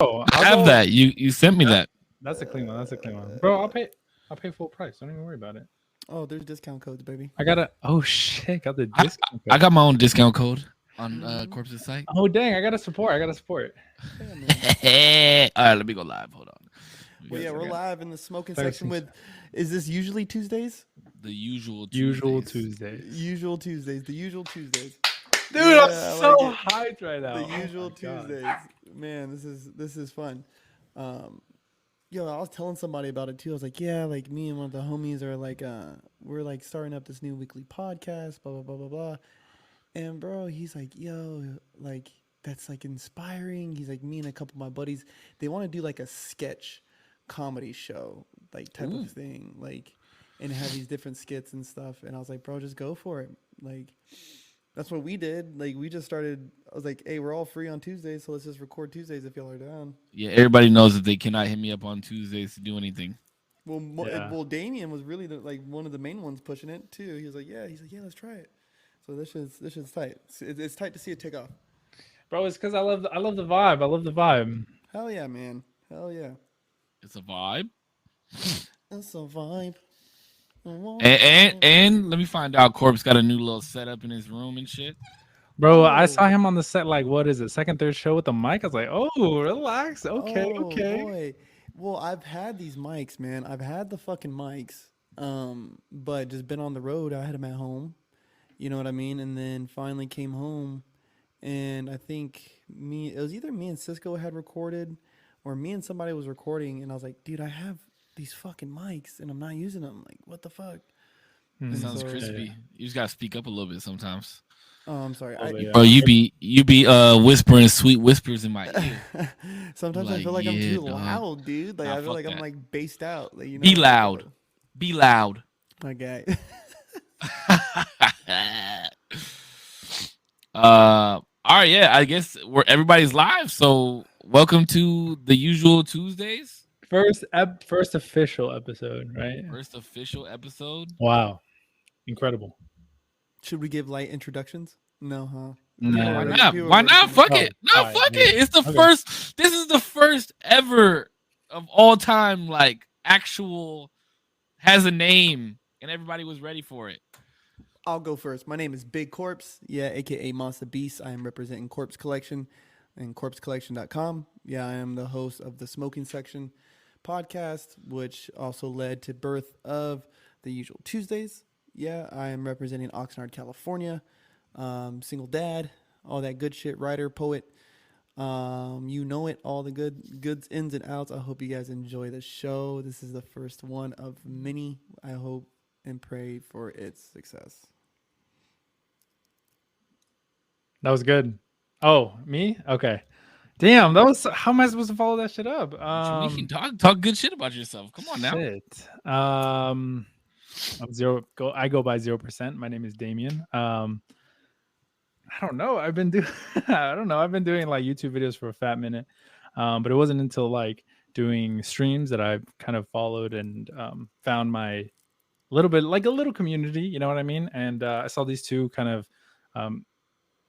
Oh, I have that. You sent me that. That's a clean one. That's a clean one, bro. I'll pay full price. Don't even worry about it. Oh, there's discount codes, baby. I got a. Oh shit! Got the I, discount. I got my own discount code on Corpse's site. Oh dang! I gotta support. Yeah, man. All right, let me go live. Hold on. Well, yeah, we're live in the smoking 36. section with. Is this usually Tuesdays? The usual Tuesdays. Usual Tuesdays. Usual Tuesdays. The usual Tuesdays. Dude, Yeah, I'm I so like hyped right now. The usual Tuesdays. Man, this is fun. Yo, I was telling somebody about it too. I was like, yeah, like me and one of the homies are like, we're like starting up this new weekly podcast, blah blah blah blah blah. And bro, he's like, yo, like that's like inspiring. He's like, me and a couple of my buddies, they want to do like a sketch comedy show, like type of thing, like, and have these different skits and stuff. And I was like, bro, just go for it. Like, that's what we did. Like, we just started. I was like, hey, we're all free on Tuesdays, so let's just record Tuesdays if y'all are down. Yeah, everybody knows that they cannot hit me up on Tuesdays to do anything. Well, Damien was really like one of the main ones pushing it too. He was like, yeah, let's try it. So this shit's tight. It's tight to see it take off. Bro, it's because I love the vibe. I love the vibe. Hell yeah, man. Hell yeah. It's a vibe. It's a vibe. And let me find out. Corpse got a new little setup in his room and shit. Bro, I saw him on the set. Like, what is it? Second, third show with the mic. I was like, oh, relax. Okay. Boy. Well, I've had these mics, man. I've had the fucking mics, but just been on the road. I had them at home. You know what I mean? And then finally came home, and I think it was either me and Cisco had recorded, or me and somebody was recording, and I was like, dude, I have these fucking mics, and I'm not using them. Like, what the fuck? It sounds crispy. You just gotta speak up a little bit sometimes. Oh, I'm sorry. Bro, you be whispering sweet whispers in my ear. Sometimes like, I feel like I'm too dog. loud, dude. Like, Nah, I feel like fuck I'm that. like based out. Like, you know, Be loud. Be loud. my guy. All right, yeah. I guess everybody's live. So welcome to the usual Tuesdays. First official episode, right? First official episode. Wow, incredible. Should we give light introductions? No, huh? No. Why not? Why not? Fuck it. No, Alright, fuck yeah. it. It's the first. This is the first ever of all time, like actual has a name, and everybody was ready for it. I'll go first. My name is Big Corpse. Yeah, aka Monster Beast. I am representing Corpse Collection and corpsecollection.com. Yeah, I am the host of the Smoking Section podcast, which also led to birth of the usual Tuesdays. Yeah, I am representing Oxnard, California. Single dad, all that good shit, writer, poet. You know it, all the goods, ins and outs. I hope you guys enjoy the show. This is the first one of many. I hope and pray for its success. That was good. Oh, me? Okay. Damn, that was. How am I supposed to follow that shit up? You mean talk good shit about yourself. Come on now. Shit. I go by 0%. My name is Damien. I don't know. I've been doing like YouTube videos for a fat minute. But it wasn't until like doing streams that I've kind of followed and found my little bit like a little community, you know what I mean? And I saw these two kind of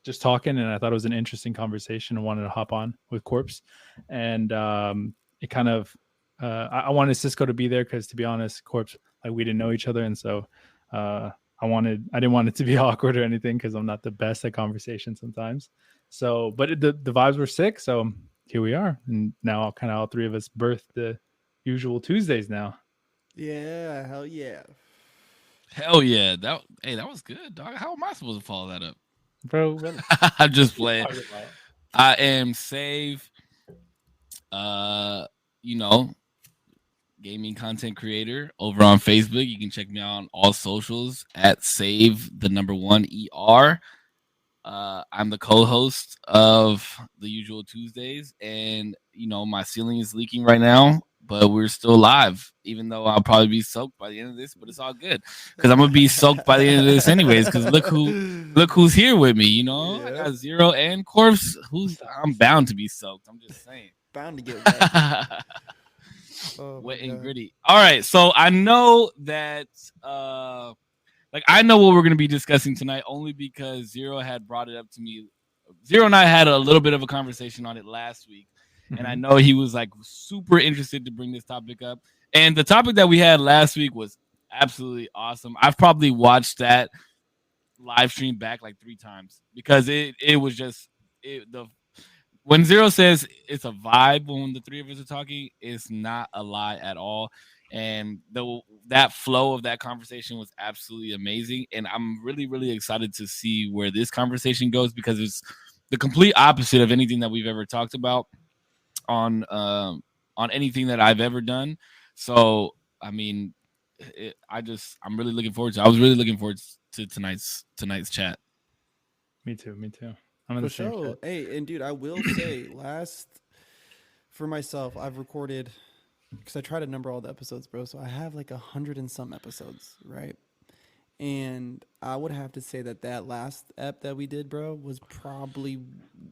just talking, and I thought it was an interesting conversation and wanted to hop on with Corpse. And it kind of I wanted Cisco to be there because, to be honest, Corpse, like, we didn't know each other, and so I didn't want it to be awkward or anything because I'm not the best at conversation sometimes. So, but the vibes were sick, so here we are, and now kind of all three of us birthed the usual Tuesdays now. Yeah, hell yeah. Hell yeah. That was good, dog. How am I supposed to follow that up? Bro, really? I'm just playing. I am Save, gaming content creator over on Facebook. You can check me out on all socials at SAVE1er. I'm the co-host of the usual Tuesdays, and my ceiling is leaking right now, but we're still live, even though I'll probably be soaked by the end of this, but it's all good because I'm gonna be soaked by the end of this anyways, because look who's here with me. I got Zero and Corpse, I'm bound to be soaked. I'm just saying. Bound to get wet. Wet and gritty. All right, so I know that I know what we're going to be discussing tonight only because Zero had brought it up to me. Zero and I had a little bit of a conversation on it last week, and I Mhm. know he was like super interested to bring this topic up. And the topic that we had last week was absolutely awesome. I've probably watched that live stream back like 3 times because it was just the when Zero says it's a vibe when the three of us are talking, it's not a lie at all. And that flow of that conversation was absolutely amazing. And I'm really, really excited to see where this conversation goes because it's the complete opposite of anything that we've ever talked about on anything that I've ever done. So I mean, I'm really looking forward to. I was really looking forward to tonight's chat. Me too. Me too. I'm in For the same sure. shit. Hey, and dude, I will say, for myself, I've recorded because I try to number all the episodes, bro. So I have like 100 and some episodes, right? And I would have to say that last ep that we did, bro, was probably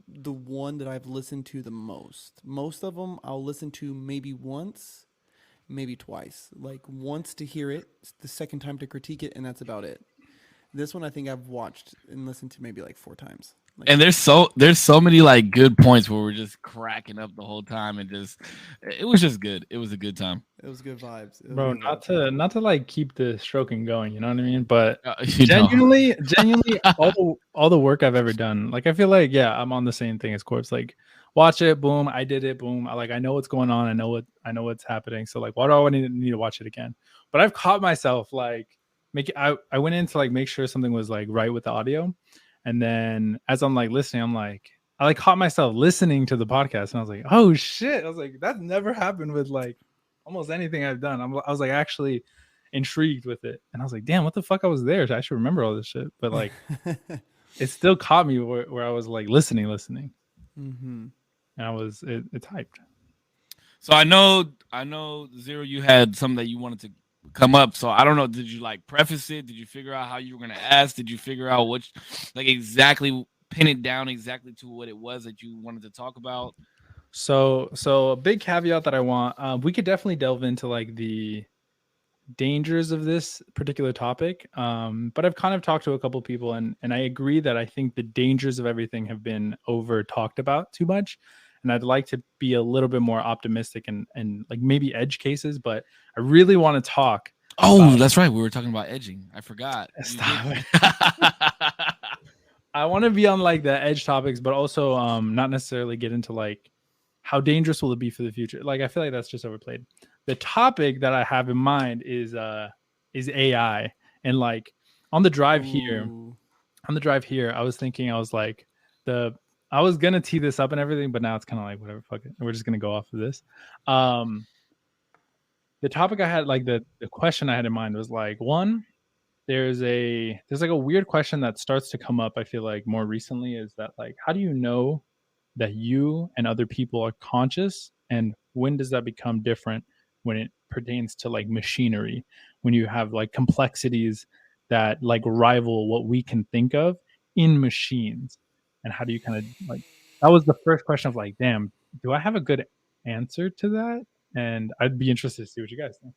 the one that I've listened to the most. Most of them I'll listen to maybe once, maybe twice. Like once to hear it, the second time to critique it, and that's about it. This one I think I've watched and listened to maybe like 4 times. Like And there's so many like good points where we're just cracking up the whole time and just it was just good. It was a good time. it was good vibes. It was Bro, good not vibes. to like keep the stroking going, you know what I mean? But You know. genuinely, all the work I've ever done, like I feel like, yeah, I'm on the same thing as Corpse. Like, watch it, boom, I did it, boom. I know what's going on. I know what's happening. So like, why do I need to watch it again? But I've caught myself like I went in to like make sure something was like right with the audio, and then as I'm like listening, I like caught myself listening to the podcast, and I was like, oh shit! I was like, that's never happened with like almost anything I've done. I was like actually intrigued with it, and I was like, damn, what the fuck? I was there. I should remember all this shit, but like it still caught me where I was like listening, Mm-hmm. and it's hyped. So I know Zero, you had something that you wanted to come up. So I don't know. Did you like preface it? Did you figure out how you were gonna ask? Did you figure out what like exactly pin it down exactly to what it was that you wanted to talk about? So a big caveat that I want, we could definitely delve into like the dangers of this particular topic. But I've kind of talked to a couple people, and I agree that I think the dangers of everything have been over talked about too much. And I'd like to be a little bit more optimistic and like maybe edge cases, but I really want to talk Oh, about that's right. We were talking about edging. I forgot. You stop did. it. I want to be on like the edge topics, but also not necessarily get into like how dangerous will it be for the future. Like I feel like that's just overplayed. The topic that I have in mind is AI, and like on the drive here, Ooh. I was thinking I was like the I was gonna tee this up and everything, but now it's kind of like whatever, fuck it. We're just gonna go off of this. Um, the topic I had, like the question I had in mind was like one, there's like a weird question that starts to come up, I feel like more recently, is that like how do you know that you and other people are conscious, and when does that become different when it pertains to like machinery, when you have like complexities that like rival what we can think of in machines, and how do you kind of like that was the first question of like, damn, do I have a good answer to that? And I'd be interested to see what you guys think.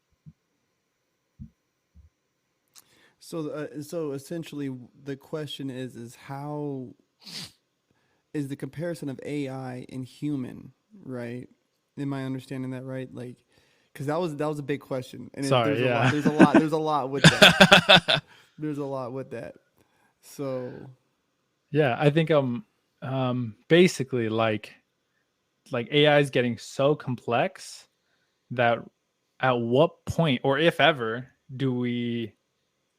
So essentially, the question is how is the comparison of AI and human, right? Am I understanding that right? Like, because that was a big question, and there's Sorry, a lot, yeah. there's a lot with that. There's a lot with that. So, Yeah, I think basically like AI is getting so complex that at what point, or if ever, do we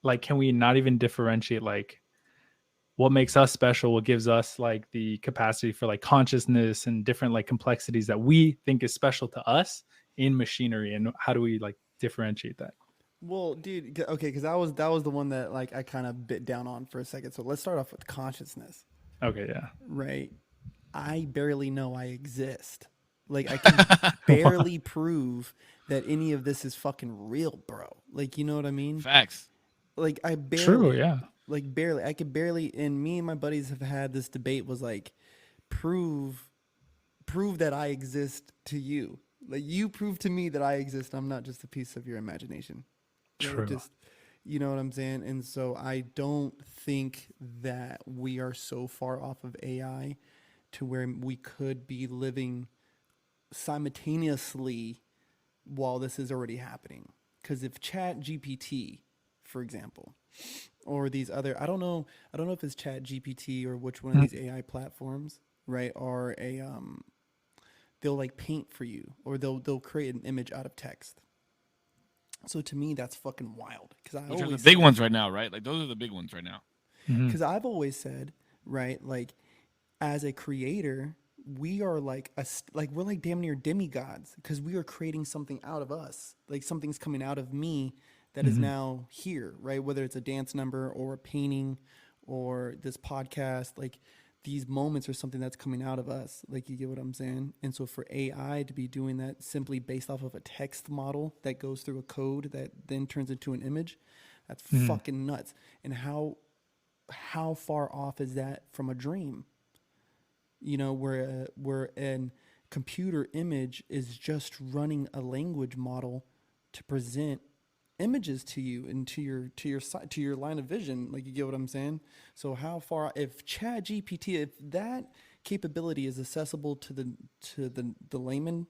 like can we not even differentiate like what makes us special, what gives us like the capacity for like consciousness and different like complexities that we think is special to us in machinery, and how do we like differentiate that? well, dude, okay, because that was the one that like I kind of bit down on for a second. So let's start off with consciousness, Okay, yeah. right? I barely know I exist. Like I can barely prove that any of this is fucking real, bro. Like you know what I mean? Facts. Like I True, barely, yeah. like barely, I could barely. And me and my buddies have had this debate. Was like, prove, prove that I exist to you. Like you prove to me that I exist. I'm not just a piece of your imagination. Right? True. Just, you know what I'm saying. And so I don't think that we are so far off of AI to where we could be living simultaneously while this is already happening. Because if Chat GPT, for example, or these other, I don't know if it's Chat GPT or which one of these AI platforms, right, are a they'll like paint for you, or they'll create an image out of text. So to me, that's fucking wild. Which are the big ones right now, right? Like those are the big ones right now. Because I've always said, right, like as a creator, we are like like we're like damn near demigods because we are creating something out of us. Like something's coming out of me that is now here, right? Whether it's a dance number or a painting or this podcast, like these moments are something that's coming out of us. Like you get what I'm saying? And so for AI to be doing that simply based off of a text model that goes through a code that then turns into an image, that's fucking nuts. And how far off is that from a dream? You know, where an computer image is just running a language model to present images to you and to your line of vision. Like you get what I'm saying? So how far, if Chat GPT, if that capability is accessible to the layman,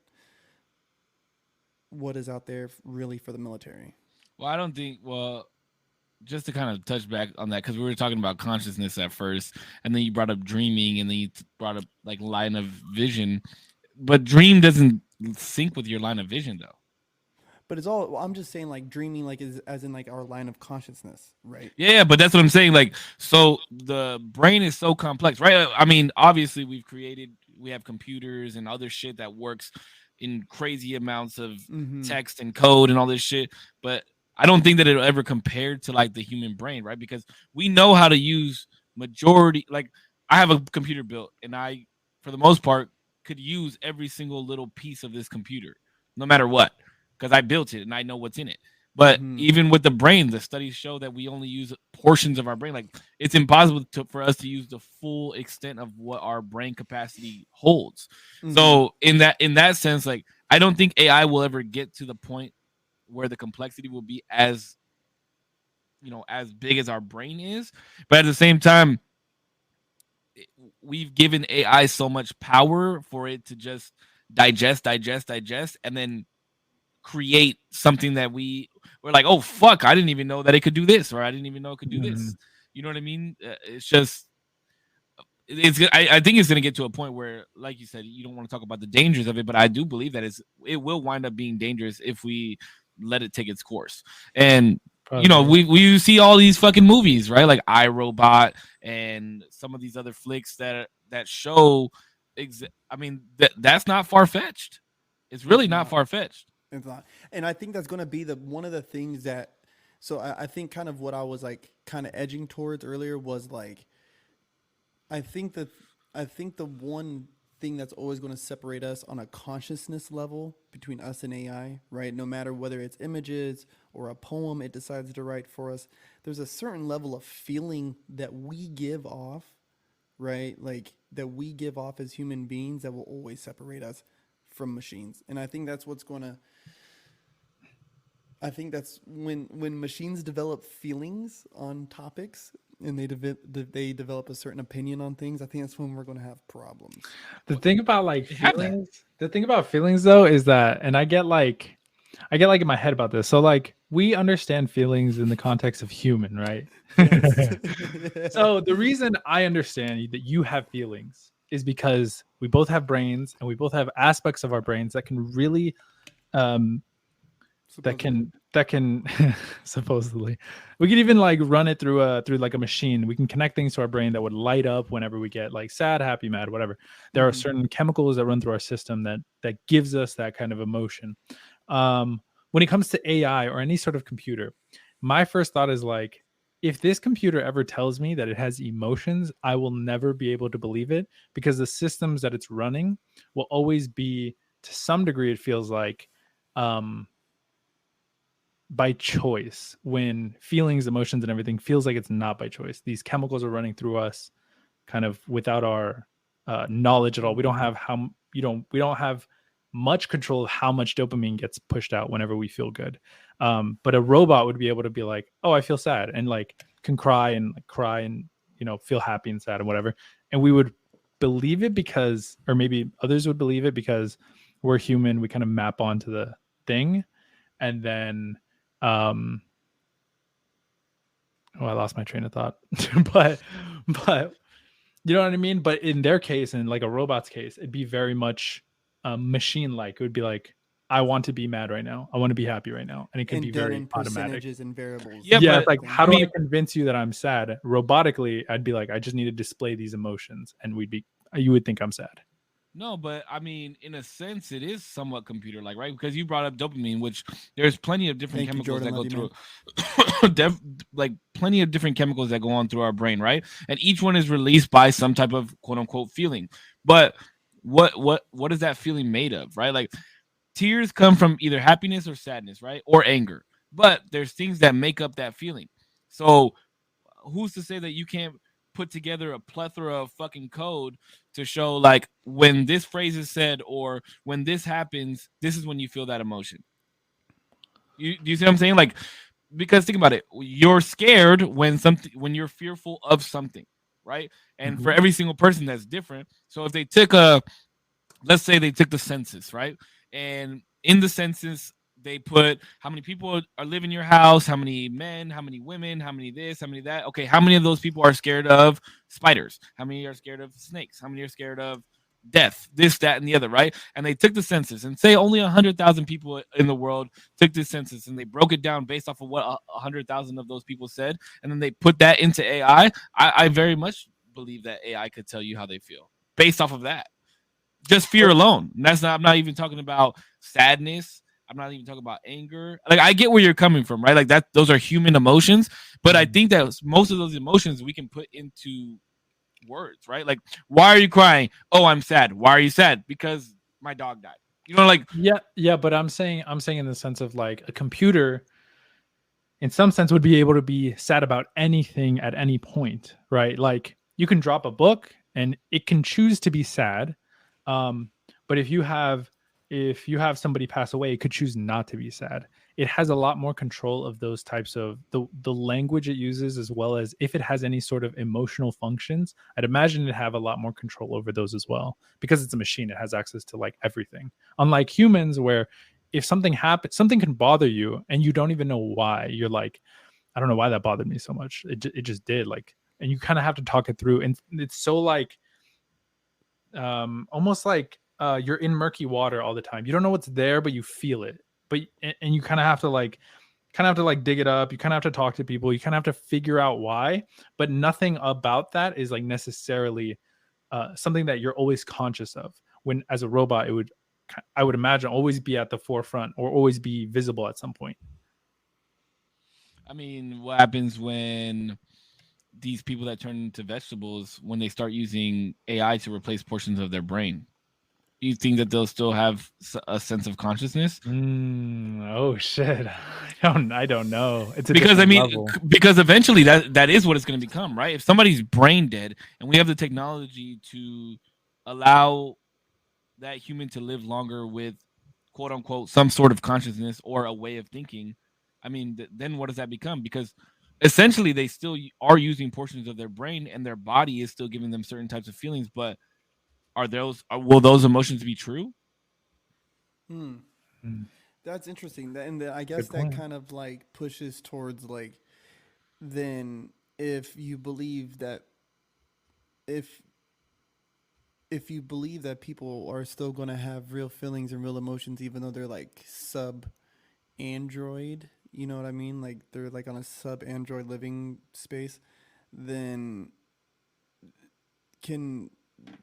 what is out there really for the military? Well, I don't think. Well, just to kind of touch back on that, because we were talking about consciousness at first, and then you brought up dreaming, and then you brought up like line of vision, but dream doesn't sync with your line of vision though. But it's all, I'm just saying like dreaming, like is as in like our line of consciousness, right? Yeah, but that's what I'm saying. Like, so the brain is so complex, right? I mean, obviously we have computers and other shit that works in crazy amounts of text and code and all this shit, but I don't think that it'll ever compare to like the human brain, right? Because we know how to use majority. Like, I have a computer built, and I, for the most part, could use every single little piece of this computer, no matter what, because I built it and I know what's in it. But even with the brain, the studies show that we only use portions of our brain. Like, it's impossible for us to use the full extent of what our brain capacity holds. So in that sense, like, I don't think AI will ever get to the point where the complexity will be as, you know, as big as our brain is. But at the same time, we've given AI so much power for it to just digest, and then create something that we're like, oh fuck, I didn't even know that it could do this, or I didn't even know it could do this. You know what I mean? It's just, I think it's going to get to a point where, like you said, you don't want to talk about the dangers of it, but I do believe that it will wind up being dangerous if we let it take its course. And probably, you know, we see all these fucking movies, right? Like iRobot and some of these other flicks that show. I mean, that's not far fetched. It's really not far fetched. It's not, and I think that's going to be one of the things that. So I think kind of what I was like kind of edging towards earlier was like, I think the one thing that's always going to separate us on a consciousness level between us and AI, right? No matter whether it's images or a poem it decides to write for us, there's a certain level of feeling that we give off, right? Like that we give off as human beings that will always separate us from machines. And I think that's what's going to, I think that's when machines develop feelings on topics and they develop a certain opinion on things, I think that's when we're going to have problems. The thing about like feelings though is that, and I get like in my head about this. So like we understand feelings in the context of human, right? Yes. So the reason I understand that you have feelings is because we both have brains and we both have aspects of our brains that can really that can supposedly, we could even like run it through like a machine. We can connect things to our brain that would light up whenever we get like sad, happy, mad, whatever. There are certain chemicals that run through our system that gives us that kind of emotion. When it comes to AI or any sort of computer, my first thought is like, if this computer ever tells me that it has emotions, I will never be able to believe it, because the systems that it's running will always be, to some degree, it feels like, by choice, when feelings, emotions, and everything feels like it's not by choice. These chemicals are running through us kind of without our knowledge at all. We don't have much control of how much dopamine gets pushed out whenever we feel good. But a robot would be able to be like, oh, I feel sad, and like can cry and you know, feel happy and sad and whatever. And we would believe it because, or maybe others would believe it because we're human, we kind of map onto the thing, and then um I lost my train of thought. but but you know what I mean? But in their case, in like a robot's case, it'd be very much machine like. It would be like, I want to be mad right now. I want to be happy right now. And it could And be done very in automatic. percentages and variables. Yeah, Yeah, but it's like, things. how I do I mean, convince you that I'm sad? Robotically, I'd be like, I just need to display these emotions, and you would think I'm sad. no, but I mean, in a sense, it is somewhat computer like, right? Because you brought up dopamine, which there's plenty of different Thank you, chemicals Jordan. that go Love you, through, like plenty of different chemicals that go on through our brain, right? And each one is released by some type of quote unquote feeling. But what is that feeling made of, right? Like tears come from either happiness or sadness, right? Or anger. But there's things that make up that feeling. So who's to say that you can't put together a plethora of fucking code to show like when this phrase is said or when this happens, this is when you feel that emotion. Do you see what I'm saying? Like, because think about it, you're scared when you're fearful of something, right? And for Mhm. every single person that's different. So if they took a, let's say they took the census, right? And in the census, they put how many people are living in your house, how many men, how many women, how many this, how many that. Okay, how many of those people are scared of spiders? How many are scared of snakes? How many are scared of death? This, that, and the other, right? And they took the census and say only 100,000 people in the world took this census, and they broke it down based off of what 100,000 of those people said, and then they put that into AI. I very much believe that AI could tell you how they feel based off of that, just fear alone. And that's not. I'm not even talking about sadness. I'm not even talking about anger. Like I get where you're coming from, right? Like that. Those are human emotions, but I think that most of those emotions we can put into words, right? Like, why are you crying? Oh, I'm sad. Why are you sad? Because my dog died. You know, like Yeah, but I'm saying in the sense of like a computer in some sense would be able to be sad about anything at any point, right? Like you can drop a book and it can choose to be sad. Um, but if you have somebody pass away, it could choose not to be sad. It has a lot more control of those types of the language it uses, as well as if it has any sort of emotional functions. I'd imagine it have a lot more control over those as well, because it's a machine. It has access to like everything, unlike humans, where if something happens, something can bother you and you don't even know why. You're like, I don't know why that bothered me so much. It just did. Like, and you kind of have to talk it through. And it's so like almost like you're in murky water all the time. You don't know what's there, but you feel it. But and you kind of have to dig it up. You kind of have to talk to people. You kind of have to figure out why. But nothing about that is like necessarily something that you're always conscious of. When as a robot, I would imagine, always be at the forefront or always be visible at some point. I mean, what happens when these people that turn into vegetables when they start using AI to replace portions of their brain? Do you think that they'll still have a sense of consciousness? Oh shit! I don't know. It's a Because I different mean, level. because eventually that is what it's going to become, right? If somebody's brain dead and we have the technology to allow that human to live longer with quote unquote some sort of consciousness or a way of thinking, I mean, then what does that become? Because essentially they still are using portions of their brain and their body is still giving them certain types of feelings, but will those emotions be true? Hmm. Mm, That's interesting. And I guess good that point. kind of like pushes towards like, then if you believe that if if you believe that people are still going to have real feelings and real emotions, even though they're like sub android, you know what I mean? Like they're like on a sub android living space, then can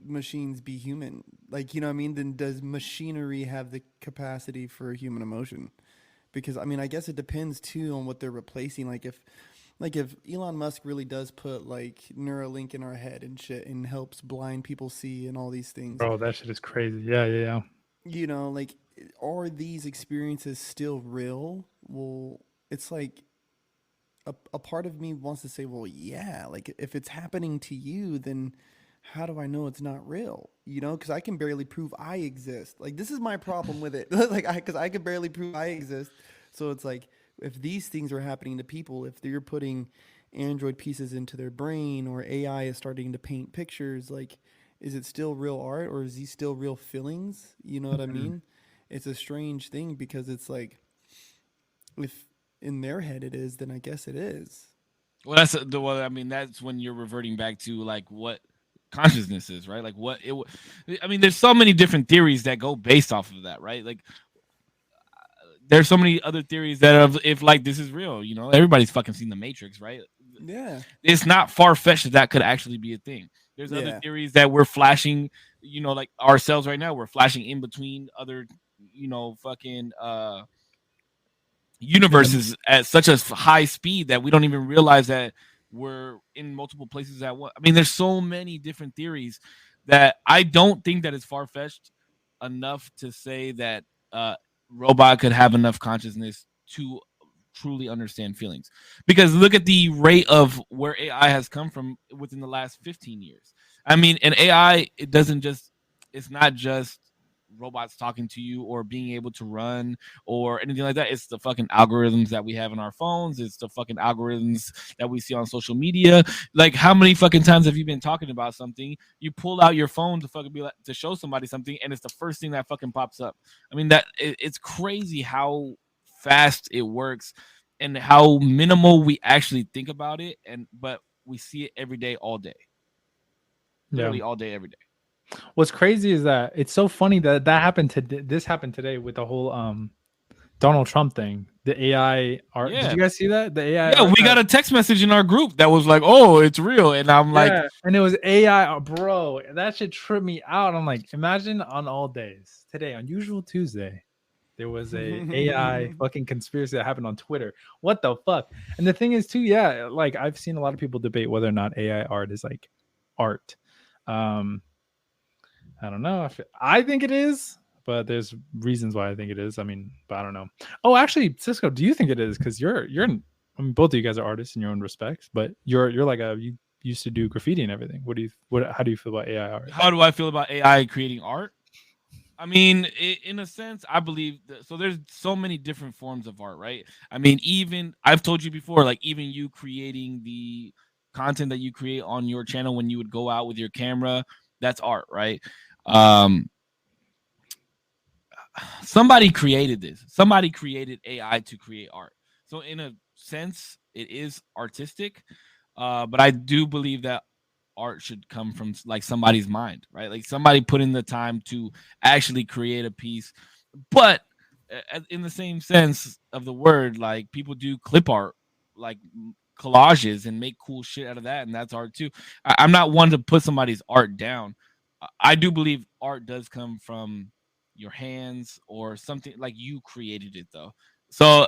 machines be human? Like, you know what I mean? Then does machinery have the capacity for human emotion? Because I mean, I guess it depends too on what they're replacing. Like if Elon Musk really does put like Neuralink in our head and shit and helps blind people see and all these things, Bro, that shit is crazy. Yeah, yeah, yeah. you know, like are these experiences still real? Well, it's like a part of me wants to say, well, yeah, like if it's happening to you, then how do I know it's not real? You know, because I can barely prove I exist. Like this is my problem with it. Like because I can barely prove I exist. So it's like if these things are happening to people, if they're putting android pieces into their brain or AI is starting to paint pictures, like is it still real art or is he still real feelings? You know what I Mhm. mean? It's a strange thing because it's like if in their head it is, then I guess it is. Well, that's the well. I mean, that's when you're reverting back to like what consciousness is, right? Like what it. I mean, there's so many different theories that go based off of that, right? Like there's so many other theories that if like this is real, you know, everybody's fucking seen the Matrix, right? Yeah. It's not far fetched that could actually be a thing. There's other Yeah. theories that we're flashing, you know, like ourselves right now. We're flashing in between other, you know, fucking Yeah. universes at such a high speed that we don't even realize that we're in multiple places at once. I mean, there's so many different theories that I don't think that it's far fetched enough to say that robot could have enough consciousness to truly understand feelings. Because look at the rate of where AI has come from within the last 15 years. I mean, an AI, it's not just robots talking to you or being able to run or anything like that. It's the fucking algorithms that we have in our phones. It's the fucking algorithms that we see on social media. Like, how many fucking times have you been talking about something? You pull out your phone to fucking be like to show somebody something, and it's the first thing that fucking pops up. I mean, it's crazy how fast it works and how minimal we actually think about it, and but we see it every day, all day, Yeah. literally all day, every day. What's crazy is that it's so funny that happened to this happened today with the whole Donald Trump thing. The AI art. Did Yeah. you guys see that? The AI Yeah, art we that got a text message in our group that was like, "Oh, it's real," and I'm like, yeah, and it was AI, bro. That should trip me out. I'm like, imagine on all days today on Usual Tuesday, there was a AI fucking conspiracy that happened on Twitter. What the fuck? And the thing is, too, yeah, like I've seen a lot of people debate whether or not AI art is like art. Um, I don't know. I think it is, but there's reasons why I think it is. I mean, but I don't know. Oh, actually, Cisco, do you think it is? Because I mean, both of you guys are artists in your own respects, but you're like you used to do graffiti and everything. How do you feel about AI art? how do I feel about AI creating art? I mean, in a sense, I believe that, so. There's so many different forms of art, right? I mean, even I've told you before, like even you creating the content that you create on your channel when you would go out with your camera, that's art, right? Um, Somebody created this. Somebody created AI to create art. So in a sense, it is artistic. But I do believe that art should come from like somebody's mind, right? Like somebody put in the time to actually create a piece. But in the same sense of the word, like people do clip art, like collages and make cool shit out of that, and that's art too. I'm not one to put somebody's art down. I do believe art does come from your hands or something like you created it though. So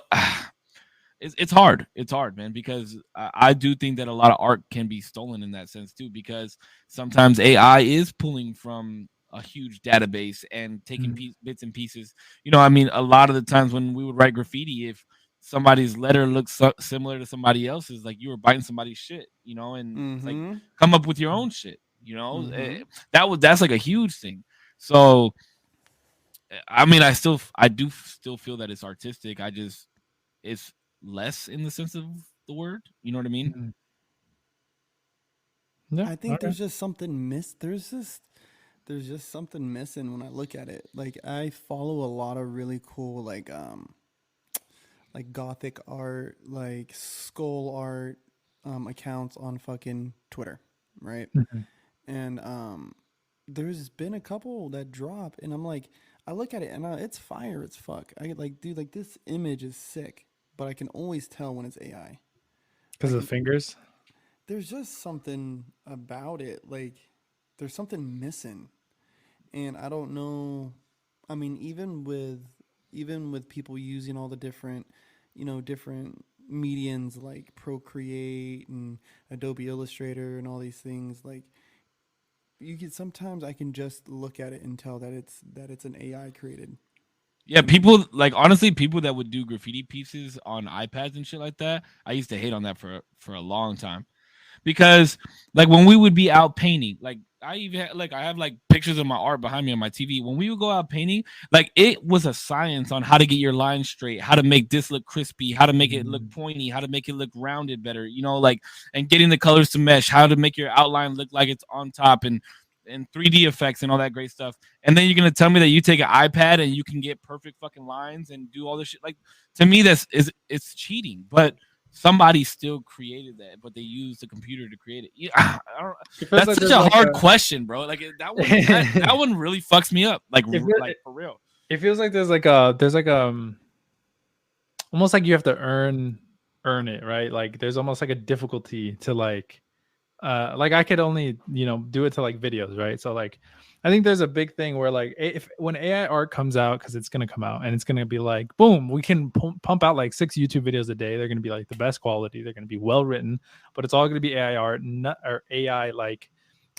it's hard. It's hard, man, because I do think that a lot of art can be stolen in that sense too, because sometimes AI is pulling from a huge database and taking Mhm. bits and pieces. You know, I mean, a lot of the times when we would write graffiti, if somebody's letter looks similar to somebody else's, like you were biting somebody's shit, you know, and it's like Mm-hmm. come up with your own shit. You know, Mm-hmm. that's like a huge thing. So I mean, I do still feel that it's artistic. I just it's less in the sense of the word. You know what I mean? Mhm. Yeah. I think Okay. there's just something there's just something missing when I look at it. Like I follow a lot of really cool like gothic art, like skull art accounts on fucking Twitter, right? Mhm. And there's been a couple that drop and I'm like I look at it and it's fire as fuck. I get like dude like this image is sick, but I can always tell when it's AI. Because I of the can fingers. there's just something about it like there's something missing and I don't know. I mean, even with people using all the different, different medians like Procreate and Adobe Illustrator and all these things, like you can sometimes I can just look at it and tell that it's an AI created. Yeah, You know? people like honestly, people that would do graffiti pieces on iPads and shit like that. I used to hate on that for a long time because like when we would be out painting, like I even like I have like pictures of my art behind me on my TV. When we would go out painting, like it was a science on how to get your lines straight, how to make this look crispy, how to make it look Mhm. pointy, how to make it look rounded better, you know, like and getting the colors to mesh, how to make your outline look like it's on top and and 3D effects and all that great stuff. And then you're gonna tell me that you take an iPad and you can get perfect fucking lines and do all this shit. Like, to me, it's cheating. But somebody still created that, but they used the computer to create it. Yeah, I don't, It feels that's like such there's a like hard question, bro. Like that one really fucks me up. Like, it, like for real. it feels like there's like almost like you have to earn it, right? Like there's almost like a difficulty to like I could only do it to like videos, right? So like I think there's a big thing where like if when AI art comes out, because it's gonna come out and it's gonna be like boom, we can pump out like 6 YouTube videos a day. They're gonna be like the best quality. They're gonna be well written, but it's all gonna be AI art, not or AI like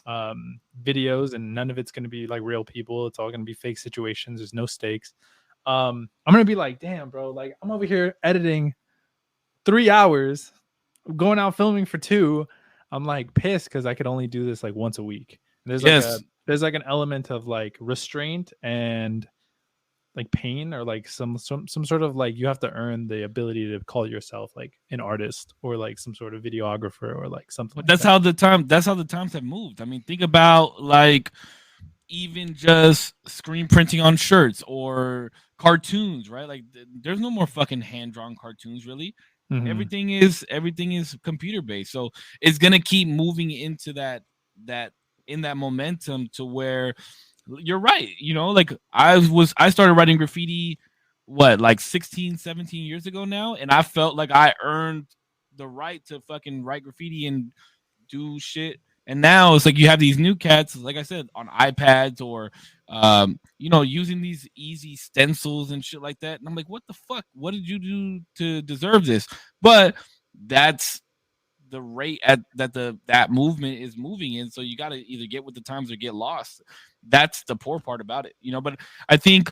videos, and none of it's gonna be like real people. It's all gonna be fake situations. There's no stakes. I'm gonna be like, damn, bro, like I'm over here editing 3 hours, going out filming for 2. I'm like pissed because I could only do this like once a week. And Yes. there's like an element of like restraint and like pain, or like some sort of like you have to earn the ability to call yourself like an artist or like some sort of videographer or like something But like that. that's how the times have moved. I mean, think about like even just screen printing on shirts or cartoons, right? Like there's no more fucking hand drawn cartoons really. Mm-hmm. Everything is computer based. So it's gonna keep moving into that in that momentum to where you're right. Like I started writing graffiti what, like 16, 17 years ago now, and I felt like I earned the right to fucking write graffiti and do shit. And now it's like you have these new cats, like I said, on iPads or using these easy stencils and shit like that. And I'm like, what the fuck? What did you do to deserve this? But that's the rate at that movement is moving in. So you got to either get with the times or get lost. That's the poor part about it. But I think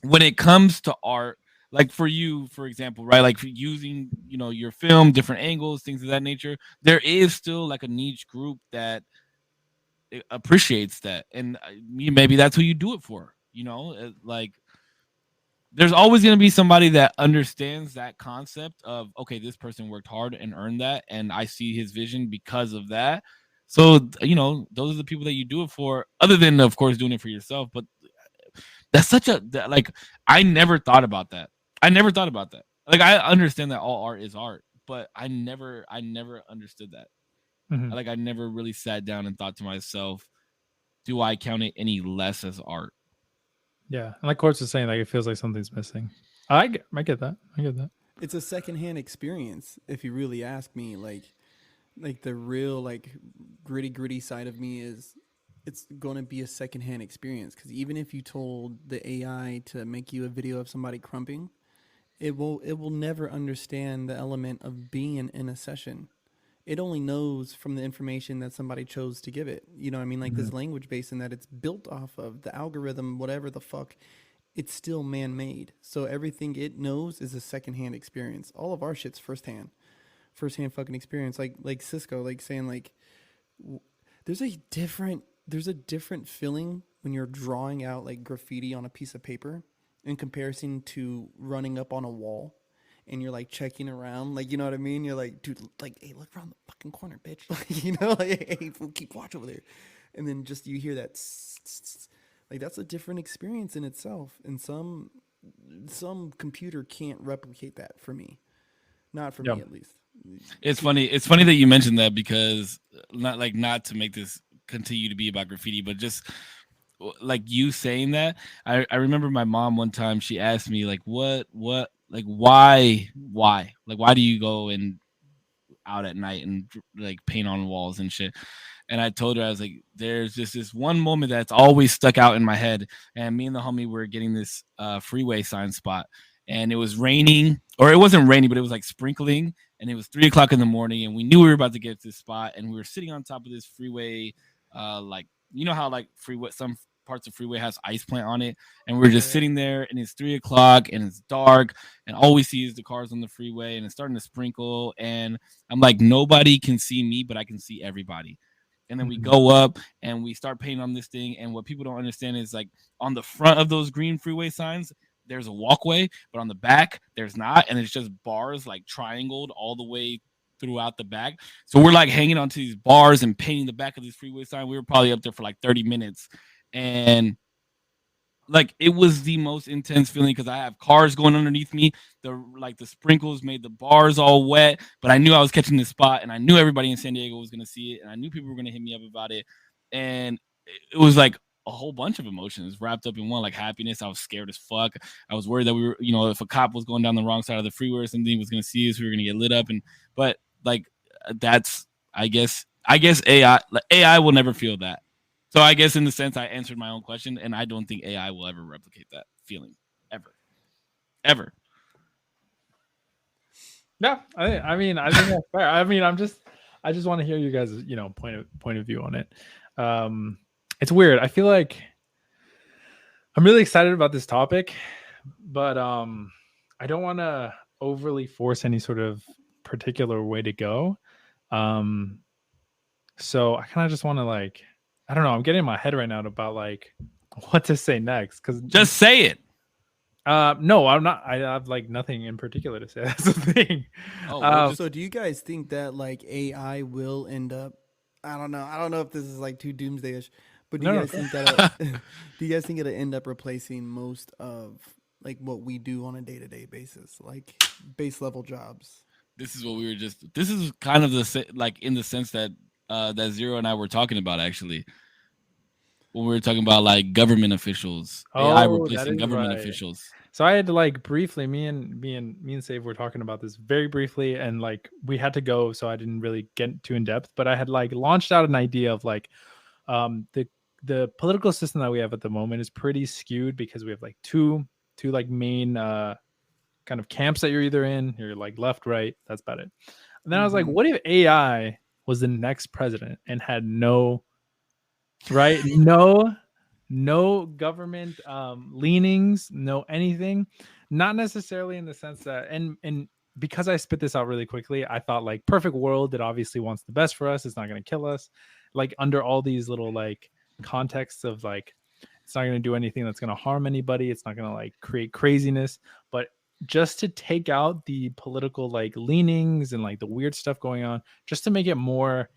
when it comes to art, like for you, for example, right, like for using your film, different angles, things of that nature, there is still like a niche group that appreciates that, and maybe that's who you do it for. Like there's always going to be somebody that understands that concept of, okay, this person worked hard and earned that, and I see his vision because of that. So those are the people that you do it for, other than of course doing it for yourself. But that's like, I never thought about that. Like, I understand that all art is art, but I never understood that. Mm-hmm. Like, I never really sat down and thought to myself, do I count it any less as art? Yeah, and like Courts is saying, like it feels like something's missing. I get that. I get that. It's a secondhand experience, if you really ask me. Like the real like gritty side of me is it's going to be a secondhand experience, because even if you told the AI to make you a video of somebody crumping, it will never understand the element of being in a session. It only knows from the information that somebody chose to give it. You know what I mean? Like Mm-hmm. this language base and that it's built off of the algorithm, whatever the fuck, it's still man made. So everything it knows is a secondhand experience. All of our shit's firsthand fucking experience. Like Cisco, like saying like there's a different feeling when you're drawing out like graffiti on a piece of paper in comparison to running up on a wall and you're like checking around, like, you know what I mean? You're like, dude, like, hey, look around the fucking corner, bitch. Like, like, hey, keep watch over there. And then just you hear that, like, that's a different experience in itself. And some computer can't replicate that for me. Not for Yeah. me, at least. It's funny. It's funny that you mentioned that, because not to make this continue to be about graffiti, but just like you saying that, I remember my mom one time, she asked me like, what like, why do you go and out at night and like paint on walls and shit? And I told her, I was like, there's just this one moment that's always stuck out in my head. And me and the homie were getting this freeway sign spot, and it was raining, or it wasn't raining, but it was like sprinkling, and it was 3 o'clock in the morning, and we knew we were about to get to this spot, and we were sitting on top of this freeway, like, how like freeway, some parts of freeway has ice plant on it, and we are just sitting there, and it's 3 o'clock and it's dark, and all we see is the cars on the freeway, and it's starting to sprinkle, and I'm like, nobody can see me, but I can see everybody. And then we Mm-hmm. go up and we start painting on this thing. And what people don't understand is, like, on the front of those green freeway signs, there's a walkway, but on the back, there's not. And it's just bars like triangled all the way throughout the back. So we're like hanging onto these bars and painting the back of this freeway sign. We were probably up there for like 30 minutes. And like it was the most intense feeling because I have cars going underneath me. The sprinkles made the bars all wet, but I knew I was catching this spot, and I knew everybody in San Diego was gonna see it, and I knew people were gonna hit me up about it, and it was like a whole bunch of emotions wrapped up in one, like happiness. I was scared as fuck. I was worried that we were, if a cop was going down the wrong side of the freeway or something was gonna see us, we were gonna get lit up, but like that's I guess AI will never feel that. So I guess in the sense I answered my own question, and I don't think AI will ever replicate that feeling, ever. Yeah, I mean, I think that's fair. I mean, I just want to hear you guys, point of view on it. It's weird. I feel like I'm really excited about this topic, but I don't want to overly force any sort of particular way to go. So I kind of just want to I don't know. I'm getting in my head right now about what to say next. Because just say it. No, I'm not. I have nothing in particular to say. That's the thing. So do you guys think that AI will end up? I don't know. I don't know if this is too doomsday-ish, but do you guys think that? Do you guys think it'll end up replacing most of what we do on a day-to-day basis, like base level jobs? This is what we were just. This is kind of in the sense that that Zero and I were talking about actually. When we were talking about government officials, AI replacing government officials. So I had to briefly, me and Save were talking about this very briefly, and we had to go, so I didn't really get too in depth. But I had launched out an idea of the political system that we have at the moment is pretty skewed because we have two main kind of camps that you're either in. You're left, right. That's about it. And then I was like, what if AI was the next president and had no government leanings, no anything, not necessarily in the sense that and because I spit this out really quickly, I thought perfect world, it obviously wants the best for us, it's not going to kill us, under all these little contexts of it's not going to do anything that's going to harm anybody, it's not going to create craziness, but just to take out the political leanings and the weird stuff going on, just to make it more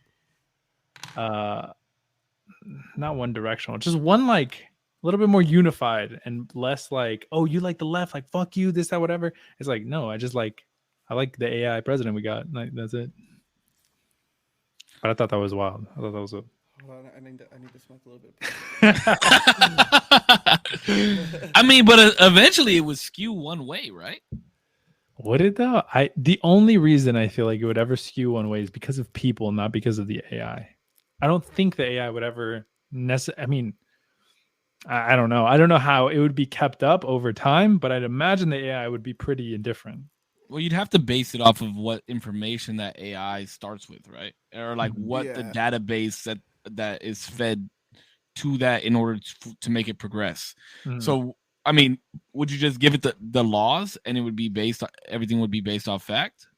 not one directional, just one a little bit more unified and less oh, you like the left, fuck you, this, that, whatever. It's no, I just I like the AI president we got. That's it. But I thought that was wild. I thought that was a. Hold on, I need to smoke a little bit. I mean, but eventually it would skew one way, right? Would it though? The only reason I feel it would ever skew one way is because of people, not because of the AI. I don't think the AI would ever I mean, I don't know. I don't know how it would be kept up over time, but I'd imagine the AI would be pretty indifferent. Well, you'd have to base it off of what information that AI starts with, right? Or what the database that is fed to that in order to make it progress. Mm-hmm. So, I mean, would you just give it the laws and it would be everything would be based off fact?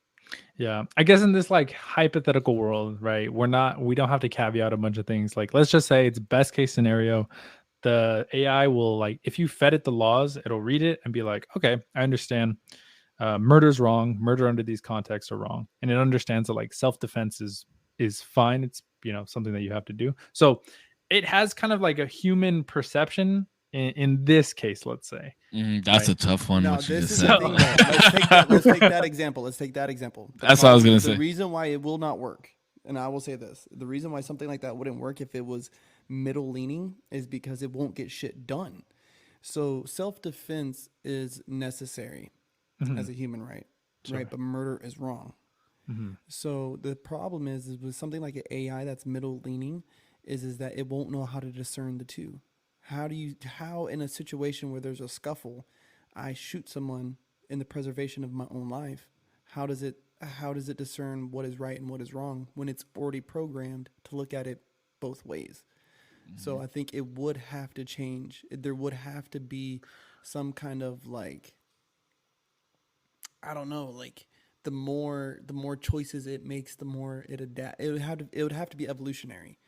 Yeah, I guess in this hypothetical world, right? We don't have to caveat a bunch of things. Let's just say it's best case scenario. The AI will if you fed it the laws, it'll read it and be okay, I understand. Murder's wrong. Murder under these contexts are wrong, and it understands that self-defense is fine. It's something that you have to do. So it has kind of a human perception in this case, let's say. That's right? A tough one. No, this is the thing. Let's take that example. That's what I was going to say. The reason why it will not work, and I will say this, the reason why something like that wouldn't work if it was middle leaning is because it won't get shit done. So self-defense is necessary as a human right, sure. Right? But murder is wrong. Mm-hmm. So the problem is with something like an AI that's middle leaning is that it won't know how to discern the two. How in a situation where there's a scuffle, I shoot someone in the preservation of my own life? How does it discern what is right and what is wrong when it's already programmed to look at it both ways? Mm-hmm. So I think it would have to change. There would have to be some kind of I don't know, the more choices it makes, the more it adapt. It would have to be evolutionary.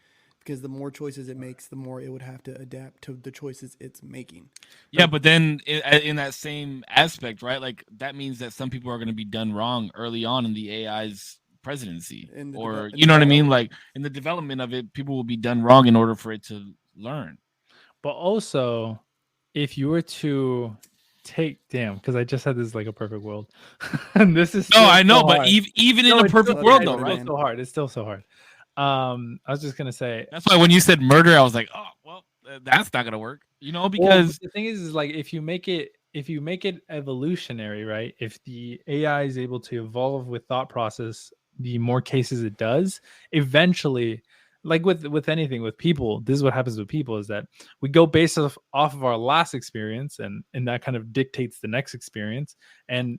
Because the more choices it makes, the more it would have to adapt to the choices it's making. Yeah, but then in that same aspect, right? That means that some people are going to be done wrong early on in the AI's presidency, In the or devel- you know what I mean? Like in the development of it, people will be done wrong in order for it to learn. But also, if you were to because I just had this like a perfect world, and this is No, still I know, so but hard. even in No, a it's perfect still, world, yeah, though, it's right? still so hard. It's still so hard. I was just gonna say. That's why when you said murder, I was like, oh, well, that's not gonna work, you know, Well, because the thing is like if you make it evolutionary, right? If the AI is able to evolve with thought process, the more cases it does, eventually, like with anything with people, this is what happens with people is that we go based off of our last experience, and that kind of dictates the next experience, and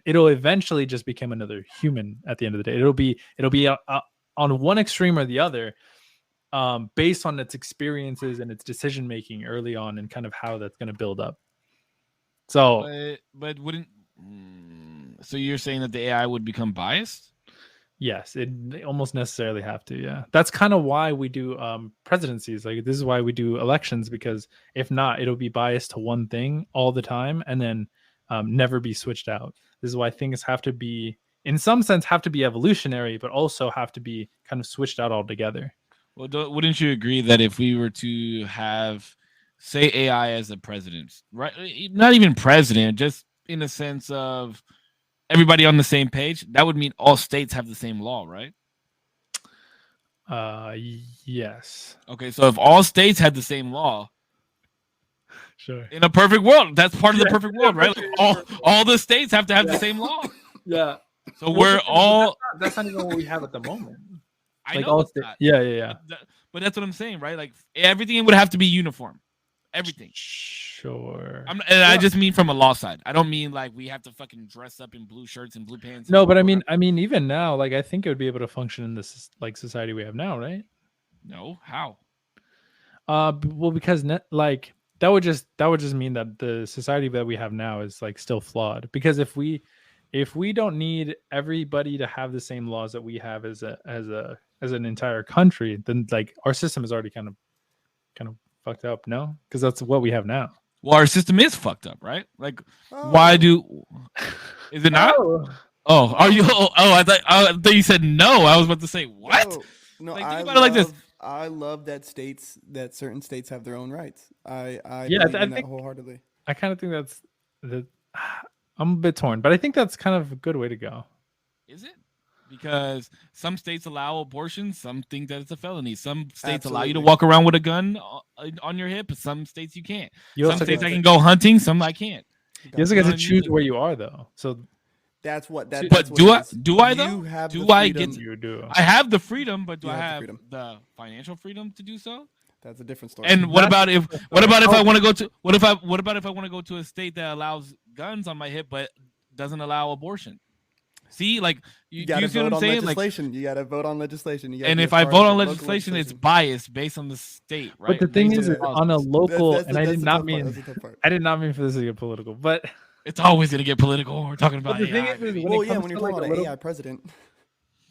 it'll eventually just become another human at the end of the day. It'll be on one extreme or the other, based on its experiences and its decision making early on, and kind of how that's going to build up. So but wouldn't so you're saying that the AI would become biased? yes, they almost necessarily have to. Yeah, that's kind of why we do presidencies. Like this is why we do elections, because if not, it'll be biased to one thing all the time, and then never be switched out. This is why things have to be, in some sense, have to be evolutionary, but also have to be kind of switched out altogether. Well, wouldn't you agree that if we were to have, say, AI as a president, right? Not even president, just in a sense of everybody on the same page, that would mean all states have the same law, right? Yes. Okay, so if all states had the same law, Sure. in a perfect world, that's part of the perfect world, right? Like all the states have to have the same law. Yeah. So we're all. That's not even what we have at the moment. I Like know all it's not. yeah. But that's what I'm saying, right? Like everything would have to be uniform. Everything. Sure. I just mean from a law side. I don't mean like we have to fucking dress up in blue shirts and blue pants. No, but I mean, even now, like I think it would be able to function in this like society we have now, right? No, how? Well, because like that would just mean that the society that we have now is like still flawed. Because if we don't need everybody to have the same laws that we have as an entire country, then like our system is already kind of fucked up. No, because that's what we have now. Well, our system is fucked up, right? Like, why is it not? Oh, are you? I thought you said no. I was about to say what? No, like, think about it like this. I love that certain states have their own rights. I believe in that wholeheartedly. I kind of think that's I'm a bit torn, but I think that's kind of a good way to go. Is it? Because some states allow abortion, some think that it's a felony. Some states allow you to walk around with a gun on your hip. Some states you can't. Some states I can go hunting, some I can't. You also get to choose where you are, though. So that's what that. But do I though? Do I get? You do. I have the freedom, but do I have the financial freedom to do so? That's a different story. And what about if I want to go to what about if I want to go to a state that allows guns on my hip but doesn't allow abortion? See, like you see what I'm saying? Legislation. Like, you got to vote on legislation. And if I vote on legislation, it's biased based on the state, right? But the thing is, on a local, and I did not mean for this to get political, but it's always gonna get political. We're talking about AI. When you're talking about an AI president.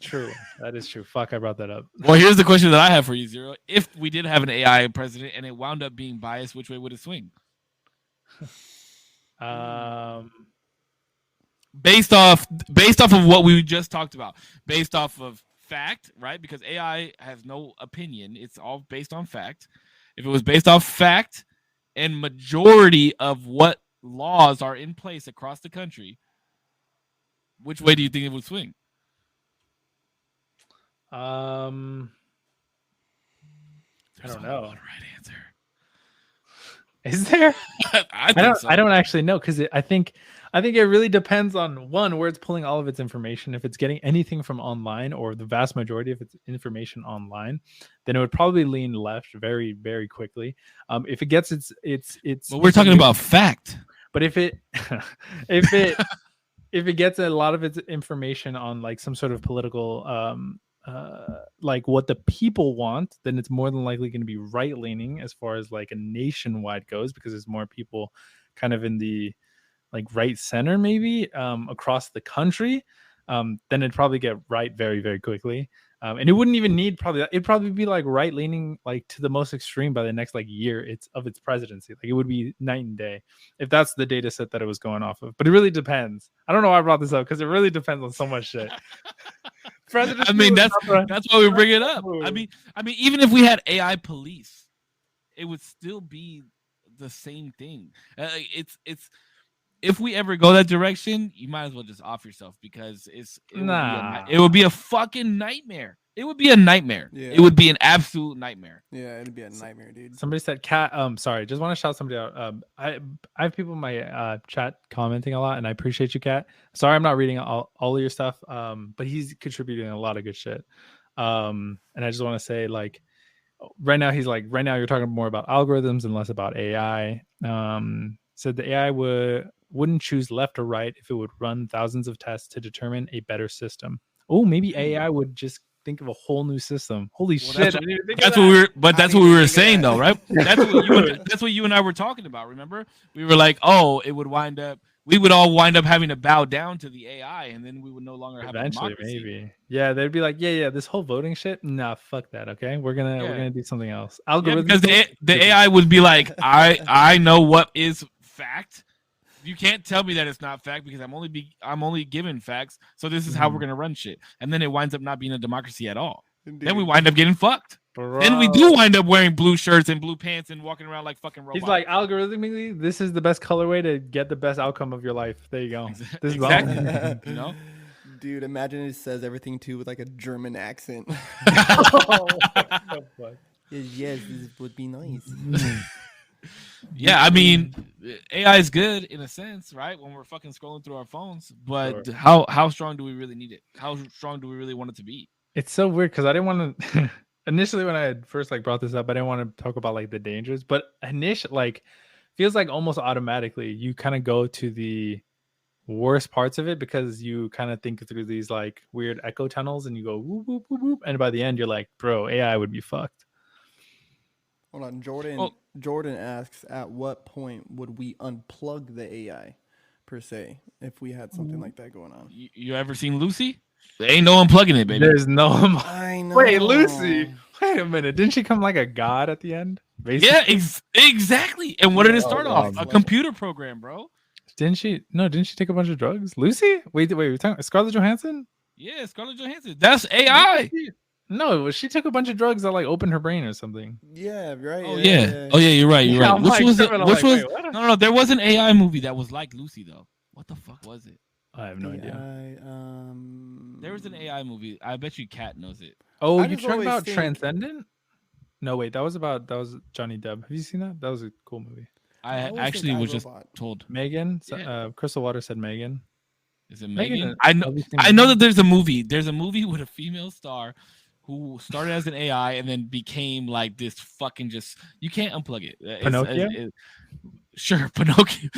True, that is true. Fuck, I brought that up. Well, here's the question that I have for you, Zero. If we did have an AI president and it wound up being biased, which way would it swing? Based off of what we just talked about, based off of fact, right? Because AI has no opinion; it's all based on fact. If it was based off fact and majority of what laws are in place across the country, which way do you think it would swing? I don't know. One right answer. Is there? I don't actually know, because I think it really depends on one, where it's pulling all of its information. If it's getting anything from online, or the vast majority of its information online, then it would probably lean left very, very quickly. If it gets its but we're talking about fact. But if it if it gets a lot of its information on like some sort of political like what the people want, then it's more than likely going to be right leaning as far as like a nationwide goes, because there's more people kind of in the like right center maybe across the country. Then it'd probably get right very, very quickly. And it wouldn't even need it'd probably be like right leaning like to the most extreme by the next like year of its presidency. Like it would be night and day if that's the data set that it was going off of. But it really depends. I don't know why I brought this up, because it really depends on so much shit. President I mean, Trump is not that's why we bring it up. move. I mean, even if we had AI police, it would still be the same thing. It's if we ever go that direction, you might as well just off yourself because Nah. it would be a fucking nightmare. It would be a nightmare. Yeah. It would be an absolute nightmare. Yeah, it'd be a nightmare, dude. Somebody said cat. Sorry, just want to shout somebody out. I have people in my chat commenting a lot, and I appreciate you, Cat. Sorry, I'm not reading all of your stuff. But he's contributing a lot of good shit. And I just want to say, like, right now you're talking more about algorithms and less about AI. Said the AI wouldn't choose left or right if it would run thousands of tests to determine a better system. Oh, maybe AI would just think of a whole new system. Holy shit! That's what we were saying though, right? Dude. That's what you and I were talking about. Remember, we were like, oh, we would all wind up having to bow down to the AI, and then we would no longer have Eventually, a democracy. maybe. Yeah, they'd be like, yeah, this whole voting shit. Nah, fuck that. Okay, we're gonna do something else. Algorithms. Because the AI would be like, I know what is fact. You can't tell me that it's not fact because I'm only given facts. So this is how we're gonna run shit, and then it winds up not being a democracy at all. Dude. Then we wind up getting fucked. Bro. Then we do wind up wearing blue shirts and blue pants and walking around like fucking robots. He's like, algorithmically, this is the best colorway to get the best outcome of your life. There you go. This exactly. is You know, Dude, imagine it says everything too with like a German accent. Yes, this would be nice. yeah. I mean, AI is good in a sense, right? When we're fucking scrolling through our phones, but Sure. how strong do we really need it? How strong do we really want it to be? It's so weird because I didn't want to. Initially, when I had first brought this up, I didn't want to talk about like the dangers. But feels like almost automatically you kind of go to the worst parts of it because you kind of think through these like weird echo tunnels and you go whoop whoop whoop whoop, and by the end you're like, bro, AI would be fucked. Hold on, Jordan. Well- Jordan asks, at what point would we unplug the AI, per se, if we had something like that going on? You ever seen Lucy? There ain't no unplugging it, baby. There's no. I know. Wait, Lucy. Wait a minute. Didn't she come like a god at the end? Basically? Yeah, exactly. And what did it start Oh, off? wow. A computer program, bro. Didn't she? No, didn't she take a bunch of drugs? Lucy? Wait. We're talking Scarlett Johansson? Yeah, Scarlett Johansson. That's AI. No, she took a bunch of drugs that like opened her brain or something. Yeah, right. Oh yeah. Oh yeah, you're right. You're Yeah, right. I'm Which like, was it? I'm Which like, was wait, what? no. There was an AI movie that was like Lucy though. What the fuck was it? I have no idea. There was an AI movie. I bet you Kat knows it. Oh, I you just talking always about think- Transcendent? No, wait, that was Johnny Depp. Have you seen that? That was a cool movie. I always actually think was just iRobot. told. Megan, Yeah. Crystal Water said Megan. Is it Megan, Megan? I know. have you seen I know Megan? that there's a movie. There's a movie with a female star who started as an AI and then became like this fucking just. You can't unplug it. Pinocchio? Sure, Pinocchio.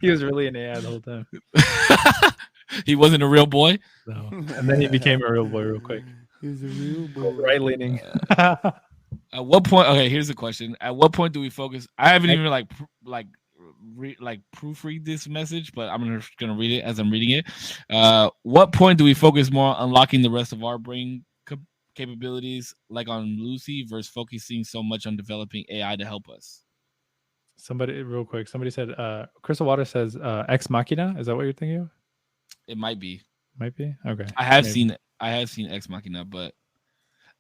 He was really an AI the whole time. He wasn't a real boy. So, and then he became a real boy real quick. He's a real boy. Right leaning. At what point? Okay, here's the question. At what point do we focus? I haven't even proofread this message, but I'm just gonna read it as I'm reading it. What point do we focus more on unlocking the rest of our brain capabilities, like on Lucy, versus focusing so much on developing AI to help us? Somebody said Crystal Water says Ex Machina. Is that what you're thinking of? It might be. Might be. Okay. I have Maybe. seen Ex Machina, but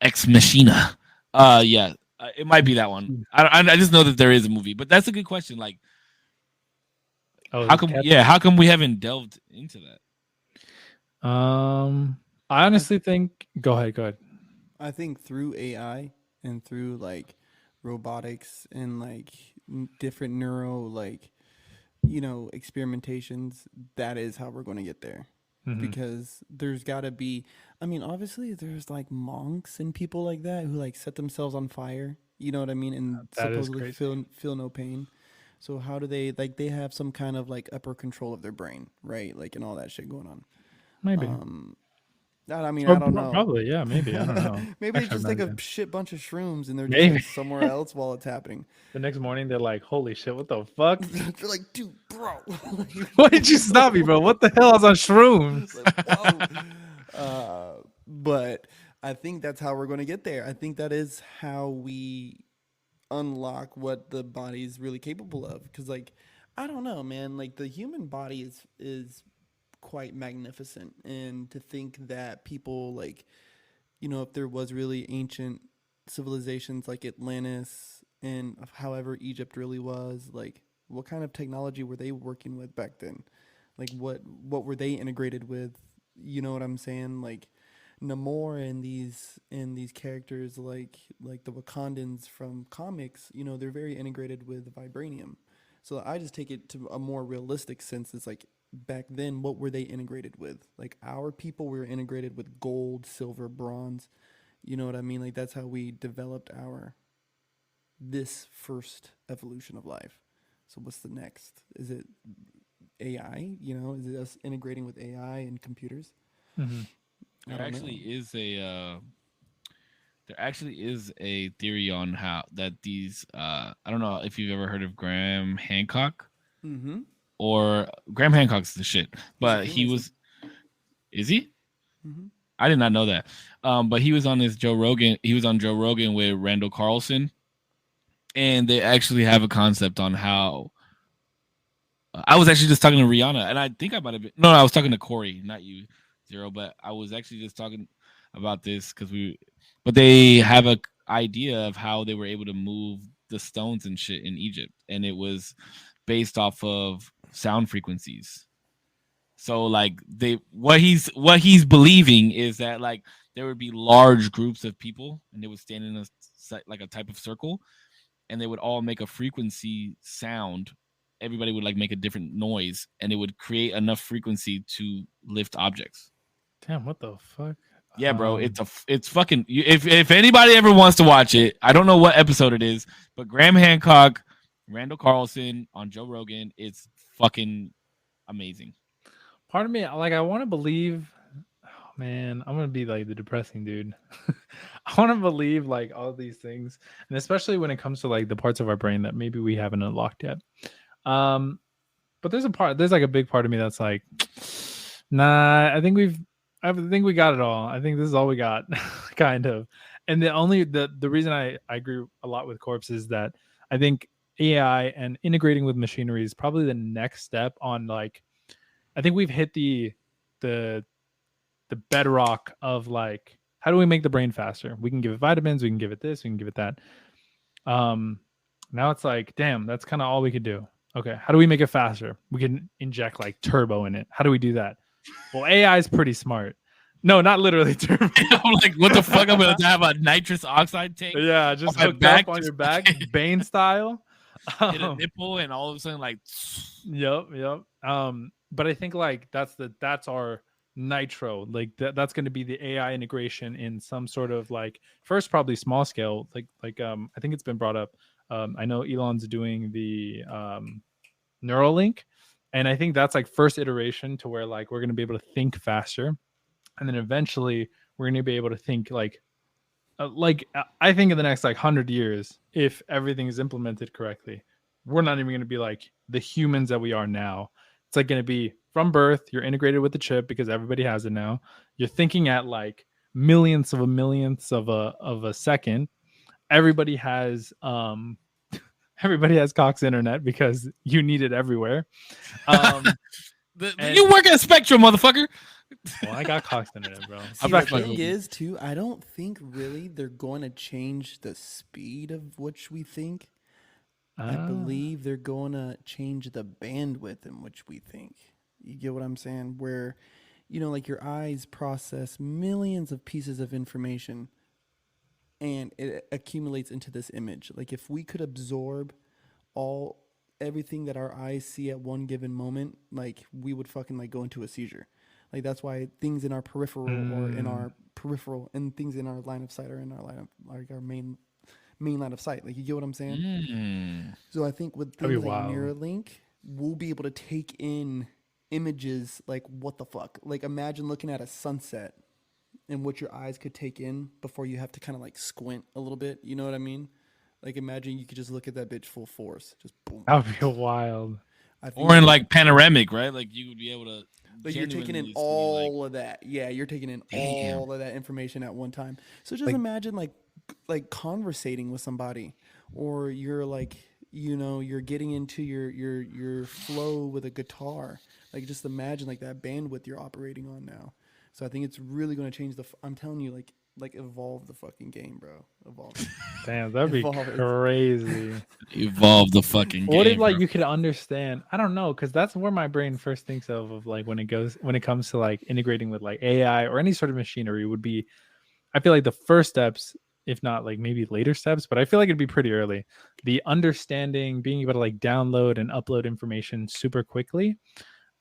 Ex Machina. Yeah, it might be that one. I just know that there is a movie, but that's a good question. Like, how come we haven't delved into that? I honestly think. Go ahead. I think through AI and through like robotics and like different neuro experimentations, that is how we're going to get there. Mhm. Because there's got to be, I mean, obviously there's like monks and people like that who like set themselves on fire, you know what I mean, and That is supposedly feel no pain. So how do they they have some kind of like upper control of their brain, right? Like, and all that shit going on. Maybe. I mean, Or I don't know. Probably, yeah, maybe. I don't know. Maybe they Actually, just I'm take not a sure. shit bunch of shrooms and they're Maybe. just somewhere else while it's happening. The next morning, they're like, "Holy shit, what the fuck? They're like, dude, bro. Why did you stop me, bro? What the hell? I was on shrooms." Like, whoa. But I think that's how we're going to get there. I think that is how we unlock what the body's really capable of. Because, like, I don't know, man. Like, the human body is quite magnificent. And to think that people like, if there was really ancient civilizations like Atlantis and however Egypt really was, like what kind of technology were they working with back then? Like what were they integrated with? You know what I'm saying? Like Namor and these characters like the Wakandans from comics, they're very integrated with vibranium. So I just take it to a more realistic sense. It's like back then, what were they integrated with? Like our people were integrated with gold, silver, bronze. You know what I mean? Like that's how we developed our this first evolution of life. So what's the next? Is it AI? Is it us integrating with AI and computers? Hmm. I There don't actually know. is a theory on how that these I don't know if you've ever heard of Graham Hancock, Mm-hmm. or Graham Hancock's the shit, He's a but he Freemason. was, is he? Mm-hmm. I did not know that. But he was on this Joe Rogan. He was on Joe Rogan with Randall Carlson, and they actually have a concept on how. I was actually just talking to Rihanna, and I think I might have been. No, I was talking to Corey, not you, Zero. But I was actually just talking about this because but they have a idea of how they were able to move the stones and shit in Egypt, and it was based off of sound frequencies. So like what he's believing is that like there would be large groups of people, and they would stand in like a type of circle, and they would all make a frequency sound. Everybody would like make a different noise, and it would create enough frequency to lift objects. Damn, what the fuck? Yeah, bro, Um, it's fucking. If anybody ever wants to watch it, I don't know what episode it is, but Graham Hancock, Randall Carlson on Joe Rogan, it's fucking amazing. Part of me, like, I want to believe. Oh, man, I'm gonna be like the depressing dude. I want to believe like all these things, and especially when it comes to like the parts of our brain that maybe we haven't unlocked yet. Um, but there's like a big part of me that's like, nah, I think we got it all. I think this is all we got, kind of. And the reason I agree a lot with Corpse is that I think AI and integrating with machinery is probably the next step on like, I think we've hit the the bedrock of like, how do we make the brain faster? We can give it vitamins, we can give it this, we can give it that. Um, Now it's like, damn, that's kind of all we could do. Okay, how do we make it faster? We can inject like turbo in it. How do we do that? Well, AI is pretty smart. No, not literally turbo. I'm like, what the fuck? I'm gonna have a nitrous oxide tank Yeah, on just my hooked up back, on just your back, Bane style. hit a nipple, and all of a sudden, like, Yep. But I think like that's our nitro. Like that's going to be the AI integration in some sort of like first probably small scale. I think it's been brought up. I know Elon's doing the Neuralink, and I think that's like first iteration to where like we're going to be able to think faster, and then eventually we're going to be able to think I think in the next like 100 years, if everything is implemented correctly, we're not even going to be like the humans that we are now. It's like going to be from birth, you're integrated with the chip because everybody has it now. You're thinking at like millionths of a millionths of a second. Everybody has everybody has Cox internet because you need it everywhere. Um and you work at Spectrum, motherfucker. well, I got Cox internet, bro. See, I'm the not fucking thing with you. is, too, I don't think really they're going to change the speed of which we think. I Uh, believe they're going to change the bandwidth in which we think. You get what I'm saying? Where, like your eyes process millions of pieces of information and it accumulates into this image. Like if we could absorb all everything that our eyes see at one given moment, like we would fucking like go into a seizure. Like that's why things in our peripheral or in mm, our peripheral and things in our line of sight are in our line of like our main line of sight. Like you get what I'm saying? Mm. So I think with that'd be things like wild. Neuralink, we'll be able to take in images like what the fuck? Like imagine looking at a sunset and what your eyes could take in before you have to kind of like squint a little bit. You know what I mean? Like imagine you could just look at that bitch full force, just boom. That would be wild. I Or think in that like panoramic, right? Like you would be able to like you're taking in genuinely see, like, all of that. Yeah, you're taking in damn. all of that information at one time. So just Like imagine like conversating with somebody, or you're like you know, you're getting into your flow with a guitar. Like just imagine like that bandwidth you're operating on now. So I think it's really going to change I'm telling you, like evolve the fucking game, bro. Evolve it. Damn, that'd be Evolve it. crazy. Evolve the fucking What if game, like bro. you could understand? I don't know, because that's where my brain first thinks of like when it comes to like integrating with like AI or any sort of machinery would be. I feel like the first steps, if not like maybe later steps, but I feel like it'd be pretty early. The understanding, being able to like download and upload information super quickly,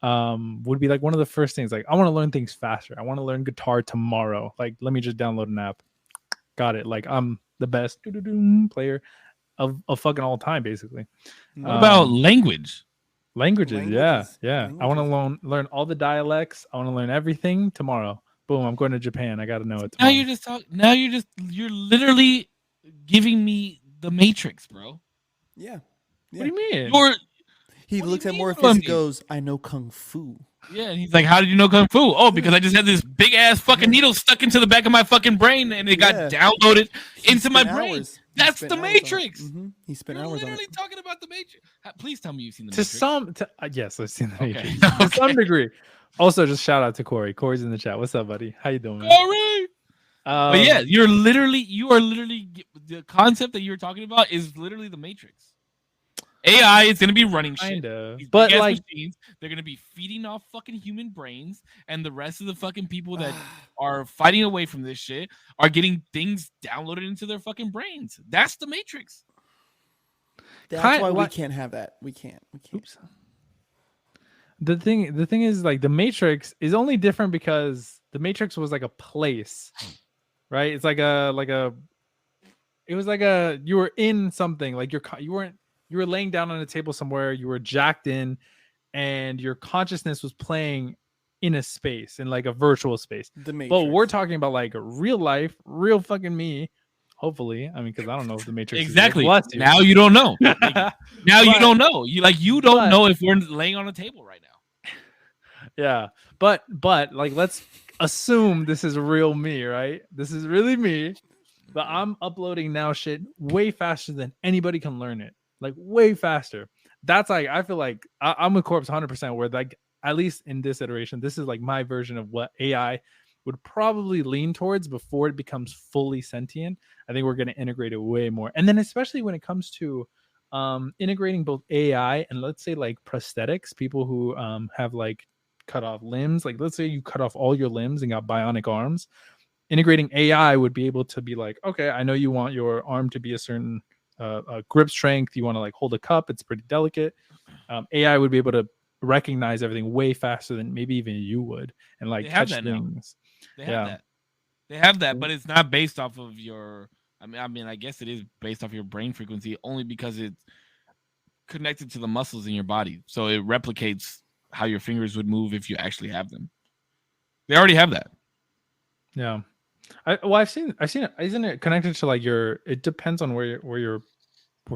would be like one of the first things. Like I want to learn things faster. I want to learn guitar tomorrow. Like let me just download an app. Got it. Like I'm the best player of fucking all time, basically. What about language? Languages? Yeah. I want to Languages. learn all the dialects. I want to learn everything tomorrow. Boom! I'm going to Japan. I got to know it Now tomorrow. you're just talking. Now you're literally giving me the Matrix, bro. Yeah. What do you mean? He What do looks you at mean, Morpheus what I and mean? goes, "I know kung fu." Yeah, and he's like, "How did you know kung fu?" Oh, because I just had this big ass fucking needle stuck into the back of my fucking brain, and it got Yeah. downloaded He into my spent brain. hours. He That's spent the hours on it. Matrix. He spent You're hours on literally it. talking about the Matrix. Please tell me you've seen the To Matrix. some, yes, I've seen the Okay. Matrix to some degree. Also, just shout out to Corey. Corey's in the chat. What's up, buddy? How you doing, man? Corey. But yeah, you are literally the concept that you're talking about is literally the Matrix. AI is going to be running shit. kind of, These but big-ass like, machines, they're going to be feeding off fucking human brains, and the rest of the fucking people that are fighting away from this shit are getting things downloaded into their fucking brains. That's the Matrix. That's why we can't have that. We can't. Oops. The thing is, like, the Matrix is only different because the Matrix was like a place, right? It's like it was like you were in something, like you were laying down on a table somewhere, you were jacked in, and your consciousness was playing in a space, in like a virtual space. The Matrix. But we're talking about like real life, real fucking me. Hopefully, I mean, because I don't know if the Matrix Exactly. Is you. Now you don't know. Now you don't know. You don't know if we're laying on a table right now. Yeah, but like, let's assume this is real me, right? This is really me, but I'm uploading now shit way faster than anybody can learn it, like way faster. That's like, I feel like I'm with Corpse 100%, where like, at least in this iteration, this is like my version of what AI would probably lean towards before it becomes fully sentient. I think we're going to integrate it way more. And then especially when it comes to integrating both AI and, let's say, like prosthetics, people who have like cut off limbs, like let's say you cut off all your limbs and got bionic arms, integrating AI would be able to be like, okay, I know you want your arm to be a certain grip strength, you want to like hold a cup, it's pretty delicate. AI would be able to recognize everything way faster than maybe even you would, and like catch things. They have that, but it's not based off of your. I mean, I guess it is based off your brain frequency, only because it's connected to the muscles in your body, so it replicates how your fingers would move if you actually have them. They already have that. Yeah, I've seen it. Isn't it connected to like your? It depends on where you're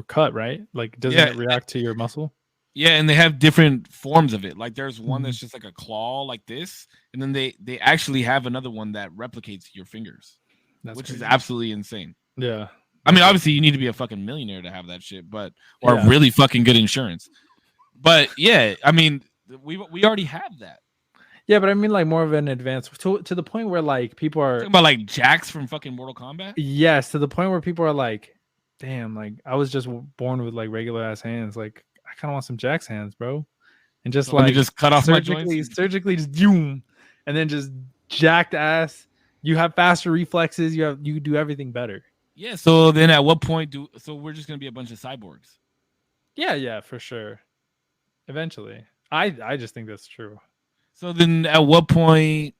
cut, right? Like, doesn't it react to your muscle? Yeah, and they have different forms of it. Like there's one that's just like a claw like this, and then they actually have another one that replicates your fingers, which is absolutely insane. Yeah. I mean, obviously you need to be a fucking millionaire to have that shit, or really fucking good insurance. But yeah, I mean, we already have that. Yeah, but I mean, like, more of an advance to the point where like people are talking about like Jax from fucking Mortal Kombat. Yes, to the point where people are like, damn, like I was just born with like regular ass hands. Like I kind of want some Jax hands, bro. And just so like just cut off surgically just doom, and then just jacked ass. You have faster reflexes. You do everything better. Yeah. So then, at what point so we're just gonna be a bunch of cyborgs? Yeah, for sure. Eventually, I just think that's true. So then, at what point?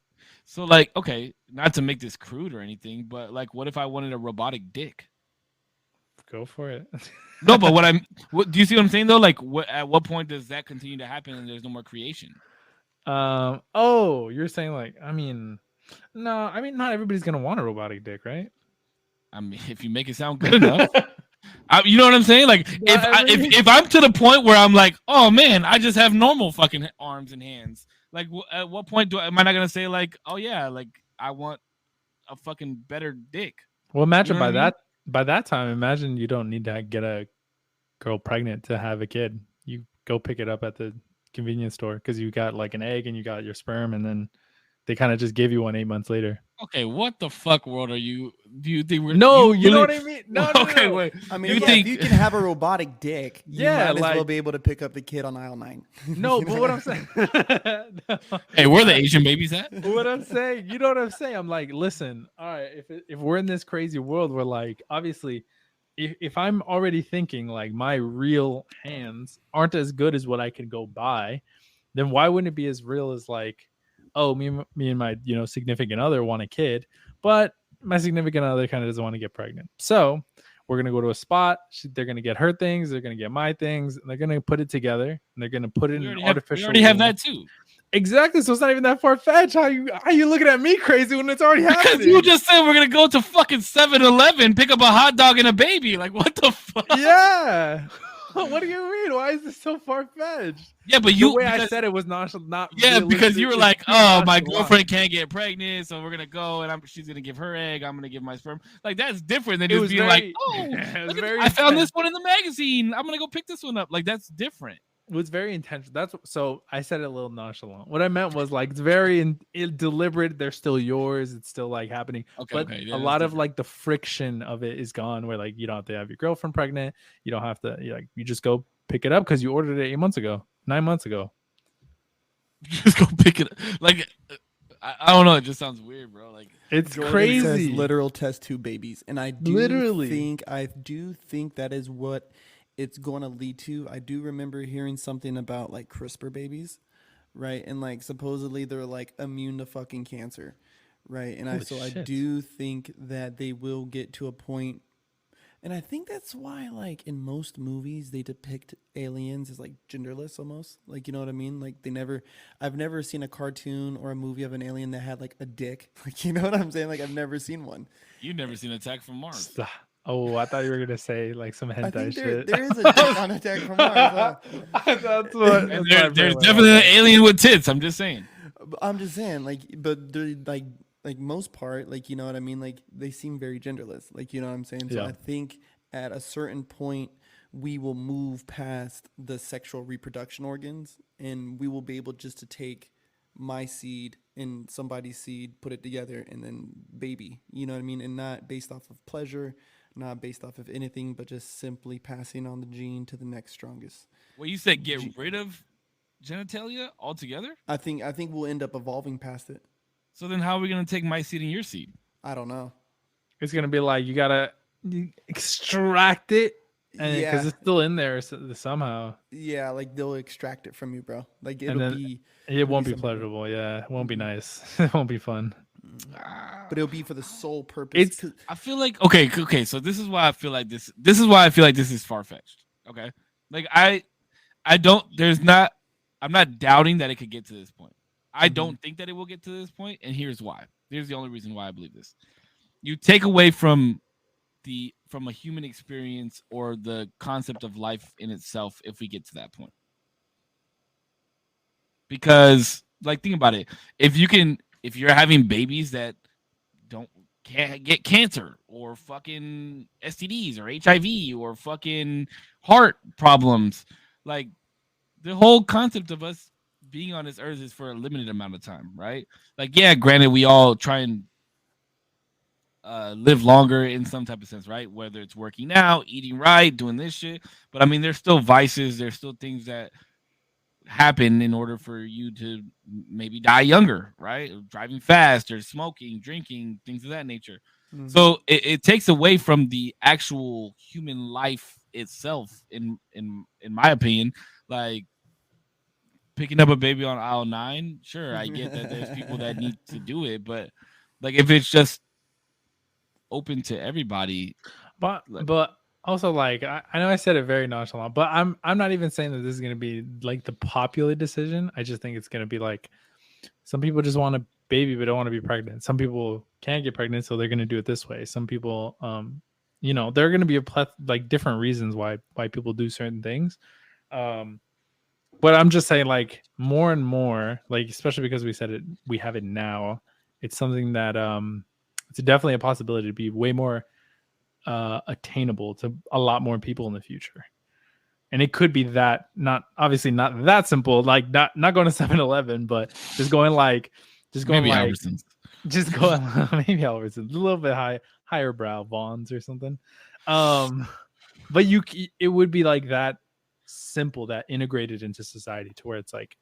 So like, okay, not to make this crude or anything, but like, what if I wanted a robotic dick? Go for it. No, but do you see what I'm saying though? Like, at what point does that continue to happen and there's no more creation? Oh, you're saying like, I mean, no, I mean, not everybody's gonna want a robotic dick, right? I mean, if you make it sound good enough, you know what I'm saying? Like, if I'm to the point where I'm like, oh man, I just have normal fucking arms and hands. Like, at what point am I not gonna say like, oh yeah, like I want a fucking better dick? Well, imagine by that time, imagine you don't need to get a girl pregnant to have a kid. You go pick it up at the convenience store because you got like an egg and you got your sperm, and then they kind of just give you one 8 months later. Okay, what the fuck world are you? Do you think we're No, you you know really- what I mean? No, no, okay, no. wait. I mean, You yeah, think- if you can have a robotic dick, you Yeah, might as well like- be able to pick up the kid on aisle 9. No, but what I'm saying. No. Hey, where the Asian babies at? What I'm saying, you know what I'm saying? I'm like, listen, all right, if we're in this crazy world where like obviously if I'm already thinking like my real hands aren't as good as what I can go buy, then why wouldn't it be as real as like, oh, me and my significant other want a kid, but my significant other kind of doesn't want to get pregnant. So we're gonna go to a spot. They're gonna get her things. They're gonna get my things. And they're gonna put it together. And they're gonna put it in an artificial. We already have womb. that too. Exactly. So it's not even that far fetched. How you looking at me crazy when it's already happening? Because you just said we're gonna go to fucking 7-Eleven, pick up a hot dog and a baby. Like what the fuck? Yeah. What do you mean? Why is this so far fetched? Yeah, but The way I said it was not. Yeah, because you were like, realistic. oh, It's my nonchalant. girlfriend can't get pregnant, so we're gonna go and she's gonna give her egg, I'm gonna give my sperm. Like that's different than It just was being very- like, oh, it was look at very I found intense. this one in the magazine. I'm gonna go pick this one up. Like that's different. It was very intentional. So I said it a little nonchalant. What I meant was like it's very deliberate. They're still yours. It's still like happening. Okay, But okay. a Yeah, lot that's of like the friction of it is gone. Where like you don't have to have your girlfriend pregnant. You don't have to you just go pick it up because you ordered it 8 months ago, 9 months ago. different. Just go pick it up. Like I don't know. It just sounds weird, bro. Like It's Jordan crazy. says literal test tube babies, and I do Literally. think that is what it's going to lead to. I do remember hearing something about like CRISPR babies, right? And like supposedly they're like immune to fucking cancer, right? And I Holy shit. do think that they will get to a point. And I think that's why, like, in most movies, they depict aliens as, like, genderless almost. Like, you know what I mean? Like, I've never seen a cartoon or a movie of an alien that had, like, a dick. Like, you know what I'm saying? Like, I've never seen one. you've never seen Attack from Mars. Stop. Oh, I thought you were gonna say like some I hentai think shit. there is a dick on Attack from Mars. That's what. And there's definitely an alien with tits. I'm just saying. I'm just saying, like, but they're, like most part, like, you know what I mean? Like, they seem very genderless. Like, you know what I'm saying? So Yeah. I think at a certain point, we will move past the sexual reproduction organs, and we will be able just to take my seed and somebody's seed, put it together, and then baby. You know what I mean? And not based off of pleasure, not based off of anything, but just simply passing on the gene to the next strongest. Well, you said get rid of genitalia altogether. I think we'll end up evolving past it. So then, how are we gonna take my seed and your seed? I don't know. It's gonna be like you gotta extract it, and because it's still in there somehow. Yeah, like they'll extract it from you, bro. Like And it'll then be, It won't be something. pleasurable. Yeah, it won't be nice. It won't be fun. but it'll be for the sole purpose. It's- 'cause- I feel like okay. So this is why I feel like this. This is why I feel like this is far fetched. Okay, like I don't. There's not. I'm not doubting that it could get to this point. I don't think that it will get to this point, and here's why. Here's the only reason why I believe this. You take away from a human experience or the concept of life in itself if we get to that point. Because, like, think about it. If you're having babies that can't get cancer or fucking STDs or HIV or fucking heart problems, like the whole concept of us being on this earth is for a limited amount of time, right? Like, yeah, granted, we all try and live longer in some type of sense, right? Whether it's working out, eating right, doing this shit. But I mean, there's still vices, there's still things that happen in order for you to maybe die younger, right? Driving fast or smoking, drinking, things of that nature. Mhm. So it takes away from the actual human life itself, in my opinion. Like picking up a baby on aisle 9, sure, I get that there's people that need to do it, but like if it's just open to everybody, But Like- also like I know I said it very nonchalant, but I'm not even saying that this is gonna be like the popular decision. I just think it's gonna be like some people just want a baby but don't want to be pregnant. Some people can't get pregnant, so they're gonna do it this way. Some people there are gonna be like different reasons why people do certain things. But I'm just saying, like, more and more, like, especially because we have it now. It's something that it's definitely a possibility to be way more attainable to a lot more people in the future. And it could be that, not obviously not that simple, like not going to 7-Eleven, but just going Maybe like Albertsons. just going maybe Albertsons, a little bit higher brow, Vons or something. But it would be like that simple, that integrated into society, to where it's like,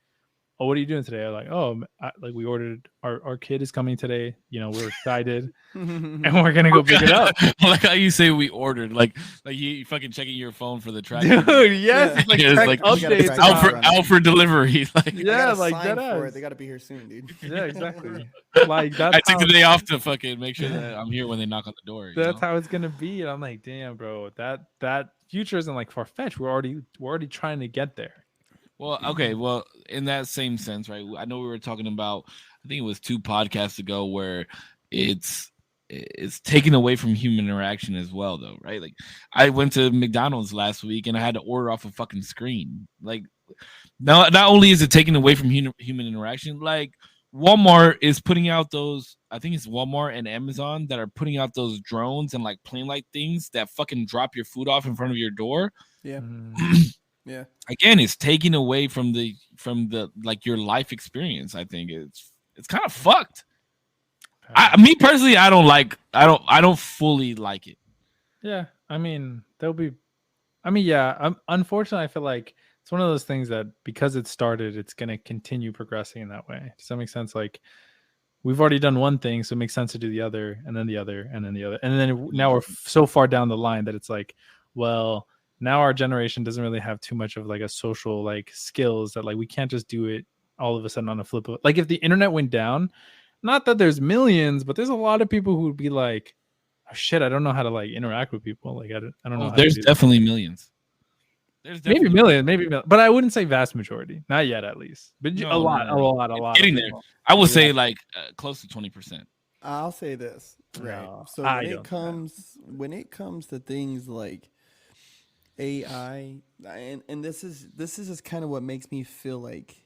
oh, what are you doing today? I'm like, oh, like we ordered, our kid is coming today. You know, we're excited, and we're gonna go pick it up. Like how you say we ordered, like you fucking checking your phone for the tracking. Dude, yes, Yeah. like, It's track like, updates. it's out for delivery. Like, Yeah, like that that. They got to be here soon, dude. Yeah, exactly. Like that's I took how, the day off to fucking make sure that I'm here when they knock on the door. that's how it's gonna be. And I'm like, damn, bro, that future isn't like far fetched. We're already trying to get there. Well, okay. Well, in that same sense, right? I know we were talking about, I think it was 2 podcasts ago, where it's taken away from human interaction as well, though, right? Like, I went to McDonald's last week and I had to order off a fucking screen. Like, not only is it taken away from human interaction, like Walmart is putting out those, I think it's Walmart and Amazon that are putting out those drones and like plane-like things that fucking drop your food off in front of your door. Yeah. Yeah. Again, it's taking away from the like your life experience. I think it's kind of fucked. Me personally, I don't fully like it. Yeah, I mean, yeah. Unfortunately, I feel like it's one of those things that because it started, it's gonna continue progressing in that way. Does that make sense? Like, we've already done one thing, so it makes sense to do the other, and then the other, and then the other, and then now we're so far down the line that it's like, well, now our generation doesn't really have too much of like a social like skills, that like we can't just do it all of a sudden on a flip of, like, if the internet went down, not that there's millions, but there's a lot of people who would be like, oh, shit, I don't know how to like interact with people. Like, I don't know. There's definitely millions. There's maybe millions, but I wouldn't say vast majority, not yet, at least, but a lot. It's getting there. I would say like close to 20%. I'll say this, right? No, so when it comes to things like AI, and this is just kind of what makes me feel like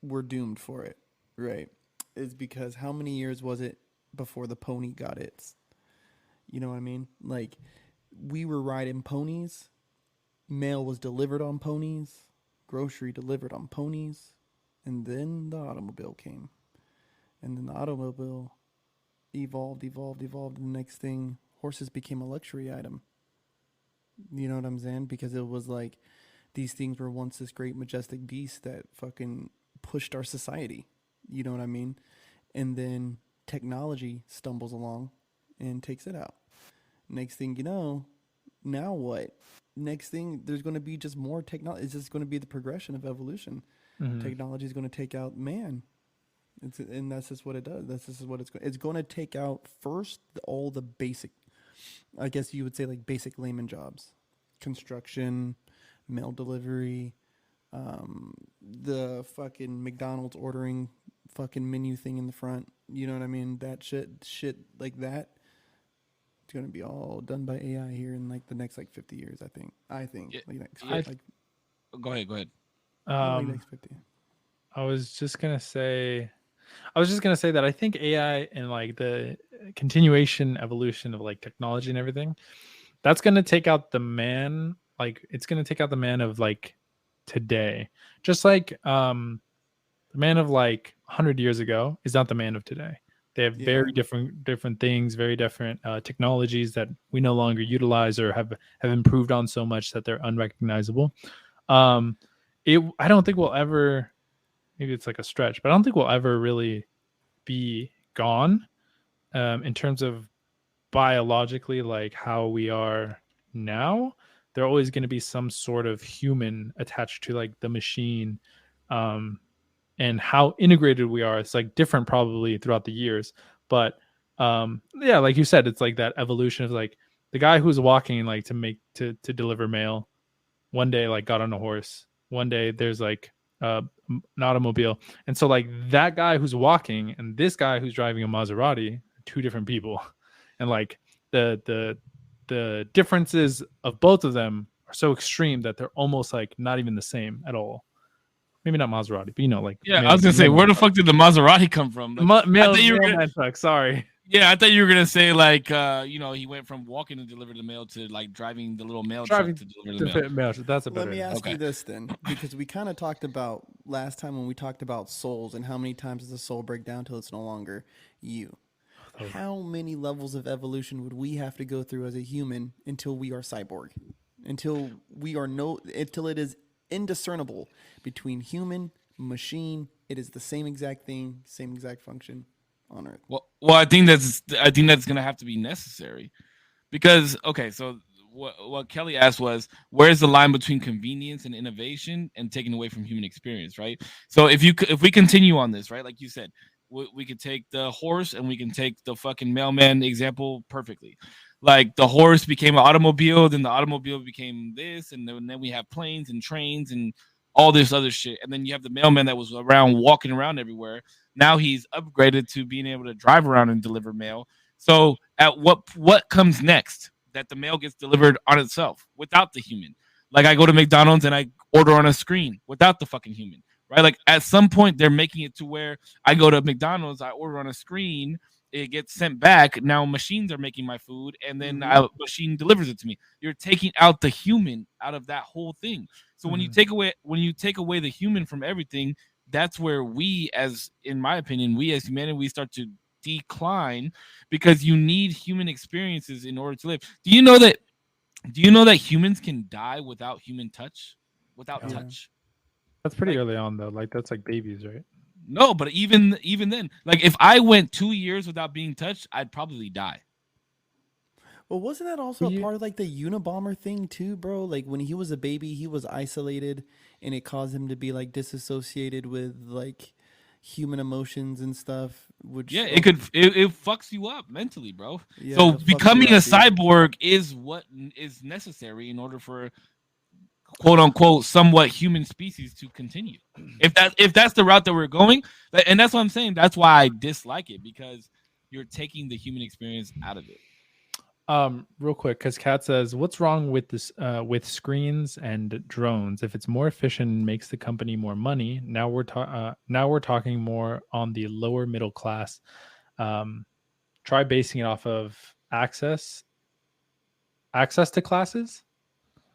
we're doomed for it, right? Is because how many years was it before the pony got its? You know what I mean? Like, we were riding ponies, mail was delivered on ponies, grocery delivered on ponies, and then the automobile came. And then the automobile evolved. The next thing, horses became a luxury item. You know what I'm saying? Because it was like, these things were once this great majestic beast that fucking pushed our society. You know what I mean? And then technology stumbles along and takes it out. Next thing you know, now what? Next thing, there's going to be just more technology. It's just going to be the progression of evolution. Mm-hmm. Technology is going to take out man. And that's just what it does. That's just what it's going to take out first all the basic, I guess you would say, like basic layman jobs, construction, mail delivery, the fucking McDonald's ordering fucking menu thing in the front. You know what I mean? That shit like that. It's gonna be all done by AI here in like the next like 50 years. I think. Yeah, Go ahead. Like next 50. I was just gonna say that I think AI and like the continuation evolution of like technology and everything, that's gonna take out the man. Like, it's gonna take out the man of like today, just like the man of like 100 years ago is not the man of today. They have very different things, very different technologies that we no longer utilize or have improved on so much that they're unrecognizable. I don't think we'll ever, maybe it's like a stretch, but I don't think we'll ever really be gone in terms of biologically, like how we are now. There always going to be some sort of human attached to like the machine, and how integrated we are. It's like different probably throughout the years, but yeah, like you said, it's like that evolution of like the guy who's walking like to deliver mail one day like got on a horse. One day there's like an automobile, and so like that guy who's walking and this guy who's driving a Maserati are 2 different people, and like the differences of both of them are so extreme that they're almost like not even the same at all. Maybe not Maserati, but you know, like, I was gonna say, where the fuck did the Maserati come from? Like, mailman truck. Sorry. Yeah, I thought you were gonna say like he went from walking to deliver the mail to like driving the little mail truck Driving to deliver the to mail. fit mail. That's a Let better. me ask Okay. you this then, because we kind of talked about last time when we talked about souls and how many times does a soul break down till it's no longer you. How many levels of evolution would we have to go through as a human until we are cyborg? Until it is indiscernible between human, machine, it is the same exact thing, same exact function on Earth. Well, I think that's gonna have to be necessary because okay, so what Kelly asked was where's the line between convenience and innovation and taking away from human experience, right? So if we continue on this, right, like you said, we could take the horse and we can take the fucking mailman example perfectly. Like the horse became an automobile, then the automobile became this, and then we have planes and trains and all this other shit. And then you have the mailman that was around walking around everywhere. Now he's upgraded to being able to drive around and deliver mail. So at what comes next? That the mail gets delivered on itself without the human. Like I go to McDonald's and I order on a screen without the fucking human. Right? Like at some point they're making it to where I go to McDonald's, I order on a screen, it gets sent back. Now machines are making my food, and then a machine delivers it to me. You're taking out the human out of that whole thing. So when you take away the human from everything, that's where we, as in my opinion, we as humanity, we start to decline because you need human experiences in order to live. Do you know that humans can die without human touch? Without Yeah. touch? That's pretty Like early on though. Like that's like babies, right? no, but even then, like if I went 2 years without being touched, I'd probably die. Well, wasn't that also a part of like the Unabomber thing too, bro? Like when he was a baby, he was isolated, and it caused him to be like disassociated with like human emotions and stuff. Which Yeah, it fucks you up mentally, bro. yeah, So it fucks you becoming a up, dude. cyborg is what is necessary in order for quote unquote somewhat human species to continue. If that's the route that we're going, and that's what I'm saying. That's why I dislike it because you're taking the human experience out of it. Real quick, because Kat says, "What's wrong with this? With screens and drones? If it's more efficient, and makes the company more money. Now we're talking more on the lower middle class. Try basing it off of access to classes.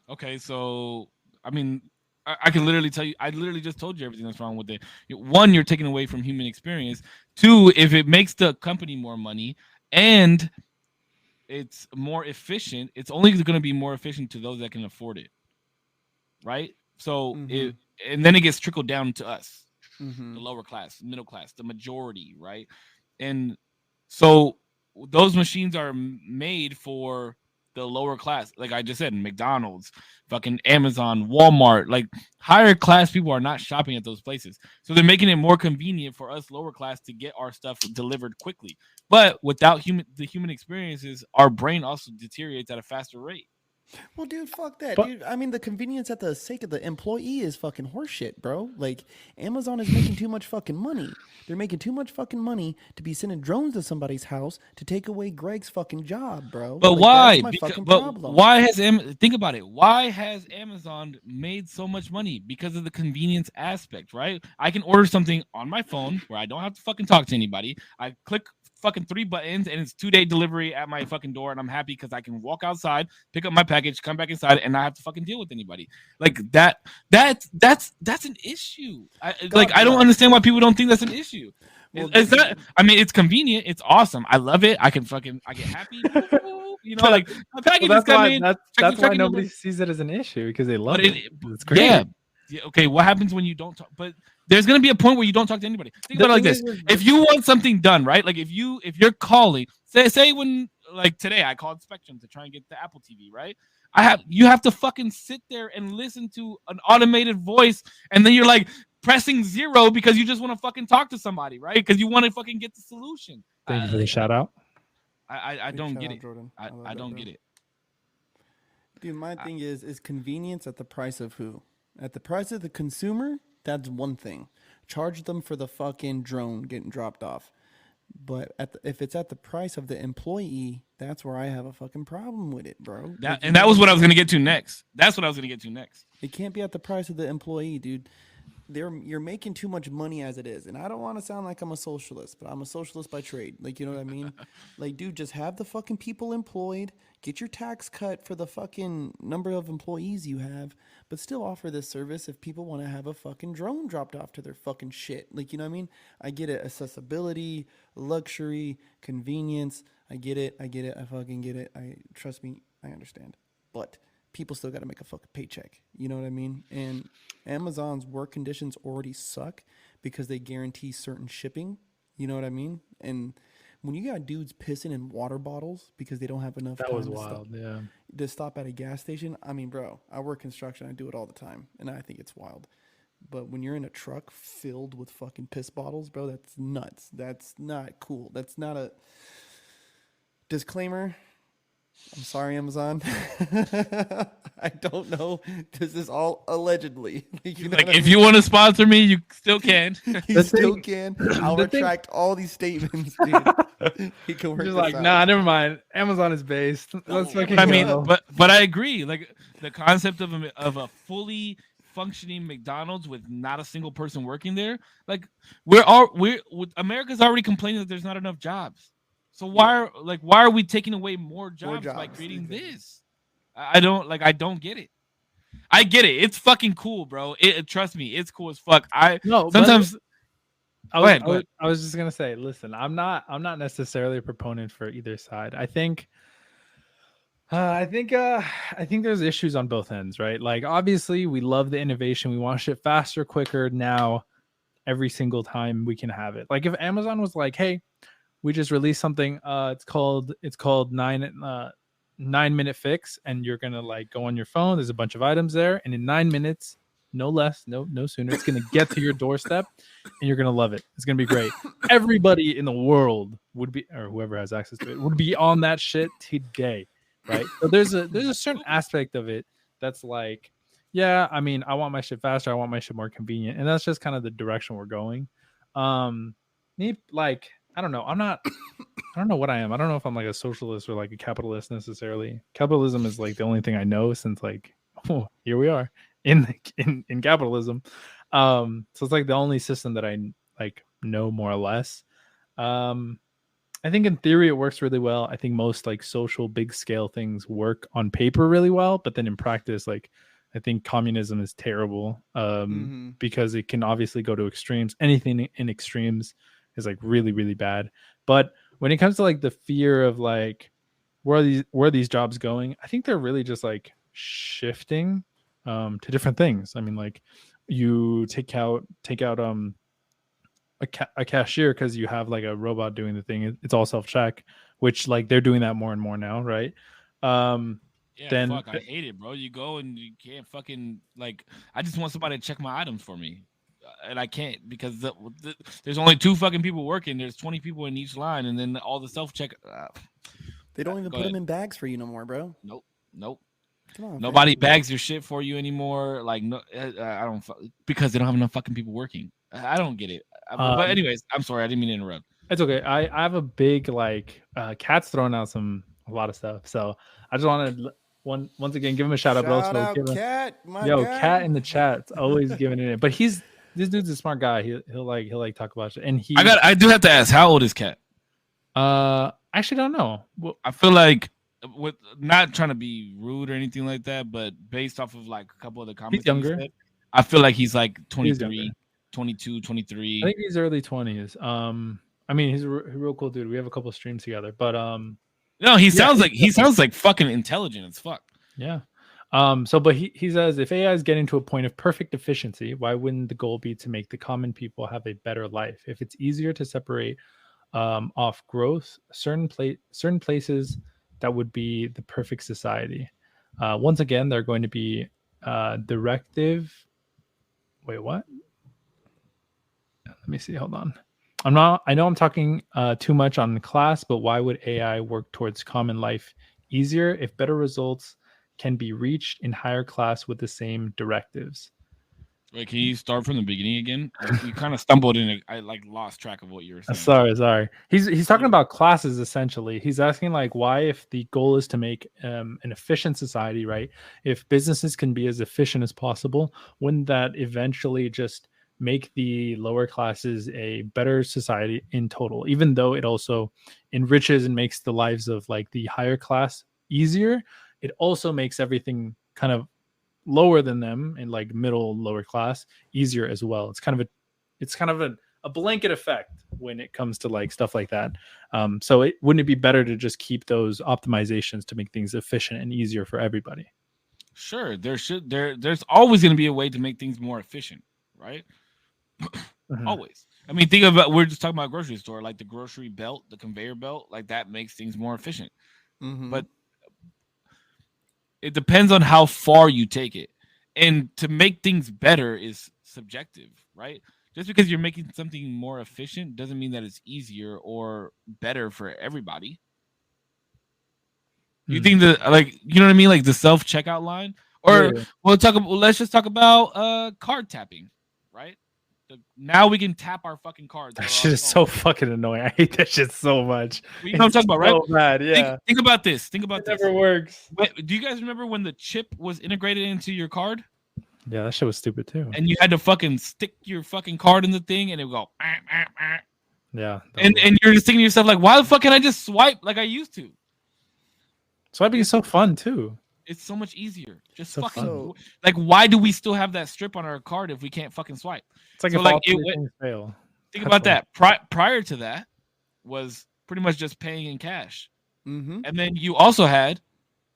Okay, so I mean, I can literally tell you. I literally just told you everything that's wrong with it. One, you're taking away from human experience. Two, if it makes the company more money and it's more efficient, it's only going to be more efficient to those that can afford it, right? So it and then it gets trickled down to us, the lower class, middle class, the majority, right? And so those machines are made for the lower class, like I just said, McDonald's, fucking Amazon, Walmart, like higher class people are not shopping at those places. So they're making it more convenient for us lower class to get our stuff delivered quickly. But without the human experiences, our brain also deteriorates at a faster rate. Well, dude, fuck that, But dude. I mean, the convenience at the sake of the employee is fucking horseshit, bro. Like, Amazon is making too much fucking money. They're making too much fucking money to be sending drones to somebody's house to take away Greg's fucking job, bro. But Like, why? that's my fucking But problem. why has think about it? Why has Amazon made so much money? Because of the convenience aspect, right? I can order something on my phone where I don't have to fucking talk to anybody. I click fucking 3 buttons and it's 2-day delivery at my fucking door, and I'm happy because I can walk outside, pick up my package, come back inside, and not have to fucking deal with anybody. Like that. That's an issue. I don't understand why people don't think that's an issue. Well, It's not. I mean, it's convenient. It's awesome. I love it. I get happy. You know, like my package is coming. That's why nobody sees it as an issue because they love it. It's great. Yeah. Okay. What happens when you don't talk? But there's gonna be a point where you don't talk to anybody. Think about it like this: if you want something done, right? Like if you're calling, say when like today I called Spectrum to try and get the Apple TV, right? You have to fucking sit there and listen to an automated voice, and then you're like pressing 0 because you just want to fucking talk to somebody, right? Because you want to fucking get the solution. Thank you for the shout out. I don't get it. Jordan. I don't get it. Dude, my thing is convenience at the price of who? At the price of the consumer, that's one thing. Charge them for the fucking drone getting dropped off. But if it's at the price of the employee, that's where I have a fucking problem with it, bro. That was what I was gonna get to next. That's what I was gonna get to next. It can't be at the price of the employee, dude. you're making too much money as it is. And I don't want to sound like I'm a socialist, but I'm a socialist by trade. Like, you know what I mean? Like, dude, just have the fucking people employed, get your tax cut for the fucking number of employees you have, but still offer this service if people want to have a fucking drone dropped off to their fucking shit. Like, you know what I mean? I get it. Accessibility, luxury, convenience. I get it. I get it. I fucking get it. Trust me, I understand. But people still got to make a fucking paycheck. You know what I mean? And Amazon's work conditions already suck because they guarantee certain shipping. You know what I mean? And when you got dudes pissing in water bottles because they don't have enough That time was wild. Yeah. to stop at a gas station, I mean, bro, I work construction. I do it all the time, and I think it's wild. But when you're in a truck filled with fucking piss bottles, bro, that's nuts. That's not cool. That's not a disclaimer. I'm sorry, Amazon. I don't know. This is all allegedly. You know Like, what I if you want to sponsor me, you still can. mean? You The still thing- can. I'll the thing- retract all these statements, dude. He can work Just this like, out. nah, never mind. Amazon is based. Let's fucking I mean, go. but I agree. Like the concept of a fully functioning McDonald's with not a single person working there. Like America's already complaining that there's not enough jobs. So why are we taking away more jobs by jobs, creating exactly. this? I don't get it. I get it. It's fucking cool, bro. Trust me, it's cool as fuck. No, but Sometimes I Go was, ahead, I go was, ahead. I was just gonna say, listen, I'm not necessarily a proponent for either side. I think there's issues on both ends, right? Like, obviously, we love the innovation. We want shit faster, quicker. Now, every single time we can have it. Like, if Amazon was like, "Hey, we just released something. It's called 9 minute fix, and you're gonna like go on your phone. There's a bunch of items there, and in 9 minutes, no less, no sooner, it's gonna get to your doorstep, and you're gonna love it. It's gonna be great. Everybody in the world would be, or whoever has access to it, would be on that shit today, right? So there's a certain aspect of it that's like, yeah, I mean, I want my shit faster. I want my shit more convenient, and that's just kind of the direction we're going. Like, I don't know. I don't know what I am. I don't know if I'm like a socialist or like a capitalist necessarily. Capitalism is like the only thing I know since like, oh, here we are in capitalism. So it's like the only system that I like know more or less. I think in theory it works really well. I think most like social big scale things work on paper really well, but then in practice, like I think communism is terrible because it can obviously go to extremes. Anything in extremes is like really, really bad. But when it comes to like the fear of like where are these jobs going, I think they're really just like shifting to different things. I mean, like you take out a cashier because you have like a robot doing the thing. It's all self-check, which like they're doing that more and more now, right? Yeah, Then fuck, I hate it, bro. You go and you can't fucking like. I just want somebody to check my items for me, and I can't because there's only 2 fucking people working. There's 20 people in each line, and then all the self check. They don't even Go put ahead. them in bags for you no more, bro. Nope. Come on, Nobody fam. bags your shit for you anymore. Like no, I don't because they don't have enough fucking people working. I don't get it. But anyways, I'm sorry. I didn't mean to interrupt. it's okay. I have a big like Cat's throwing out a lot of stuff, so I just wanted to once again give him a shout out. But Shout also out, give him, Cat, my yo, guy. Cat in the chat's always giving it in. But this dude's a smart guy. He'll like talk about shit. And I do have to ask, how old is Cat? actually don't know. Well, I feel like with not trying to be rude or anything like that, but based off of like a couple of the comments he's younger. said, I feel like he's like He's 23, younger. 22, 23. I think he's early 20s. I mean, he's a real cool dude. We have a couple streams together, but No, he yeah, sounds like fucking intelligent as fuck. yeah. But he says if AI is getting to a point of perfect efficiency, why wouldn't the goal be to make the common people have a better life? If it's easier to separate off growth, certain places, that would be the perfect society. Once again, they're going to be directive. Wait, what? Let me see. Hold on. I know I'm talking too much on the class, but why would AI work towards common life easier if better results can be reached in higher class with the same directives? Wait, can you start from the beginning again? You kind of stumbled in. I like lost track of what you were saying. Sorry. He's talking about classes essentially. He's asking like why, if the goal is to make an efficient society, right? If businesses can be as efficient as possible, wouldn't that eventually just make the lower classes a better society in total, even though it also enriches and makes the lives of like the higher class easier. It also makes everything kind of lower than them and like middle lower class easier as well. It's kind of a blanket effect when it comes to like stuff like that. So wouldn't it be better to just keep those optimizations to make things efficient and easier for everybody? Sure, there's always going to be a way to make things more efficient, right? Mhm. Always. I mean, think about, we're just talking about grocery store, like the grocery belt, the conveyor belt, like that makes things more efficient. Mm-hmm. But it depends on how far you take it. And to make things better is subjective, right? Just because you're making something more efficient doesn't mean that it's easier or better for everybody. You think that, like, you know what I mean, like the self checkout line, or Yeah. let's just talk about card tapping, right? Now we can tap our fucking cards. That or shit our is so phone. fucking annoying. I hate that shit so much. You know what I'm talking about, right? So bad, yeah. Think about this. Think It about this. never works. Do you guys remember when the chip was integrated into your card Yeah, that shit was stupid too. and you had to fucking stick your fucking card in the thing and it would go, Yeah. and you're just thinking to yourself, like, why the fuck can I just swipe like I used to? Swiping is so fun too. It's so much easier. Just So fucking fun. like, why do we still have that strip on our card if we can't fucking swipe? It's like So, if like, all three things fail. Think That's about that. Prior to that was pretty much just paying in cash. Mm-hmm. And then you also had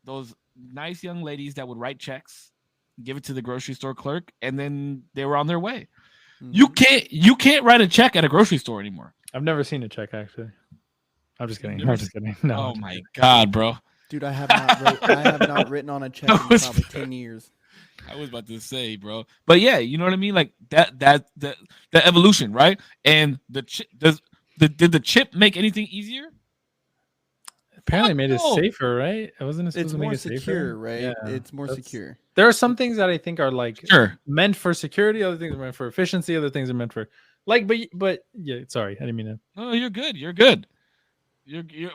those nice young ladies that would write checks, give it to the grocery store clerk, and then they were on their way. Mm-hmm. You can't write a check at a grocery store anymore. I've never seen a check actually. I'm just kidding. Never I'm just kidding. No. Oh my god, bro. Dude, I have not written on a check in probably 10 years. I was about to say, bro. But yeah, you know what I mean? Like the evolution, right? And the chip did the chip make anything easier? Apparently Fuck made it no. safer, right? It wasn't supposed It's to make more it safer? secure, right? Yeah, It's more that's- secure. There are some things that I think are like Sure. meant for security, other things are meant for efficiency, other things are meant for like but yeah, sorry, I didn't mean to. No, you're good. You're good.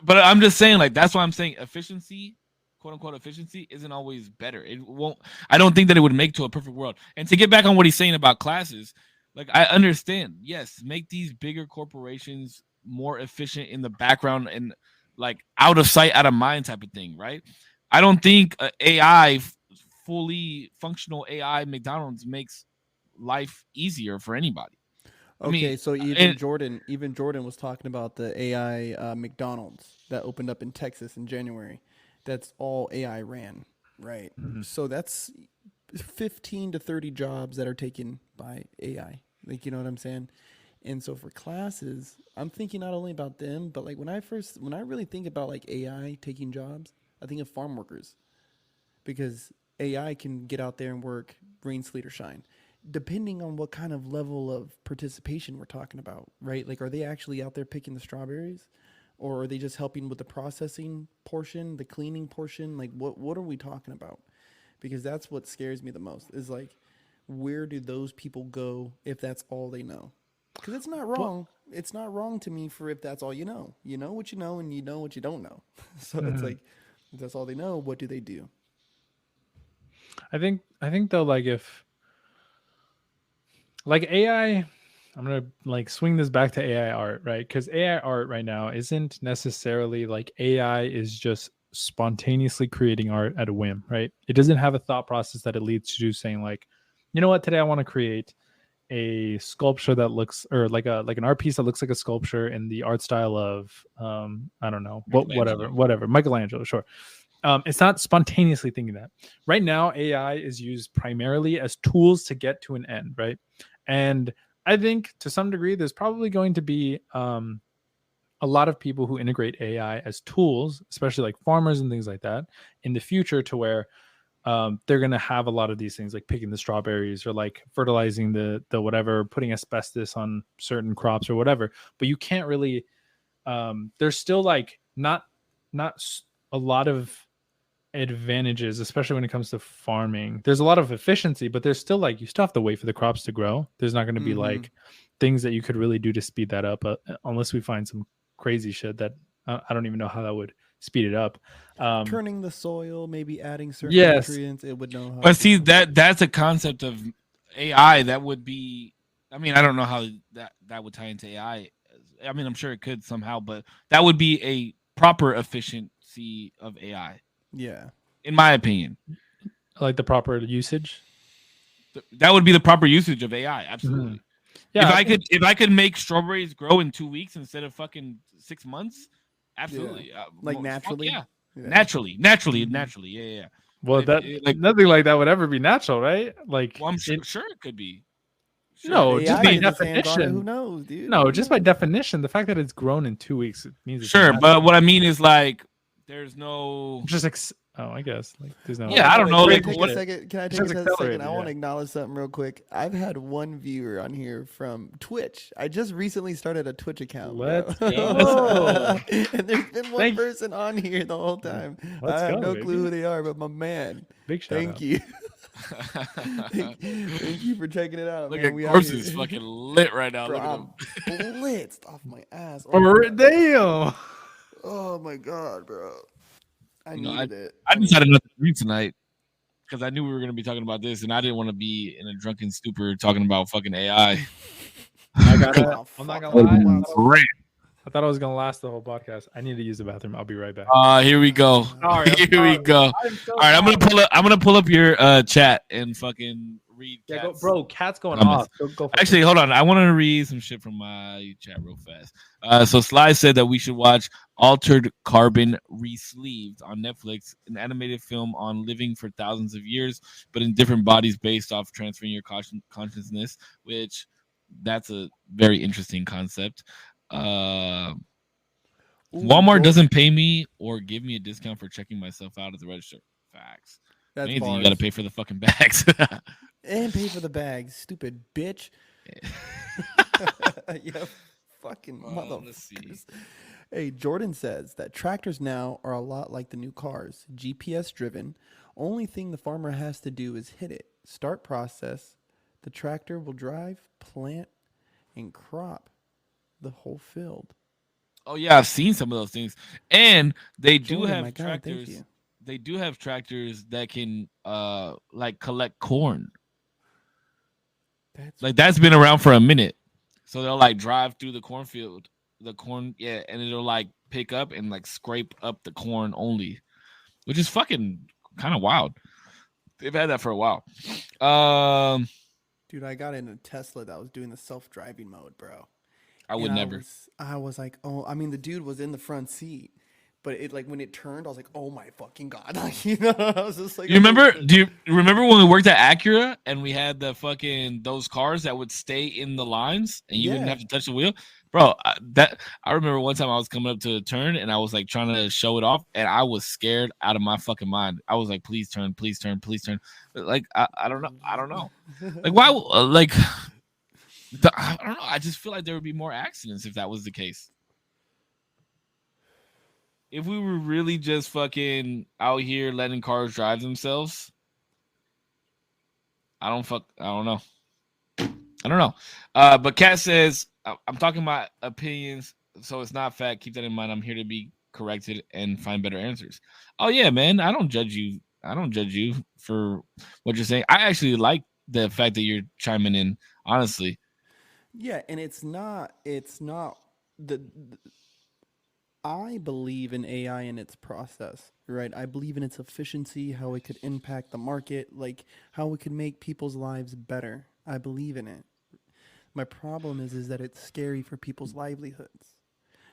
But I'm just saying, like, that's why I'm saying efficiency, quote unquote efficiency, isn't always better. It won't. I don't think that it would make to a perfect world. And to get back on what he's saying about classes, like, I understand. Yes, make these bigger corporations more efficient in the background and like out of sight, out of mind type of thing, right? I don't think AI, fully functional AI McDonald's makes life easier for anybody. I Okay, mean, so even Jordan was talking about the AI McDonald's that opened up in Texas in January. That's all AI ran, right? So that's 15 to 30 jobs that are taken by AI. Like, you know what I'm saying? And so for classes, I'm thinking not only about them, but like when I really think about like AI taking jobs, I think of farm workers, because AI can get out there and work, rain, sleet, or shine, depending on what kind of level of participation we're talking about, right? Like, are they actually out there picking the strawberries, or are they just helping with the processing portion, the cleaning portion? Like, what are we talking about? Because that's what scares me the most, is like, where do those people go if that's all they know? Because it's not wrong. It's not wrong to me for if that's all you know. You know what you know, and you know what you don't know. So it's like, if that's all they know, what do they do? I think though, like if like AI, I'm gonna like swing this back to AI art, right? Because AI art right now isn't necessarily like AI is just spontaneously creating art at a whim, right? It doesn't have a thought process that it leads to saying like, you know what, today I want to create a sculpture that looks, or like an art piece that looks like a sculpture in the art style of I don't know, whatever Michelangelo, sure. It's not spontaneously thinking that. Right now, AI is used primarily as tools to get to an end, right? And I think to some degree, there's probably going to be a lot of people who integrate AI as tools, especially like farmers and things like that, in the future, to where they're going to have a lot of these things like picking the strawberries or like fertilizing the whatever, putting asbestos on certain crops or whatever. But you can't really, there's still like not a lot of advantages, especially when it comes to farming. There's a lot of efficiency, but there's still like, you still have to wait for the crops to grow. There's not going to be like things that you could really do to speed that up, unless we find some crazy shit that I don't even know how that would speed it up. Turning the soil, maybe adding certain nutrients, it would know how. But see, that's a concept of AI that would be I mean, I don't know how that would tie into AI. I mean, I'm sure it could somehow, but that would be a proper efficiency of AI, Yeah. in my opinion. Like the proper usage. That would be the proper usage of AI. Absolutely. Yeah, If I could make strawberries grow in 2 weeks instead of fucking 6 months, absolutely. Like naturally. Yeah. Yeah. Naturally. Yeah. Well, But that like, nothing like that would ever be natural, right? Like, well, I'm sure it could be. Sure. no, AI just by get his hands on it, who definition. knows, dude? No, Who just by knows? definition, the fact that it's grown in 2 weeks, it means it's Sure, natural. but what I mean is like there's no. Just I guess like there's no. Yeah, I don't know. Can I like, take what, a second? Can I take Just a accelerated, second? I want to yeah. acknowledge something real quick. I've had one viewer on here from Twitch. I just recently started a Twitch account. Let's bro. go. And there's been one Thank- person on here the whole time. Let's I have go, no baby. clue who they are, but my man. Big shout Thank out. you. Thank you for checking it out. look man. at We out Corpse is here. fucking lit right now. Bro, Look at I'm him. blitzed off my ass. Oh my God. Damn. Oh my God, bro. I You know, needed it. I decided not to drink tonight because I knew we were going to be talking about this, and I didn't want to be in a drunken stupor talking about fucking AI. I got it. Oh, I'm not fuck. gonna lie. Rant. I thought I was gonna last the whole podcast. I need to use the bathroom. I'll be right back. Here we go. Sorry, I'm Here we sorry. go. I'm so All right, I'm gonna pull up your chat and fucking read. Yeah, go, Cat's bro. Cat's going comments. off. Go for Actually, hold on. I want to read some shit from my chat real fast. So Sly said that we should watch Altered Carbon Resleeved on Netflix, an animated film on living for thousands of years, but in different bodies based off transferring your consciousness, which that's a very interesting concept. Walmart doesn't pay me or give me a discount for checking myself out at the register. Facts. That's Anything, you bars. got to pay for the fucking bags. And pay for the bags, stupid bitch. Yeah, fucking Let's see. motherfuckers. Hey, Jordan says that tractors now are a lot like the new cars, GPS driven. Only thing the farmer has to do is hit it. Start process. The tractor will drive, plant, and crop the whole field. Oh yeah, I've seen some of those things, and they do Jordan, have my God, thank tractors. you. They do have tractors that can like collect corn. That's been around for a minute. So they'll like drive through the cornfield, and it'll like pick up and like scrape up the corn only, which is fucking kind of wild. They've had that for a while. Dude, I got in a Tesla that was doing the self-driving mode, bro. I would And never. I was like, oh, I mean, the dude was in the front seat, but it like when it turned, I was like, oh my fucking God. Like, you know, I was just like, You remember? Do you remember when we worked at Acura and we had the fucking those cars that would stay in the lines and you didn't Yeah. have to touch the wheel, bro? I remember one time I was coming up to a turn and I was like trying to show it off and I was scared out of my fucking mind. I was like, please turn, please turn, please turn. But like I don't know. Like why? Like I don't know. I just feel like there would be more accidents if that was the case. If we were really just fucking out here letting cars drive themselves, I don't know. But Kat says, I'm talking my opinions, so it's not fact. Keep that in mind. I'm here to be corrected and find better answers. Oh yeah, man. I don't judge you. For what you're saying. I actually like the fact that you're chiming in, honestly. yeah, and it's not the I believe in AI and its process, right? I believe in its efficiency, how it could impact the market, like how it could make people's lives better. I believe in it. My problem is that it's scary for people's livelihoods.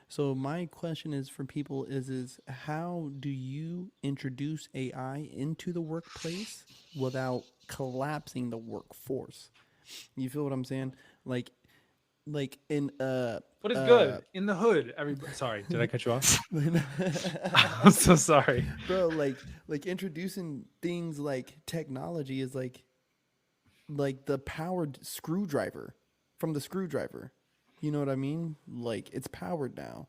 So my question is for people is how do you introduce AI into the workplace without collapsing the workforce? You feel what I'm saying? Like in What is good in the hood? Everybody. Sorry, did I cut you off? I'm so sorry, bro. Like introducing things like technology is like the powered screwdriver from the screwdriver. You know what I mean? Like it's powered now,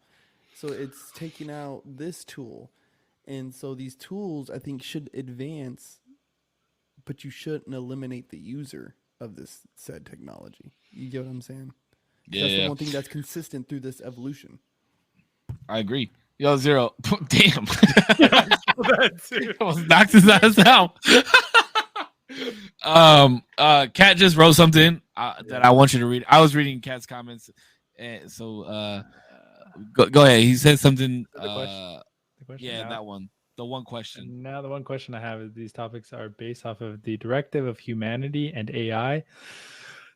so it's taking out this tool, and so these tools I think should advance, but you shouldn't eliminate the user of this said technology. You get what I'm saying? Yeah, That's the one thing that's consistent through this evolution. I agree. Yo, Zero. Damn. Almost knocked his ass out. Kat just wrote something that I want you to read. I was reading Kat's comments, and so go ahead. He said something. The question. The question Yeah, now. that one. The one question. And now the one question I have is these topics are based off of the directive of humanity and AI.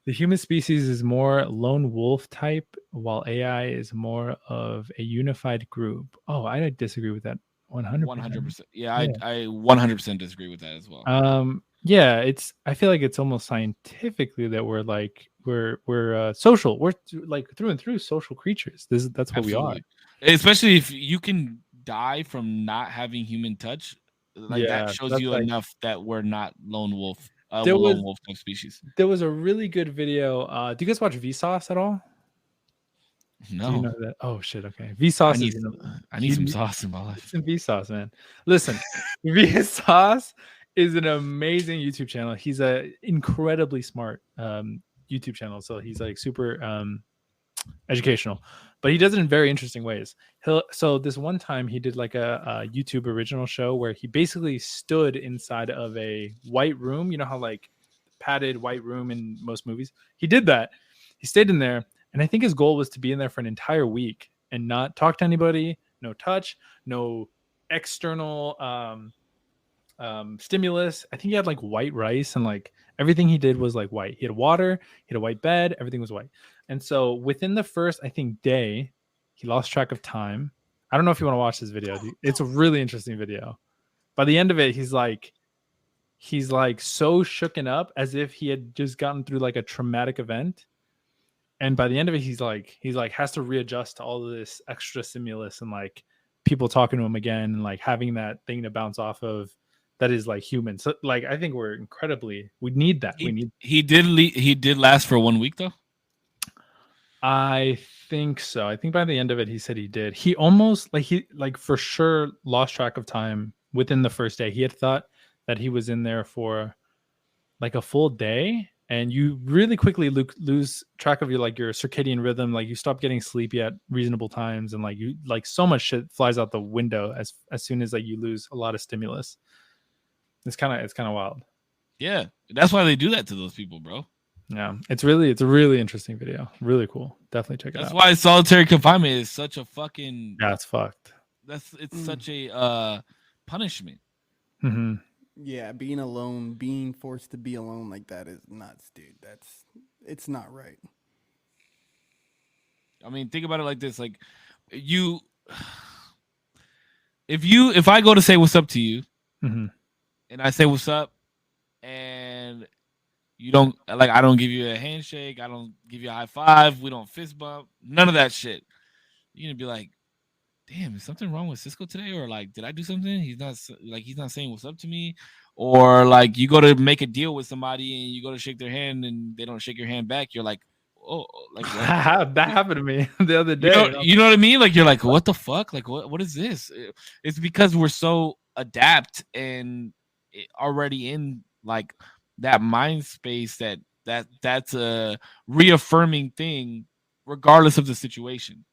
The human species is more lone wolf type, while AI is more of a unified group. Oh, I disagree with that 100%. 100%. Yeah, Yeah. I 100% disagree with that as well. Yeah, it's. I feel like it's almost scientifically that we're social. We're like through and through social creatures. That's what we are. Absolutely. Especially if you can die from not having human touch, like that Yeah, shows that's you like enough that we're not there lone was wolf type species. there was a really good video. Do you guys watch Vsauce at all? Do you No, know that? Oh shit. Okay, I Vsauce need is in. I need some sauce in my It's life. in Vsauce, man. Listen, Vsauce is an amazing YouTube channel. He's a incredibly smart YouTube channel. So he's like super educational, but he does it in very interesting ways. So this one time he did like a YouTube original show where he basically stood inside of a white room. You know how like padded white room in most movies? He did that. He stayed in there, and I think his goal was to be in there for an entire week and not talk to anybody, no touch, no external stimulus. I think he had like white rice and like everything he did was like white. He had water, he had a white bed, everything was white. And so within the first, I think, day, he lost track of time. I don't know if you want to watch this video. It's a really interesting video. By the end of it, he's like so shooken up as if he had just gotten through like a traumatic event. And by the end of it, he's like has to readjust to all of this extra stimulus and like people talking to him again and like having that thing to bounce off of that is like human. So like I think we need that. He did last for 1 week though. I think so. I think by the end of it, he said he did. He almost he for sure lost track of time within the first day. He had thought that he was in there for like a full day, and you really quickly lose track of your circadian rhythm. Like you stop getting sleepy at reasonable times, and like so much shit flies out the window as soon as like you lose a lot of stimulus. It's kind of wild. Yeah, that's why they do that to those people, bro. Yeah, it's a really interesting video. Really cool. Definitely check it out. That's why solitary confinement is such a fucking. Yeah, it's fucked. It's such a punishment. Mm-hmm. Yeah, being alone, being forced to be alone like that is nuts, dude. It's not right. I mean, think about it like this: like if I go to say what's up to you, mm-hmm. and I say what's up, and you don't like, I don't give you a handshake, I don't give you a high five, we don't fist bump, none of that shit. You're gonna be like, damn, is something wrong with Cisco today? Or like, did I do something? He's not saying what's up to me. Or like, you go to make a deal with somebody and you go to shake their hand and they don't shake your hand back. You're like, oh, like what? That happened to me the other day. You know what I mean? Like, you're like, what the fuck? Like, what is this? It's because we're so adapt and already in like that mind space that's a reaffirming thing regardless of the situation.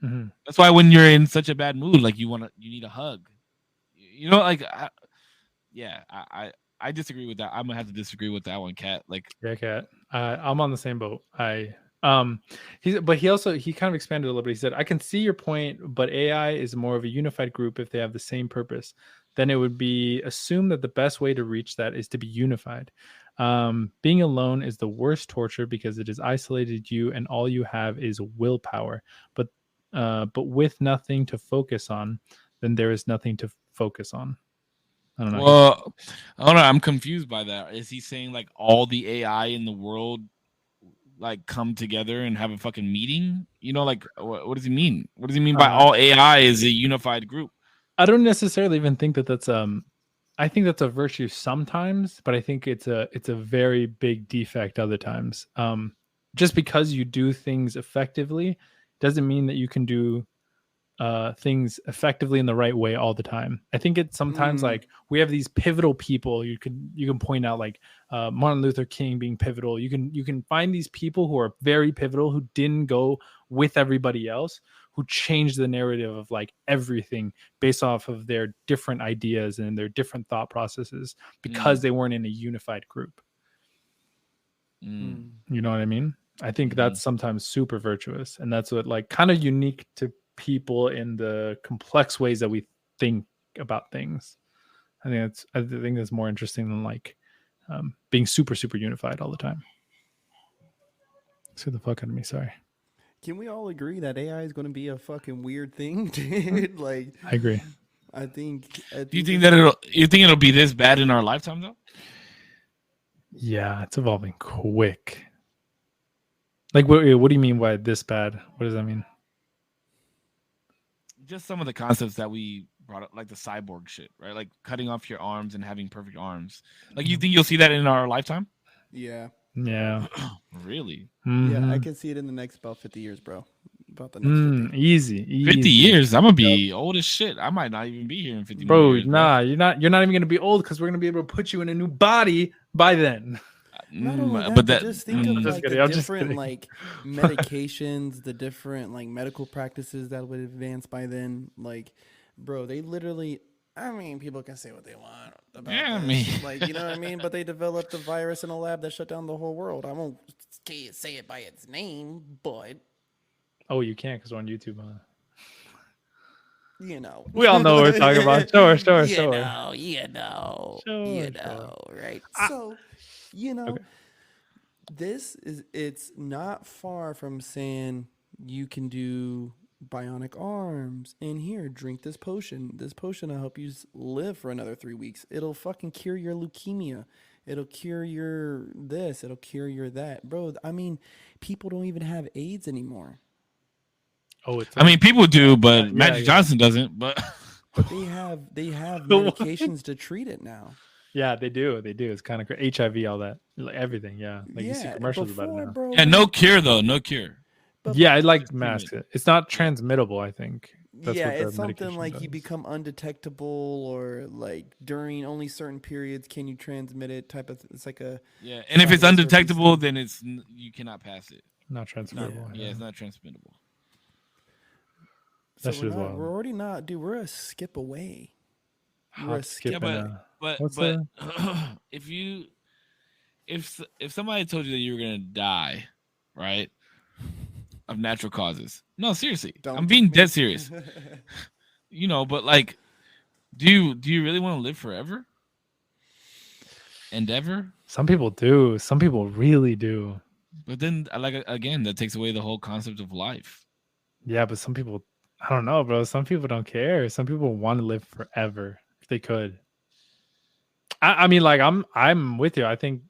Mm-hmm. That's why when you're in such a bad mood, like you need a hug. You know, like I disagree with that. I'm gonna have to disagree with that one, Kat. Like, yeah, Kat. I'm on the same boat. He kind of expanded a little bit. He said, "I can see your point, but AI is more of a unified group if they have the same purpose. Then it would be assumed that the best way to reach that is to be unified. Being alone is the worst torture because it has isolated you, and all you have is willpower. But with nothing to focus on, then there is nothing to focus on." I don't know. Well, I don't know. I'm confused by that. Is he saying like all the AI in the world like come together and have a fucking meeting? You know, like what does he mean? What does he mean by all AI is a unified group? I don't necessarily even think that that's I think that's a virtue sometimes, but I think it's a very big defect other times. Just because you do things effectively doesn't mean that you can do things effectively in the right way all the time. I think it's sometimes like we have these pivotal people. You can point out like Martin Luther King being pivotal. You can find these people who are very pivotal who didn't go with everybody else, who changed the narrative of like everything based off of their different ideas and their different thought processes because they weren't in a unified group. Mm. You know what I mean? I think that's sometimes super virtuous, and that's what like kind of unique to people in the complex ways that we think about things. I think that's more interesting than like being super unified all the time. Scare the fuck out of me. Sorry. Can we all agree that AI is going to be a fucking weird thing, dude? Like, I agree. I think. Do you think that it'll be this bad in our lifetime though? Yeah, it's evolving quick. Like, what do you mean by this bad? What does that mean? Just some of the concepts that we brought up, like the cyborg shit, right? Like cutting off your arms and having perfect arms. Like, you think you'll see that in our lifetime? Yeah. Yeah. Really? Yeah, I can see it in the next about 50 years, bro. About the next 50. Easy. 50 years? I'm gonna be old as shit. I might not even be here in 50 bro, years. Nah, you're not even gonna be old because we're gonna be able to put you in a new body by then. Not only that, but but just think of like the different like medications, the different like medical practices that would advance by then. Like, bro, they literally. I mean, people can say what they want about this. Like, you know what I mean? But they developed a virus in a lab that shut down the whole world. I won't say it by its name, but oh, you can't because we're on YouTube, huh? You know, we all know what we're talking about. Sure. You know, right? So, okay. It's not far from saying you can do bionic arms and here, drink this potion. This potion will help you live for another 3 weeks. It'll fucking cure your leukemia. It'll cure your this. It'll cure your that. Bro, I mean, people don't even have AIDS anymore. Oh, I mean, people do, but Magic Johnson doesn't. But they have medications to treat it now. Yeah, they do. It's kind of HIV, all that, like everything. Yeah, like you see commercials about it now. Bro, yeah, no cure though. No cure. Yeah, it like masks it. It's not transmittable, I think. That's it's something like you become undetectable, or like during only certain periods can you transmit it. Type of. It's like a and if it's undetectable, then you cannot pass it. Not transmittable. Yeah, it's not transmittable. So we're already not, dude. We're a skip away. We're a skip. But if somebody told you that you were gonna die, right, of natural causes, no, seriously, I'm being dead serious. You know, but like, do you really want to live forever and ever? Some people do. Some people really do. But then, like, again, that takes away the whole concept of life. Yeah, but some people, I don't know, bro. Some people don't care. Some people want to live forever if they could. I mean, like, I'm with you. I think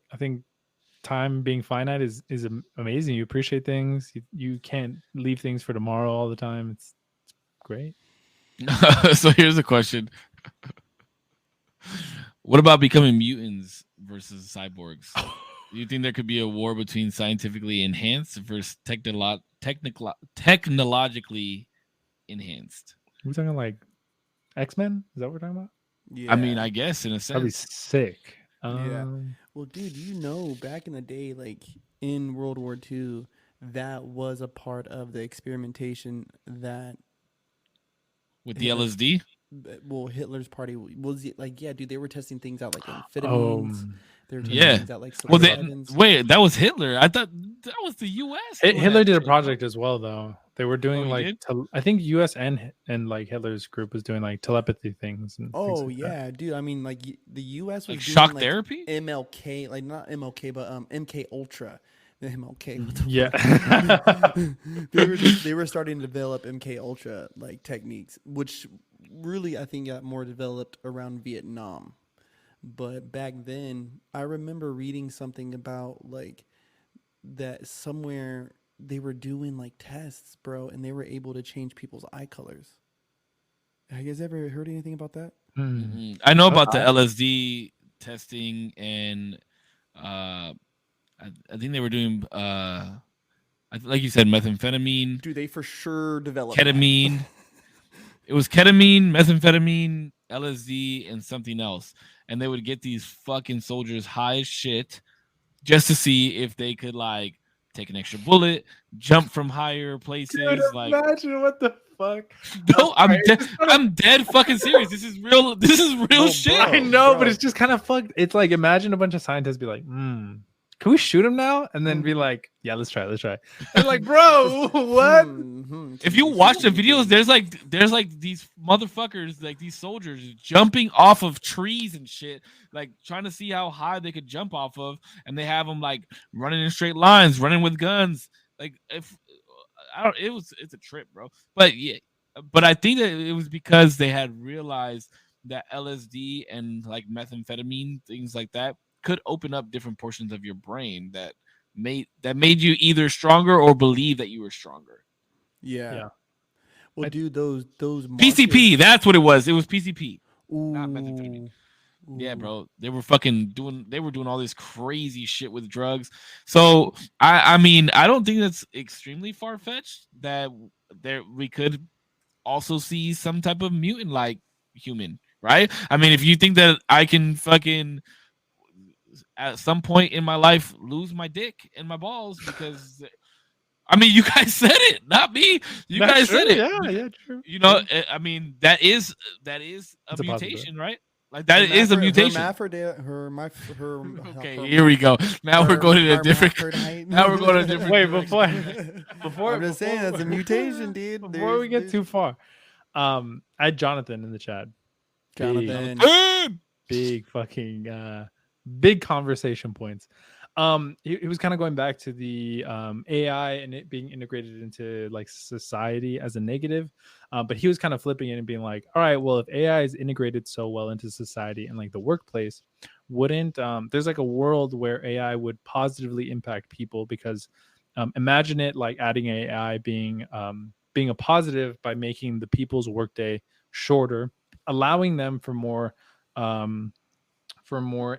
time being finite is amazing. You appreciate things. You can't leave things for tomorrow all the time. It's great. So here's a question: what about becoming mutants versus cyborgs? Do you think there could be a war between scientifically enhanced versus technologically enhanced? We're talking like X-Men? Is that what we're talking about? Yeah. I mean, I guess in a sense. That'd be sick. Yeah. Well, dude, you know, back in the day, like in World War II, that was a part of the experimentation that with the LSD. Well, Hitler's party was like, yeah, dude, they were testing things out like amphetamines. They were testing things out like wait, that was Hitler. I thought that was the U.S. Hitler did a project as well, though. They were doing I think U.S. and like Hitler's group was doing like telepathy things. And things like that. Dude. I mean, like the U.S. was like doing, shock like, therapy, MLK, like not MLK, but MK Ultra. The MLK. They were starting to develop MK Ultra like techniques, which really I think got more developed around Vietnam. But back then, I remember reading something about like that somewhere they were doing like tests, bro, and they were able to change people's eye colors. Have you guys ever heard anything about that? Mm-hmm. I know about the LSD testing, and I think they were doing, like you said, methamphetamine. Dude, they for sure developed ketamine. It was ketamine, methamphetamine, LSD, and something else. And they would get these fucking soldiers high as shit just to see if they could like take an extra bullet, jump from higher places. Dude, like, imagine what the fuck. No, I'm dead fucking serious. This is real. This is real shit. I know, but it's just kind of fucked. It's like, imagine a bunch of scientists be like, can we shoot him now? And then be like, yeah, let's try. And like, bro, what? If you watch the videos, there's like these motherfuckers, like these soldiers jumping off of trees and shit, like trying to see how high they could jump off of, and they have them like running in straight lines, running with guns. Like if it's a trip, bro. But yeah, but I think that it was because they had realized that LSD and like methamphetamine, things like that, could open up different portions of your brain that made you either stronger or believe that you were stronger. Yeah. Well, dude, those PCP, that's what it was. It was PCP, not Ooh. methamphetamine. Yeah, bro. They were doing all this crazy shit with drugs. So I mean, I don't think that's extremely far fetched that we could also see some type of mutant like human, right? I mean, if you think that I can fucking at some point in my life lose my dick and my balls because I mean you guys said it, not me. You That's guys true. said it. Yeah, true. You know, I mean that is a mutation, right? Like that is a mutation. Okay, here we go. Now we're going in a different. Now we're going in a different. Wait, before I'm just saying that's a mutation, dude. Before we get too far, I had Jonathan in the chat. Jonathan. Big fucking big conversation points. He was kind of going back to the AI and it being integrated into like society as a negative, but he was kind of flipping it and being like, all right, well, if AI is integrated so well into society and like the workplace, wouldn't there's like a world where AI would positively impact people? Because imagine it like adding AI being a positive by making the people's workday shorter, allowing them for more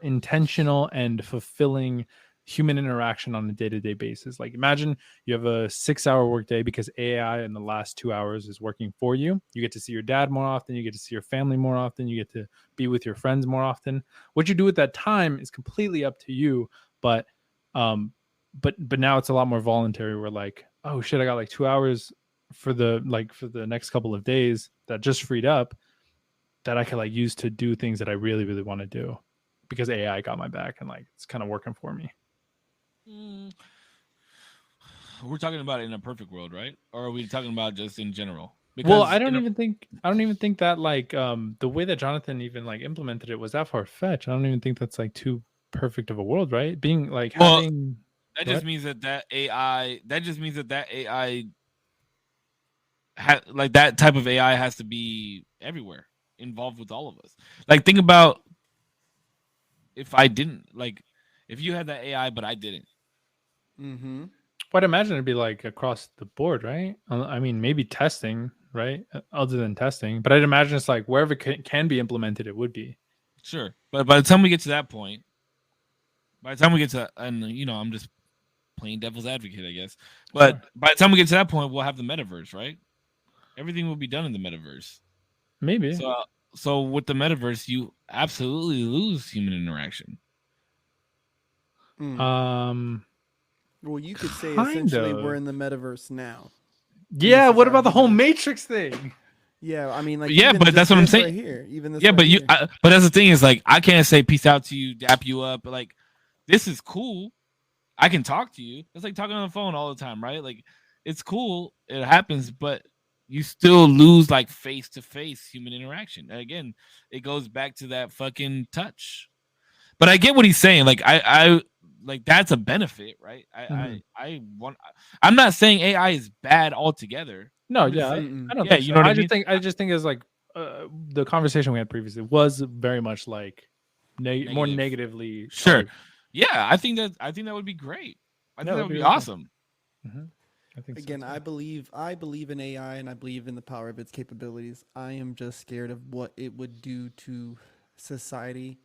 intentional and fulfilling human interaction on a day-to-day basis. Like imagine you have a 6-hour workday because AI in the last 2 hours is working for you. You get to see your dad more often. You get to see your family more often. You get to be with your friends more often. What you do with that time is completely up to you. But now it's a lot more voluntary. We're like, oh shit, I got like 2 hours for the next couple of days that just freed up that I could like use to do things that I really, really want to do because AI got my back and like it's kind of working for me. We're talking about it in a perfect world, right? Or are we talking about just in general? Because well, I don't even think that like the way that Jonathan even like implemented it was that far fetched. I don't even think that's like too perfect of a world, right? Being like having that just means that AI like that type of AI has to be everywhere, involved with all of us. Like think about if you had that AI but I didn't. Mm-hmm. But I'd imagine it'd be like across the board, right? I mean, maybe testing, right? Other than testing, but I'd imagine it's like wherever it can be implemented, it would be. Sure, but by the time we get to that point, and you know, I'm just playing devil's advocate, I guess. But sure. By the time we get to that point, we'll have the metaverse, right? Everything will be done in the metaverse. Maybe. So with the metaverse, you absolutely lose human interaction. Well, you could say essentially we're in the metaverse now. Yeah. What about the whole Matrix thing? Yeah, I mean, like, yeah, but that's what I'm saying. Right here, even this. Yeah, right but here. but that's the thing is like I can't say peace out to you, dap you up. But like, this is cool. I can talk to you. It's like talking on the phone all the time, right? Like, it's cool. It happens, but you still lose like face to face human interaction. And again, it goes back to that fucking touch. But I get what he's saying. Like I like that's a benefit, right? I'm not saying AI is bad altogether. No, yeah, I don't think so. You know what I mean? I just think it's like the conversation we had previously was very much like more negatively. Sure. Charged. Yeah, I think that would be great. I think that would be awesome. Mm-hmm. I think again, so I believe in AI and I believe in the power of its capabilities. I am just scared of what it would do to society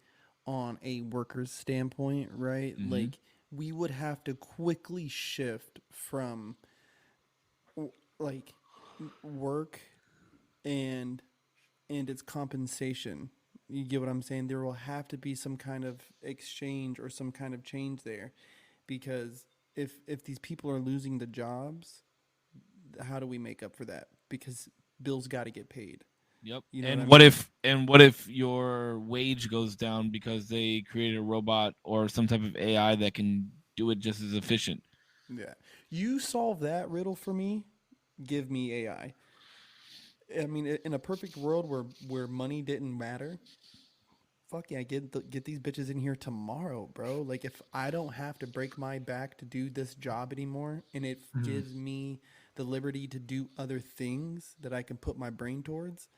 on a worker's standpoint, right? Mm-hmm. Like we would have to quickly shift from like work and its compensation. You get what I'm saying? There will have to be some kind of exchange or some kind of change there, because if these people are losing the jobs, how do we make up for that? Because bills got to get paid. Yep. You know what if your wage goes down because they created a robot or some type of AI that can do it just as efficient. Yeah. You solve that riddle for me, give me AI. I mean, in a perfect world where money didn't matter, fuck yeah, get these bitches in here tomorrow, bro. Like if I don't have to break my back to do this job anymore, and it Mhm. gives me the liberty to do other things that I can put my brain towards,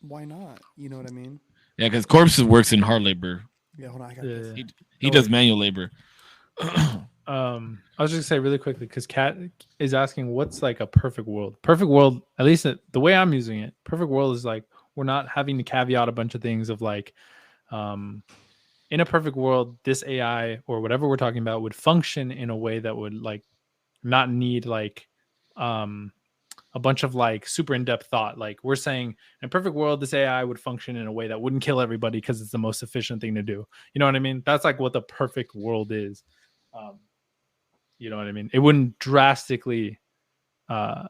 why not? You know what I mean? Yeah, because corpses works in hard labor. Yeah, hold on, I got this. Yeah. He No does worries. manual labor. I was just gonna say really quickly because Kat is asking what's like a perfect world. Perfect world, at least the way I'm using it, perfect world is like we're not having to caveat a bunch of things of like, um, in a perfect world, this AI or whatever we're talking about would function in a way that would like not need like, um, a bunch of like super in-depth thought. Like we're saying in a perfect world, this AI would function in a way that wouldn't kill everybody because it's the most efficient thing to do. You know what I mean? That's like what the perfect world is. Um, you know what I mean? It wouldn't drastically uh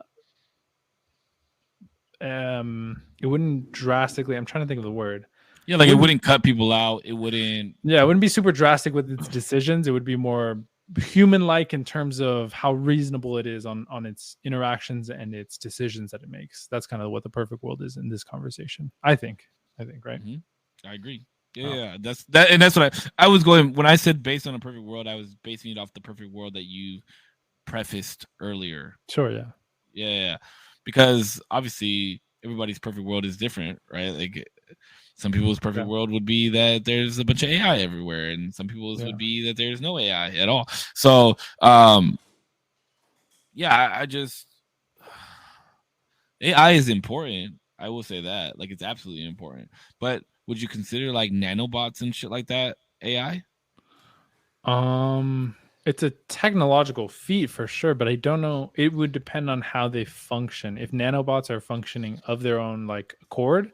I'm trying to think of the word. Yeah, like it Wouldn't wouldn't cut people out. It wouldn't. Yeah, it wouldn't be super drastic with its decisions. It would be more human like in terms of how reasonable it is on its interactions and its decisions that it makes. That's kind of what the perfect world is in this conversation. I think, right? Mhm. I agree. Yeah, Oh, yeah, that's that, and that's what I was going when I said based on a perfect world. I was basing it off the perfect world that you prefaced earlier. sure, yeah. Yeah, yeah, because obviously everybody's perfect world is different, right? Like some people's perfect Yeah. world would be that there's a bunch of AI everywhere, and some people's Yeah. would be that there's no AI at all. So, yeah, I just AI is important. I will say that, like, it's absolutely important. But would you consider like nanobots and shit like that AI? Um, it's a technological feat for sure, but I don't know. It would depend on how they function. If nanobots are functioning of their own like accord,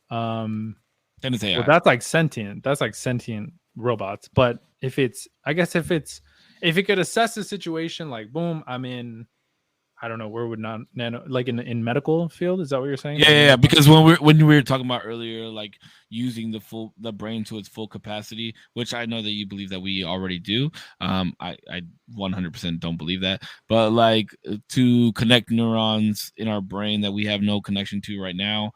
um, Then it's well, AI. that's like sentient. That's like sentient robots. But I guess if it could assess the situation, like boom, I'm in. I don't know where would not nano like in medical field. Is that what you're saying? Yeah, Like yeah, yeah. nanobot? Because when we were talking about earlier, like using the brain to its full capacity, which I know that you believe that we already do. I 100% don't believe that, but like to connect neurons in our brain that we have no connection to right now,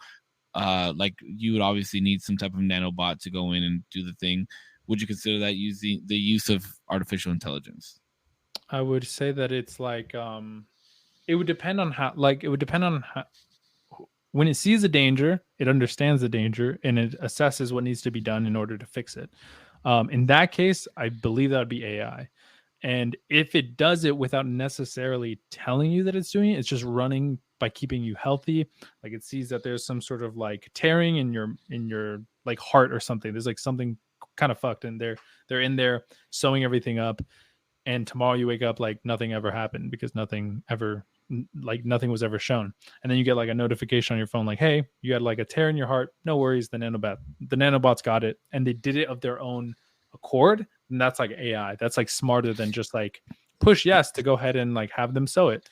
like you would obviously need some type of nanobot to go in and do the thing. Would you consider that using the use of artificial intelligence? I would say that it's like it would depend on how like it would depend on how, when it sees a danger, it understands the danger and it assesses what needs to be done in order to fix it. In that case, I believe that would be AI. And if it does it without necessarily telling you that it's doing it, it's just running by keeping you healthy. Like it sees that there's some sort of like tearing in your like heart or something. There's like something kind of fucked in there. They're in there sewing everything up, and tomorrow you wake up like nothing ever happened because nothing was ever shown. And then you get like a notification on your phone like, hey, you had like a tear in your heart, no worries, the nanobots got it and they did it of their own accord. And that's like AI. That's like smarter than just like push yes to go ahead and like have them sew it.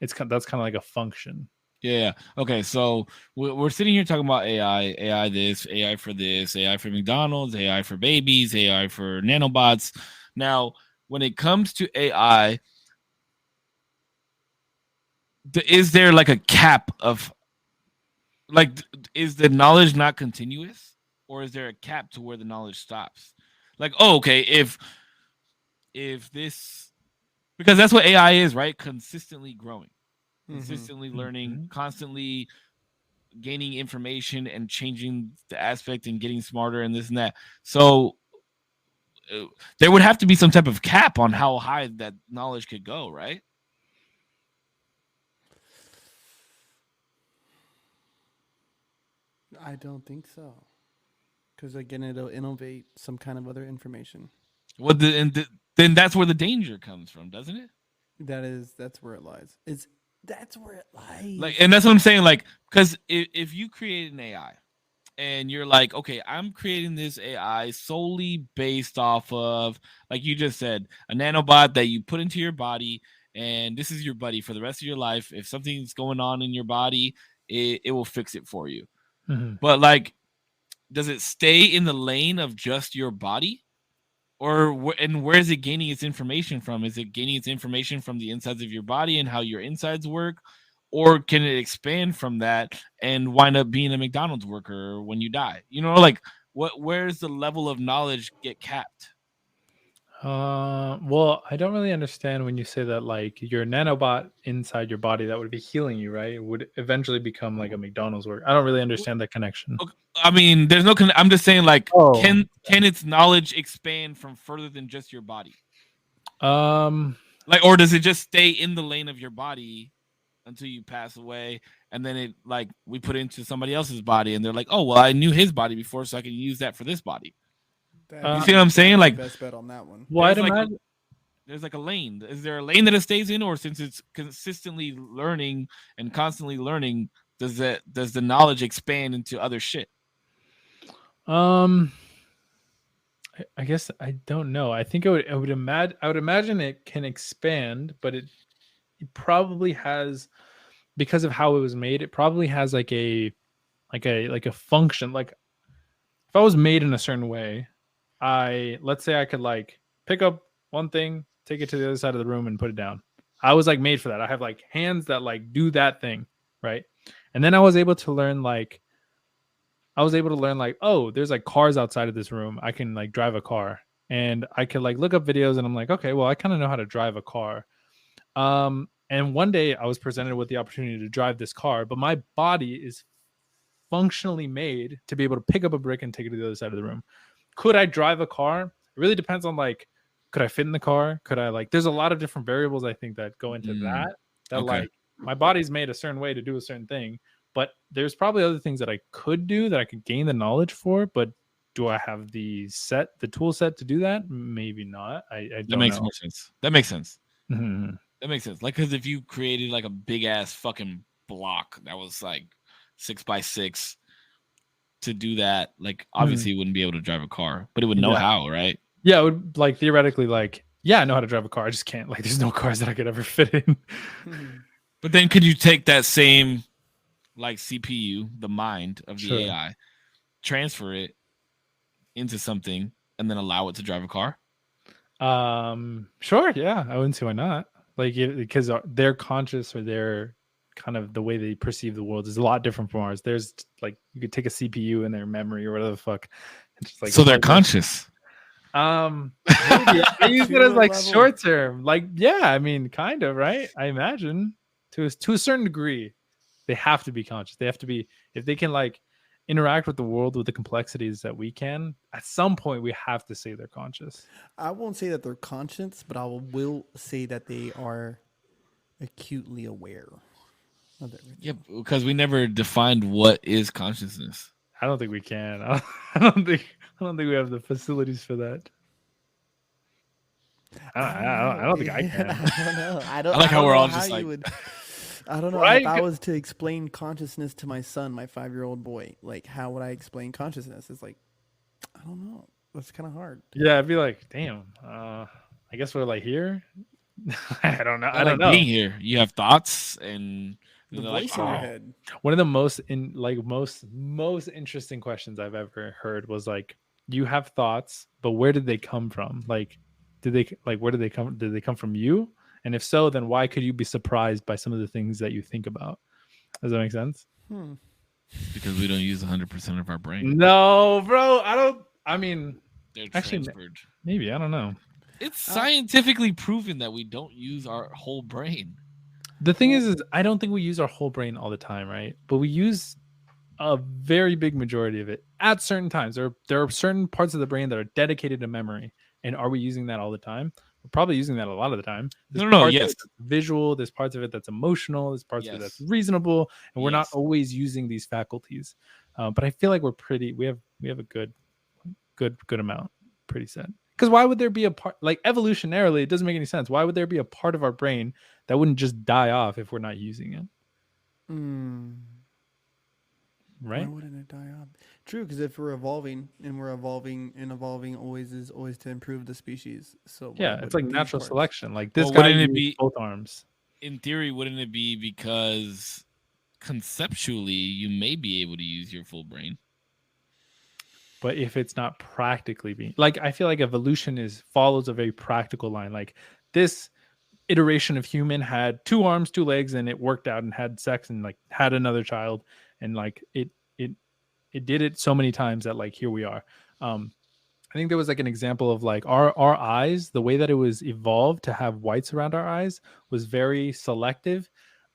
That's kind of like a function. Yeah. Okay. So we're sitting here talking about AI this, AI for this, AI for McDonald's, AI for babies, AI for nanobots. Now, when it comes to AI, is there like a cap of like, is the knowledge not continuous, or is there a cap to where the knowledge stops? Like, oh, okay, if this, because that's what AI is, right? Consistently growing, Mm-hmm. consistently learning, Mm-hmm. constantly gaining information and changing the aspect and getting smarter and this and that. So there would have to be some type of cap on how high that knowledge could go, right? I don't think so. Because again, it'll innovate some kind of other information. What then that's where the danger comes from, doesn't it? That's where it lies. That's where it Like, lies. and that's what I'm saying. Like, because if you create an AI and you're like, okay, I'm creating this AI solely based off of, like you just said, a nanobot that you put into your body, and this is your buddy for the rest of your life. If something's going on in your body, it will fix it for you. Mm-hmm. But like, does it stay in the lane of just your body? and where is it gaining its information from? Is it gaining its information from the insides of your body and how your insides work? Or can it expand from that and wind up being a McDonald's worker when you die? You know, like where's the level of knowledge get capped? Well, I don't really understand when you say that like your nanobot inside your body that would be healing you, right? It would eventually become like a McDonald's work. I don't really understand that connection. Okay, I mean, there's no. I'm just saying, like, Oh, can its knowledge expand from further than just your body? um, Like, or does it just stay in the lane of your body until you pass away, and then it like we put it into somebody else's body, and they're like, oh well, I knew his body before, so I can use that for this body. You see what I'm saying? Like, best bet on that one. well, I'd there's like imagine. there's like a lane. Is there a lane that it stays in, or since it's consistently learning and constantly learning, does the knowledge expand into other shit? Um, I guess I don't know. I think I would imagine it can expand, but it probably has, because of how it was made, it probably has like a function. Like if I was made in a certain way, let's say I could like pick up one thing, take it to the other side of the room and put it down. I was like made for that. I have like hands that like do that thing, right? And then I was able to learn like oh, there's like cars outside of this room. I can like drive a car. And I could like look up videos and I'm like, okay, well, I kind of know how to drive a car. And one day I was presented with the opportunity to drive this car, but my body is functionally made to be able to pick up a brick and take it to the other side of the room. Could I drive a car? It really depends on like, could I fit in the car? Could I like, there's a lot of different variables I think that go into that okay. like my body's made a certain way to do a certain thing, but there's probably other things that I could do that I could gain the knowledge for, but do I have the tool set to do that? Maybe not. I don't that makes know. more sense. That makes sense. Mm-hmm. That makes sense. Like, because if you created like a big ass fucking block that was like 6x6 to do that, like obviously you wouldn't be able to drive a car, but it would know how, right? Yeah, it would like theoretically like, yeah, I know how to drive a car. I just can't like, there's no cars that I could ever fit in. But then could you take that same like CPU, the mind of the AI, transfer it into something and then allow it to drive a car? Sure, yeah, I wouldn't see why not. Like because they're conscious, or they're kind of the way they perceive the world is a lot different from ours. There's like you could take a CPU in their memory or whatever the fuck, and just like so they're conscious. Maybe I use it as like short term. Like, yeah, I mean, kind of, right? I imagine to a certain degree, they have to be conscious. They have to be, if they can like interact with the world with the complexities that we can, at some point we have to say they're conscious. I won't say that they're conscious, but I will say that they are acutely aware of everything. Yeah, because we never defined what is consciousness. I don't think we can. I don't think we have the facilities for that. I don't think I can. I don't know. I like how we're all just like. I don't know if I was to explain consciousness to my son, my 5-year-old boy. Like, how would I explain consciousness? It's like, I don't know. That's kind of hard. Yeah, I'd be like, damn. I guess we're like here. I don't know. I don't know. Being here, you have thoughts and the voice in your head. One of the most interesting questions I've ever heard was like, you have thoughts, but where did they come from? Like, where did they come? Did they come from you? And if so, then why could you be surprised by some of the things that you think about? Does that make sense? Because we don't use 100% of our brain. No, bro. I mean, they're transferred. Maybe. I don't know. It's scientifically proven that we don't use our whole brain. The thing is I don't think we use our whole brain all the time, right? But we use a very big majority of it at certain times. There are certain parts of the brain that are dedicated to memory. And are we using that all the time? We're probably using that a lot of the time. Yes. Visual. There's parts of it that's emotional. There's parts of it that's reasonable. And we're not always using these faculties. But I feel like we have a good amount pretty set. Because why would there be a part, like evolutionarily, it doesn't make any sense. Why would there be a part of our brain that wouldn't just die off if we're not using it? Right? Why wouldn't it die off? True, because if we're evolving always is to improve the species. So yeah, it's like natural selection. Like this guy wouldn't it be both arms. In theory, wouldn't it be because conceptually you may be able to use your full brain? but if it's not practically being like, I feel like evolution is follows a very practical line. Like this iteration of human had 2 arms, 2 legs, and it worked out and had sex and like had another child, and like it did it so many times that like here we are. I think there was like an example of like our eyes, the way that it was evolved to have whites around our eyes was very selective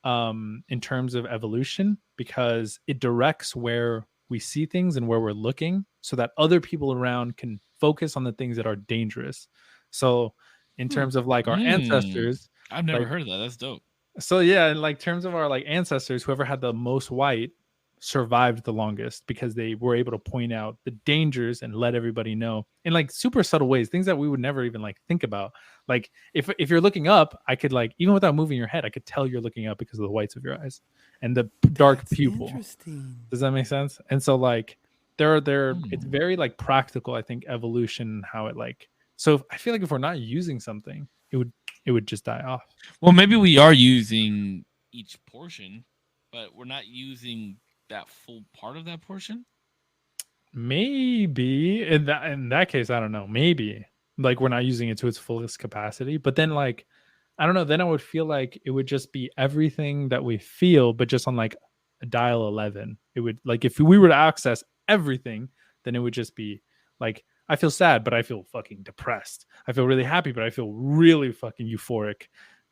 in terms of evolution, because it directs where we see things and where we're looking so that other people around can focus on the things that are dangerous. So in terms of like our ancestors, I've never like heard of that. That's dope. so yeah, in like terms of our like ancestors, whoever had the most white survived the longest because they were able to point out the dangers and let everybody know in like super subtle ways, things that we would never even like think about. Like if you're looking up, I could like, even without moving your head, I could tell you're looking up because of the whites of your eyes and the dark That's pupil. interesting. Does that make sense? And so like it's very like practical, I think, evolution, how it like, so I feel like if we're not using something, it would just die off. Well, maybe we are using each portion, but we're not using that full part of that portion. Maybe in that case, I don't know. Maybe like we're not using it to its fullest capacity, but then like I don't know. Then I would feel like it would just be everything that we feel, but just on like a dial 11. It would like if we were to access everything, then it would just be like I feel sad, but I feel fucking depressed. I feel really happy, but I feel really fucking euphoric,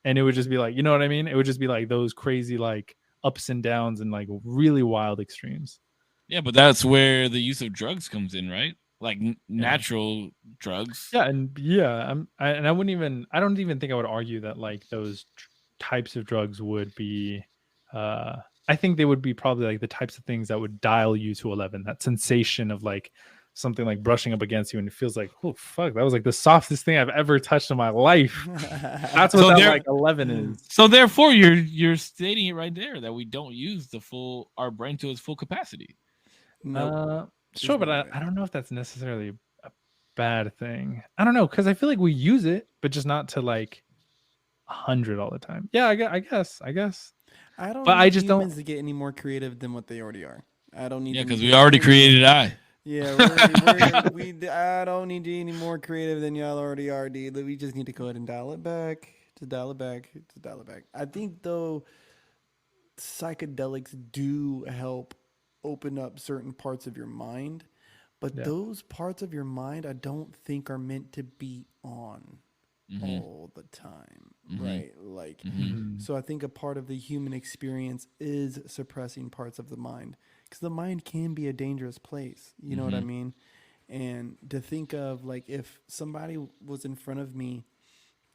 and it would just be like, you know what I mean? It would just be like those crazy like ups and downs and like really wild extremes. Yeah, but that's where the use of drugs comes in, right? Like natural drugs. Yeah, and yeah, I wouldn't even. I don't even think I would argue that like those types of drugs would be. I think they would be probably like the types of things that would dial you to 11. That sensation of like something like brushing up against you, and it feels like, oh fuck, that was like the softest thing I've ever touched in my life. That's what that like 11 is. So therefore, you're stating it right there that we don't use our brain to its full capacity. No. Sure, but I don't know if that's necessarily a bad thing. I don't know, because I feel like we use it, but just not to like 100 all the time. Yeah, I guess. I don't But need I just humans don't. to get any more creative than what they already are. I don't need. Yeah, them because to we get already any created more- I. Yeah, I don't need to be any more creative than y'all already are, dude. We just need to go ahead and dial it back. To dial it back. To dial it back. I think though, psychedelics do help open up certain parts of your mind, but Yeah. those parts of your mind I don't think are meant to be on all the time, right? Like, so I think a part of the human experience is suppressing parts of the mind, because the mind can be a dangerous place. You know what I mean? And to think of like if somebody was in front of me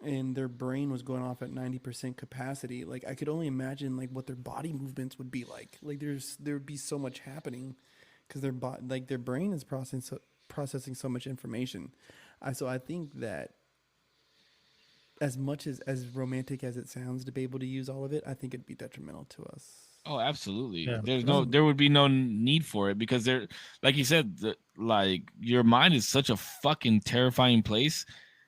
and their brain was going off at 90% capacity, like I could only imagine like what their body movements would be like. Like there would be so much happening because their brain is processing so much information. So I think that as much as romantic as it sounds to be able to use all of it, I think it'd be detrimental to us. Oh, absolutely. Yeah. There would be no need for it because like you said, like your mind is such a fucking terrifying place.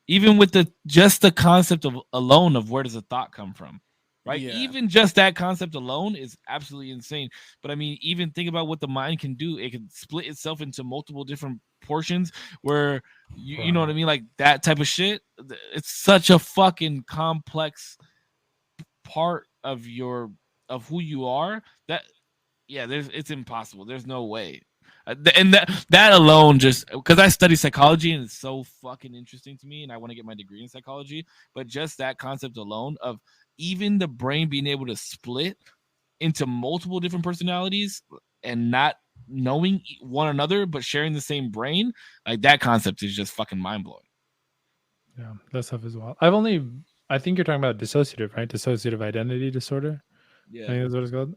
Even with just the concept of alone of where does a thought come from, right? Yeah. Even just that concept alone is absolutely insane. But I mean, even think about what the mind can do. It can split itself into multiple different portions where you know what I mean, like that type of shit. It's such a fucking complex part of who you are that it's impossible. There's no way. And that alone, just because I study psychology and it's so fucking interesting to me and I want to get my degree in psychology, but just that concept alone of even the brain being able to split into multiple different personalities and not knowing one another but sharing the same brain, like that concept is just fucking mind-blowing. Yeah, that stuff as well. I think you're talking about dissociative, right? Dissociative identity disorder. Yeah. I think that's what it's called.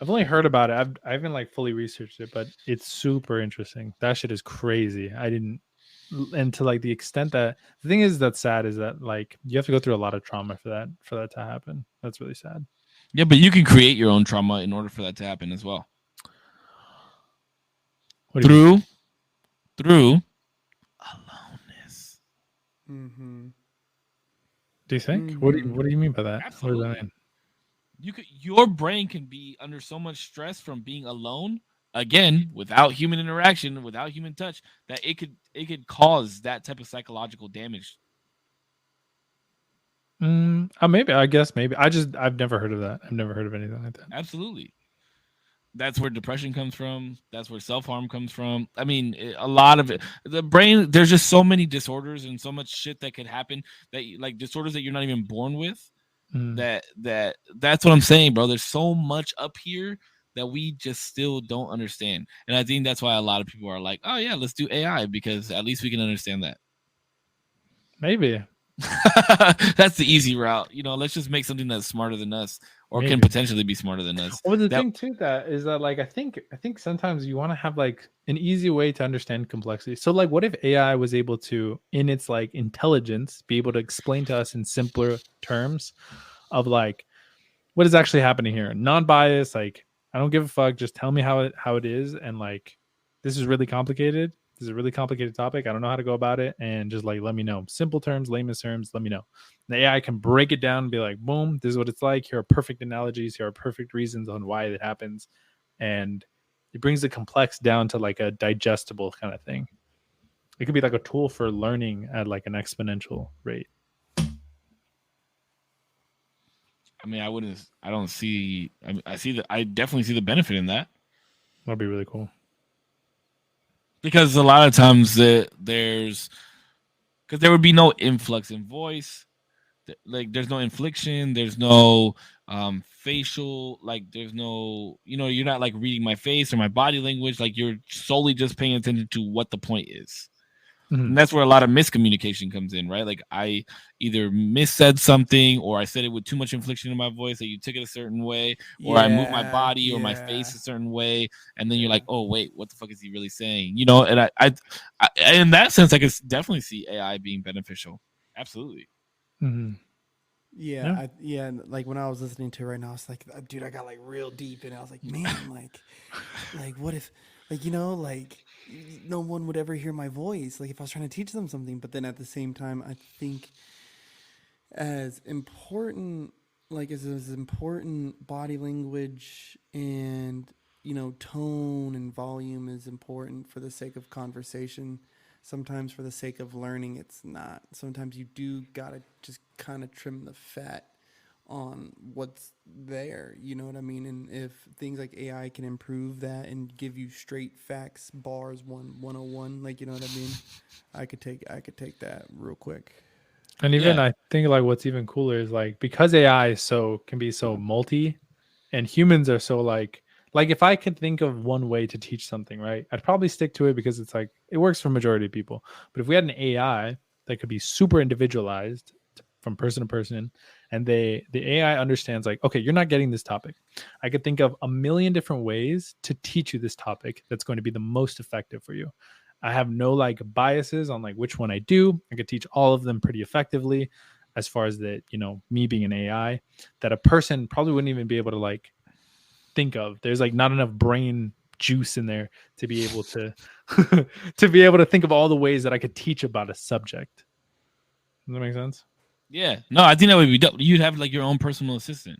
I've only heard about it. I haven't like fully researched it, but it's super interesting. That shit is crazy. And to like the extent that the thing is that's sad is that like you have to go through a lot of trauma for that to happen. That's really sad. Yeah, but you can create your own trauma in order for that to happen as well. Through aloneness. Mm-hmm. Do you think? What do you mean by that? Absolutely. What does that mean? Your brain can be under so much stress from being alone again, without human interaction, without human touch, that it could cause that type of psychological damage. Maybe, I guess maybe. I've never heard of that. I've never heard of anything like that. Absolutely. That's where depression comes from. That's where self-harm comes from. I mean, a lot of it, the brain, there's just so many disorders and so much shit that could happen, that like disorders that you're not even born with. That's what I'm saying, bro. There's so much up here that we just still don't understand. And I think that's why a lot of people are like, oh yeah, let's do AI, because at least we can understand that. Maybe. That's the easy route. Let's just make something that's smarter than us, or Maybe. can potentially be smarter than us. Well, the thing too that is that, like, I think sometimes you want to have like an easy way to understand complexity. So like, what if AI was able to, in its like intelligence, be able to explain to us in simpler terms of like what is actually happening here, non-biased, like I don't give a fuck, just tell me how it is, and like this is really complicated. This is a really complicated topic. I don't know how to go about it, and just like let me know. Simple terms, layman's terms, let me know. The AI can break it down and be like, boom, this is what it's like. Here are perfect analogies. Here are perfect reasons on why it happens. And it brings the complex down to like a digestible kind of thing. It could be like a tool for learning at like an exponential rate. I mean, I definitely see the benefit in that. That'd be really cool. Because a lot of times because there would be no influx in voice, like there's no inflection, there's no facial, like there's no, you're not like reading my face or my body language, like you're solely just paying attention to what the point is. And that's where a lot of miscommunication comes in, right? Like I either missaid something, or I said it with too much inflection in my voice that you took it a certain way, or I moved my body or my face a certain way, and then you're like, oh wait, what the fuck is he really saying? And I in that sense, I could definitely see AI being beneficial. Absolutely. Yeah. Like when I was listening to it right now, I was like, dude, I got like real deep, and I was like, man, like what if, like, like no one would ever hear my voice, like if I was trying to teach them something. But then at the same time, I think as important, like as important body language and tone and volume is important for the sake of conversation, sometimes for the sake of learning it's not. Sometimes you do gotta just kind of trim the fat on what's there, you know what I mean? And if things like AI can improve that and give you straight facts, bars, 101, like, you know what I mean? I could take that real quick. And even I think like what's even cooler is like, because AI can be so multi, and humans are so like if I could think of one way to teach something, right, I'd probably stick to it because it's like it works for majority of people. But if we had an AI that could be super individualized from person to person, and the AI understands like, okay, you're not getting this topic, I could think of a million different ways to teach you this topic that's going to be the most effective for you. I have no like biases on like which one I do. I could teach all of them pretty effectively, as far as that, me being an AI that a person probably wouldn't even be able to like think of. There's like not enough brain juice in there to be able to to be able to think of all the ways that I could teach about a subject. Does that make sense? Yeah. No, I think that would be dope. You'd have like your own personal assistant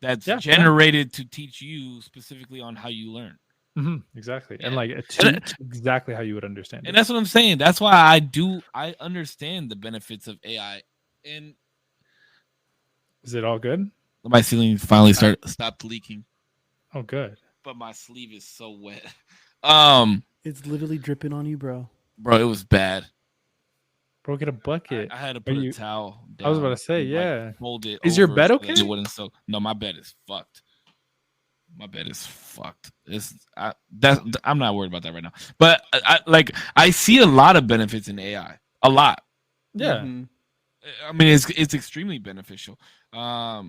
that's generated to teach you specifically on how you learn. Exactly. And like exactly how you would understand and that's what I'm saying. That's why I understand the benefits of AI. And is it all good? My ceiling finally stopped leaking. Oh, good. But my sleeve is so wet. It's literally dripping on you, bro. Bro, it was bad. Bro, get a bucket. I had to put a towel down. I was about to say, yeah. Fold it. Is your bed okay? It wouldn't soak. No, my bed is fucked. My bed is fucked. I'm not worried about that right now. But I see a lot of benefits in AI. A lot. Yeah. I mean, it's extremely beneficial. But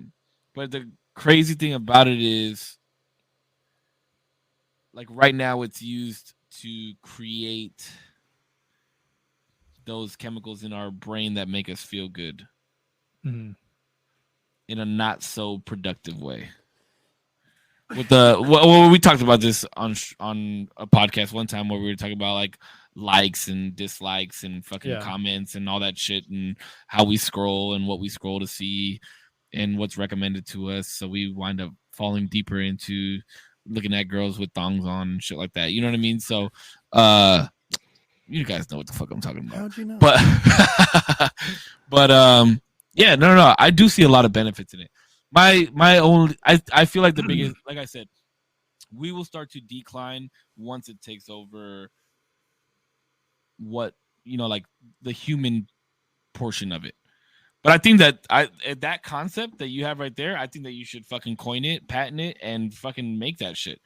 the crazy thing about it is, like right now, it's used to create those chemicals in our brain that make us feel good in a not so productive way. With we talked about this on a podcast one time where we were talking about like likes and dislikes and fucking comments and all that shit, and how we scroll and what we scroll to see and what's recommended to us. So we wind up falling deeper into looking at girls with thongs on and shit like that. You know what I mean? So, you guys know what the fuck I'm talking about. How'd you know? But, yeah, no. I do see a lot of benefits in it. I feel like the biggest, like I said, we will start to decline once it takes over what, like the human portion of it. But I think that that concept that you have right there, I think that you should fucking coin it, patent it, and fucking make that shit.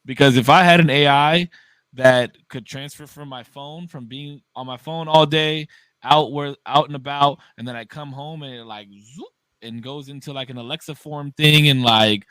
Because if I had an AI that could transfer from my phone, from being on my phone all day, out and about, and then I come home and it like zoop and goes into like an Alexa form thing and like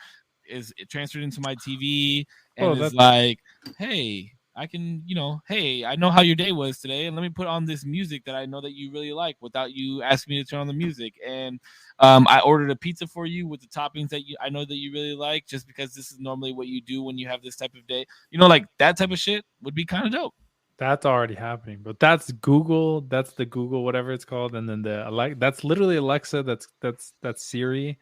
is transferred into my TV and is like, hey, I can, hey, I know how your day was today, and let me put on this music that I know that you really like without you asking me to turn on the music. And I ordered a pizza for you with the toppings that I know that you really like, just because this is normally what you do when you have this type of day. Like that type of shit would be kind of dope. That's already happening, but that's Google. That's the Google, whatever it's called, and then that's literally Alexa. That's Siri.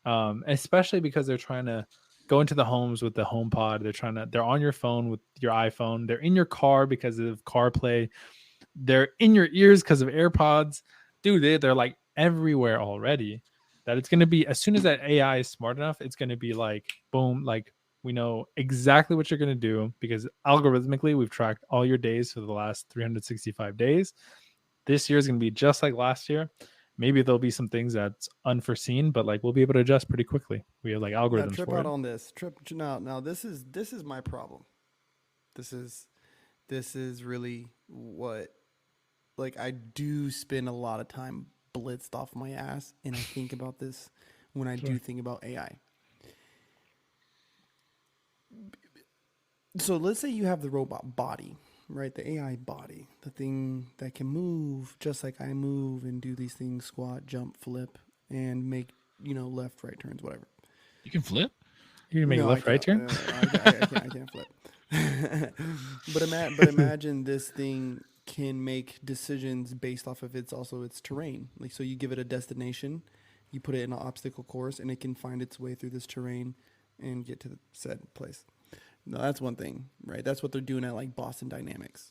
Especially because they're trying to go into the homes with the HomePod. They're on your phone with your iPhone. They're in your car because of CarPlay. They're in your ears because of AirPods. Dude, they're like everywhere already. That it's going to be, as soon as that AI is smart enough, it's going to be like, boom, like we know exactly what you're going to do because algorithmically we've tracked all your days for the last 365 days. This year is going to be just like last year. Maybe there'll be some things that's unforeseen, but like we'll be able to adjust pretty quickly. We have like algorithms Trip for out it. on this. Trip now. This is my problem. This is really what, like, I do spend a lot of time blitzed off my ass, and I think about this when I do think about AI. So let's say you have the robot body, right? The AI body, the thing that can move just like I move and do these things: squat, jump, flip, and make left, right turns, whatever. You can flip. You can make a left, right turn. I can't flip. but imagine this thing can make decisions based off of its terrain. Like, so you give it a destination, you put it in an obstacle course, and it can find its way through this terrain and get to the said place. No, that's one thing, right? That's what they're doing at like Boston Dynamics.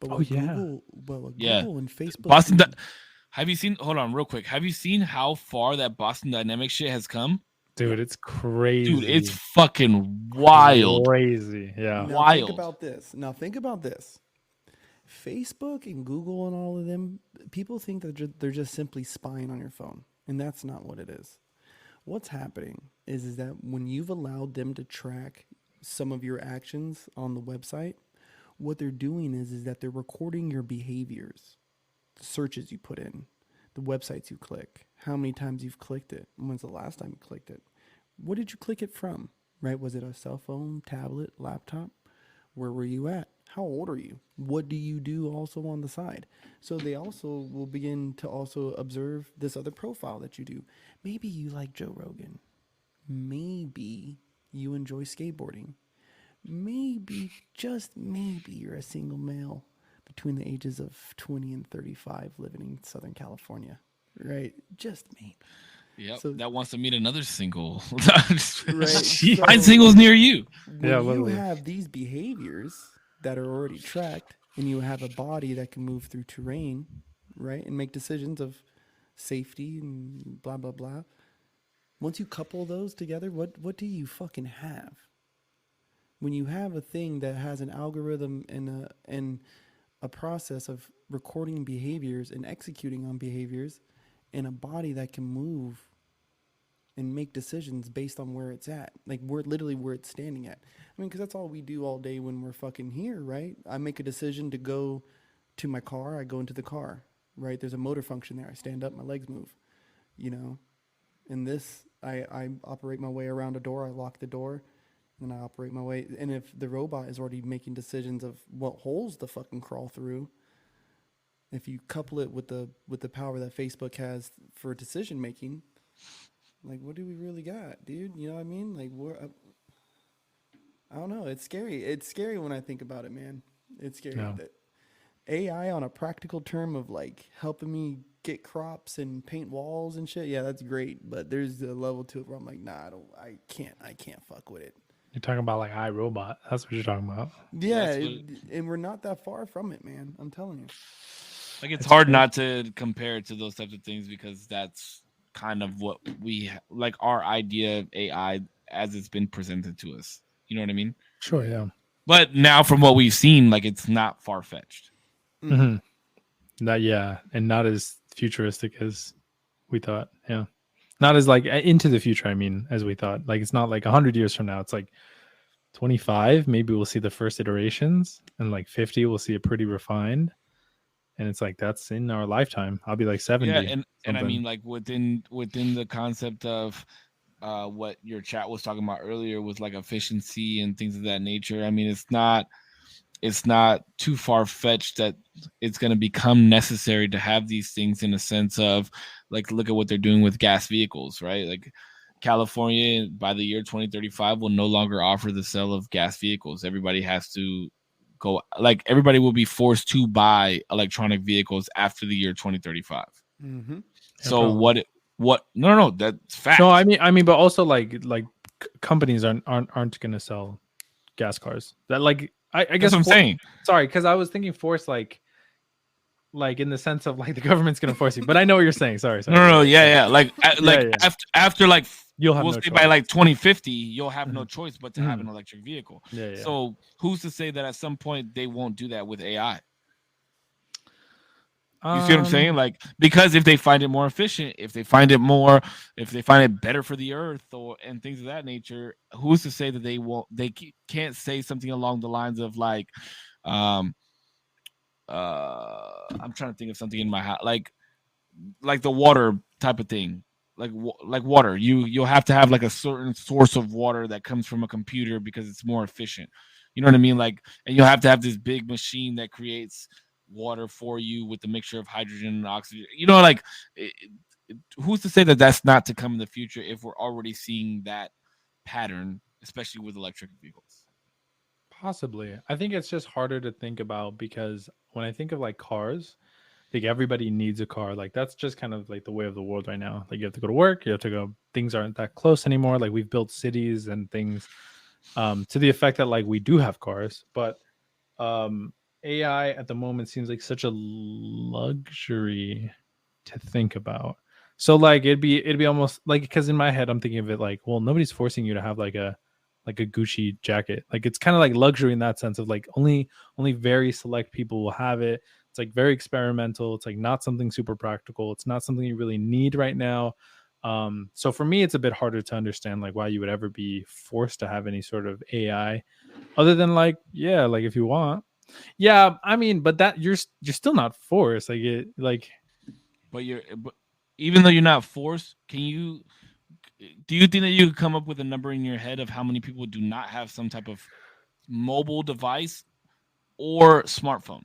But what Google and Facebook have you seen? Hold on, real quick. Have you seen how far that Boston Dynamics shit has come? Dude, it's crazy. Dude, it's fucking wild. Crazy, yeah. Now wild. Think about this. Facebook and Google and all of them, people think that they're just simply spying on your phone, and that's not what it is. What's happening is that when you've allowed them to track some of your actions on the website, what they're doing is that they're recording your behaviors, the searches you put in, the websites you click, how many times you've clicked it, when's the last time you clicked it, what did you click it from, right? Was it a cell phone, tablet, laptop? Where were you at? How old are you? What do you do also on the side? So they also will begin to also observe this other profile that you do. Maybe you like Joe Rogan. Maybe you enjoy skateboarding. Maybe, just maybe, you're a single male between the ages of 20 and 35 living in Southern California, right? Just maybe. Yep, so, that wants to meet another single. Right. Find singles near you. When you have these behaviors that are already tracked, and you have a body that can move through terrain, right, and make decisions of safety and blah blah blah. Once you couple those together, what do you fucking have? When you have a thing that has an algorithm and a process of recording behaviors and executing on behaviors, and a body that can move and make decisions based on where it's at, like literally where it's standing at. I mean, because that's all we do all day when we're fucking here, right? I make a decision to go to my car, I go into the car, right? There's a motor function there. I stand up, my legs move, In this, I operate my way around a door, I lock the door, and I operate my way. And if the robot is already making decisions of what holes to fucking crawl through, if you couple it with the power that Facebook has for decision making, like, what do we really got, dude? You know what I mean? Like, I don't know. It's scary. It's scary when I think about it, man. It's scary. No. That AI on a practical term of like helping me get crops and paint walls and shit. Yeah, that's great. But there's a level to it where I'm like, nah, I can't fuck with it. You're talking about like iRobot. That's what you're talking about. Yeah, That's what, and we're not that far from it, man. I'm telling you. like it's It's hard true. not to compare it to those types of things because that's kind of what like our idea of AI as it's been presented to us. You know what I mean? Sure, yeah. But now from what we've seen, like it's not far fetched. Mm-hmm. Not and not as futuristic as we thought. Yeah, not as like into the future. I mean, as we thought. Like it's not like 100 years from now. It's like 25. Maybe we'll see the first iterations, and like 50, we'll see it pretty refined. And it's like that's in our lifetime. I'll be like 70. Yeah, and I something. mean like within the concept of what your chat was talking about earlier with like efficiency and things of that nature. I mean, it's not too far fetched that it's going to become necessary to have these things in a sense of like look at what they're doing with gas vehicles, right? Like California by the year 2035 will no longer offer the sale of gas vehicles. Everybody has to go like everybody will be forced to buy electronic vehicles after the year 2035. Mm-hmm. So probably. what no, that's fact. No, I mean, but also like companies aren't gonna sell gas cars. That like I That's guess what I'm saying. sorry, because I was thinking force like in the sense of like the government's gonna force you. But I know what you're saying. Sorry. No, yeah. Like Yeah. after like You'll have we'll no say by choice. like 2050, you'll have no Mhm. choice but to have Mhm. an electric vehicle. Yeah. So who's to say that at some point they won't do that with AI? You see what I'm saying? Um. Like because if they find it more efficient, if they find it better for the earth or and things of that nature, who's to say that they won't? Can't say something along the lines of like, um, I'm trying to think of something in my house, like the water type of thing, like water. You'll have to have like a certain source of water that comes from a computer because it's more efficient. You know what I mean? Like, and you'll have to have this big machine that creates water for you with the mixture of hydrogen and oxygen. You know, like who's to say that that's not to come in the future if we're already seeing that pattern, especially with electric vehicles? Possibly. I think it's just harder to think about because when I think of like cars, like everybody needs a car. Like that's just kind of like the way of the world right now. Like you have to go to work, you have to go. Things aren't that close anymore. Like we've built cities and things to the effect that like we do have cars, but um AI at the moment seems like such a luxury to think about. So like it'd be almost like because in my head I'm thinking of it like, well, nobody's forcing you to have like a Gucci jacket. Like it's kind of like luxury in that sense of like only very select people will have it. It's like very experimental. It's like not something super practical. It's not something you really need right now. So for me, it's a bit harder to understand like why you would ever be forced to have any sort of AI other than like, yeah, like if you want. Yeah, I mean, but that you're still not forced. Like it like But even though you're not forced, do you think that you could come up with a number in your head of how many people do not have some type of mobile device or smartphone?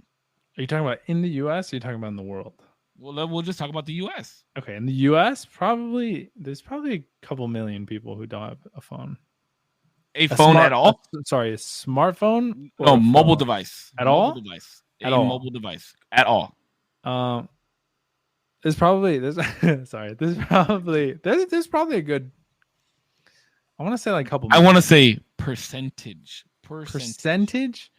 are you talking about in the US or are you talking about in the world? Well, we'll just talk about the U.S. Okay, in the US, probably there's probably a couple million people who don't have a phone. A phone at all? Sorry, a smartphone or No, a mobile phone? device. At Mobile all? device. At A all. mobile device at all. Um, there's probably there's sorry, there's probably a good. I want to say like a couple I want to million. say percentage. Percentage.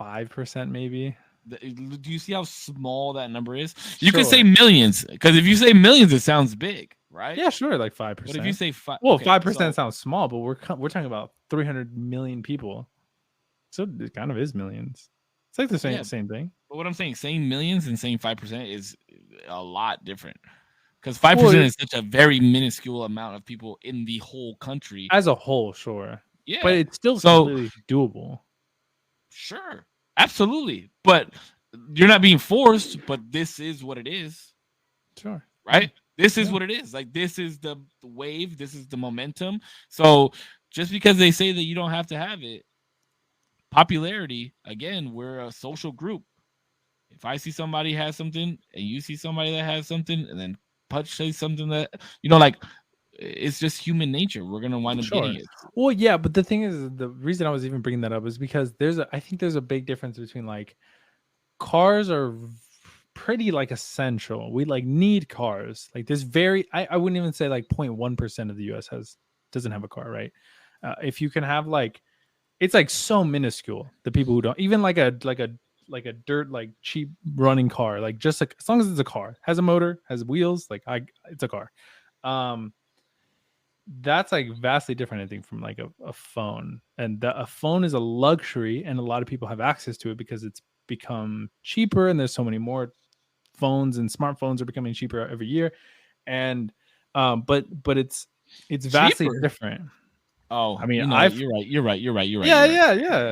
5% maybe. Do you see how small that number is? You could Sure. say millions because if you say millions, it sounds big, right? Yeah, sure, like 5%. But if you say five, well, okay, 5% sounds small, but we're talking about 300 million people, so it kind of is millions. It's like the same thing. but what I'm saying millions and saying 5% is a lot different because Well, 5% is such a very minuscule amount of people in the whole country. as a whole, sure, Yeah, but it's still so completely doable. sure, absolutely, but you're not being forced. But this is what it is, Sure. right? This is Yeah. what it is. Like this is the wave. This is the momentum. So just because they say that you don't have to have it, popularity again, we're a social group. If I see somebody has something and you see somebody that has something, and then Putch says something that like it's just human nature. We're gonna wind up getting Sure. it. Well, yeah, but the thing is, the reason I was even bringing that up is because I think there's a big difference between like cars are pretty like essential. We like need cars. Like there's I wouldn't even say like 0.1% of the US doesn't have a car, right? If you can have like, it's like so minuscule, the people who don't, even like a dirt like cheap running car, like just like as long as it's a car, has a motor, has wheels, like it's a car. That's like vastly different, I think, from like a phone. And a phone is a luxury, and a lot of people have access to it because it's become cheaper, and there's so many more phones, and smartphones are becoming cheaper every year. And but it's vastly Cheaper. different. Oh, I mean, you're right. Yeah.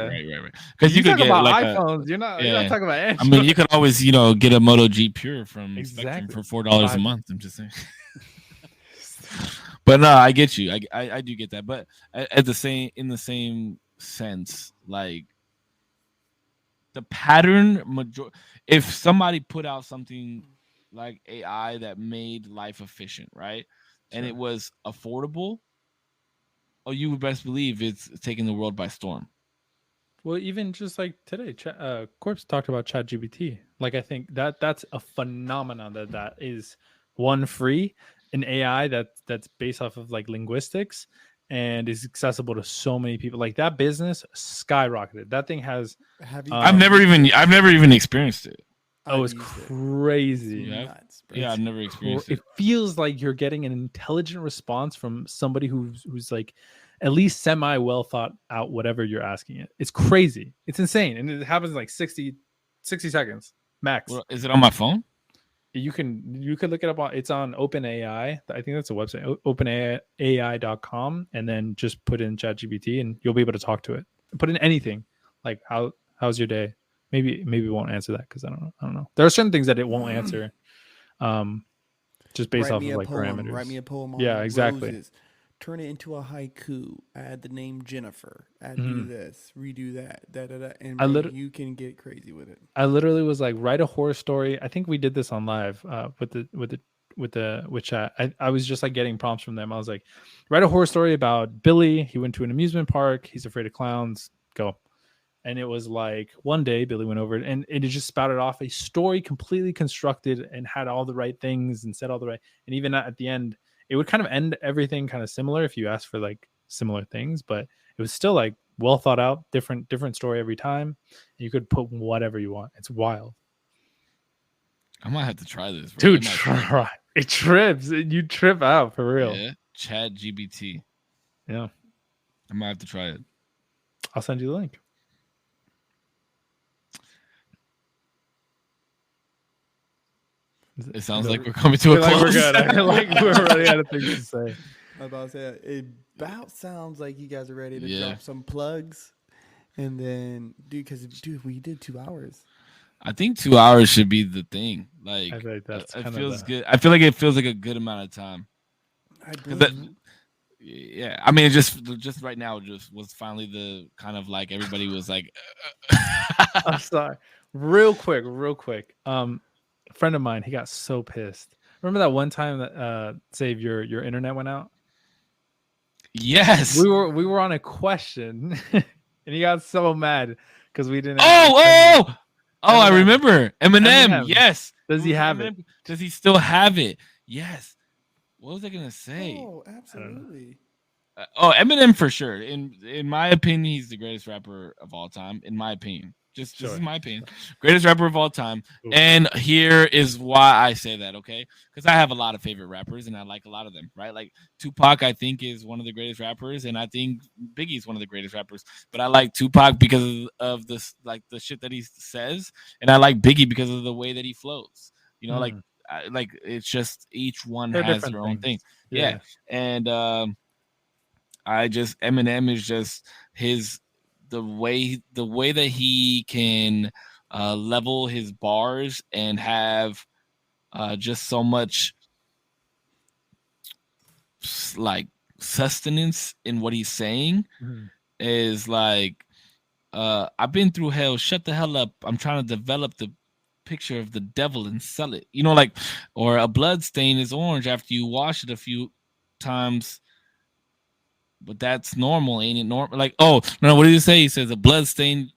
Right. Because you could talk get about like iPhones. You're not talking about Android. I mean, you could always, get a Moto G Pure from Spectrum Exactly. for $4 a month. I'm just saying. But no, I get you. I do get that. But in the same sense, like the pattern if somebody put out something like AI that made life efficient, right? And it was affordable, you would best believe it's taking the world by storm. Well, even just like today, Corpse talked about ChatGPT. Like, I think that's a phenomenon that is one free, an AI that's based off of like linguistics and is accessible to so many people. Like that business skyrocketed. That thing has. Have you? I've never even experienced it. Oh, it's crazy. Nuts, bro. Yeah, I've never experienced it. It feels like you're getting an intelligent response from somebody who's like at least semi well thought out whatever you're asking it. It's crazy. It's insane. And it happens in like 60 seconds max. Well, is it on my phone? You can look it up it's on OpenAI. I think that's a website, openai.com, and then just put in ChatGPT and you'll be able to talk to it. Put in anything like how's your day? Maybe it won't answer that because I don't know. There are certain things that it won't answer, just based off of like parameters. Write me a poem. Yeah, exactly. Roses. Turn it into a haiku. Add the name Jennifer. Do this. Redo that. Da da da. And you can get crazy with it. I literally was like, write a horror story. I think we did this on live with chat. I was just like getting prompts from them. I was like, write a horror story about Billy. He went to an amusement park. He's afraid of clowns. Go. And it was like one day Billy went over and it just spouted off a story completely constructed and had all the right things and said all the right. And even at the end, it would kind of end everything kind of similar if you asked for like similar things, but it was still like well thought out, different story every time. You could put whatever you want. It's wild. I might have to try this, bro. Dude. Try. It trips. You trip out for real. Yeah. ChatGPT. Yeah. I might have to try it. I'll send you the link. It sounds like we're coming to a close. We're good. I feel like we're really out of things to say. I was about to say it about sounds like you guys are ready to drop some plugs, and then because we did 2 hours. I think 2 hours should be the thing. Like I think that's it feels good. I feel like it feels like a good amount of time. Yeah, I mean, it just right now just was finally the kind of like everybody was like. I'm sorry. Real quick. A friend of mine, he got so pissed. Remember that one time that Save your internet went out? Yes. We were on a question and he got so mad because we didn't. I remember. Eminem. Yes. Does he have it? Does he still have it? Yes. What was I gonna say? Oh, absolutely. Eminem for sure. In my opinion, he's the greatest rapper of all time. In my opinion. Just this is my opinion. Greatest rapper of all time. Ooh. And here is why I say that, okay? Because I have a lot of favorite rappers and I like a lot of them, right? Like Tupac, I think, is one of the greatest rappers, and I think Biggie's one of the greatest rappers. But I like Tupac because of this, like the shit that he says, and I like Biggie because of the way that he flows. You know, like it's just each one has their own thing. Yeah. And Eminem is just the way that he can level his bars and have just so much like sustenance in what he's saying is like I've been through hell, shut the hell up, I'm trying to develop the picture of the devil and sell it, you know, like, or a blood stain is orange after you wash it a few times. But that's normal, ain't it? Normal, like, oh no, what did he say? He says a blood stain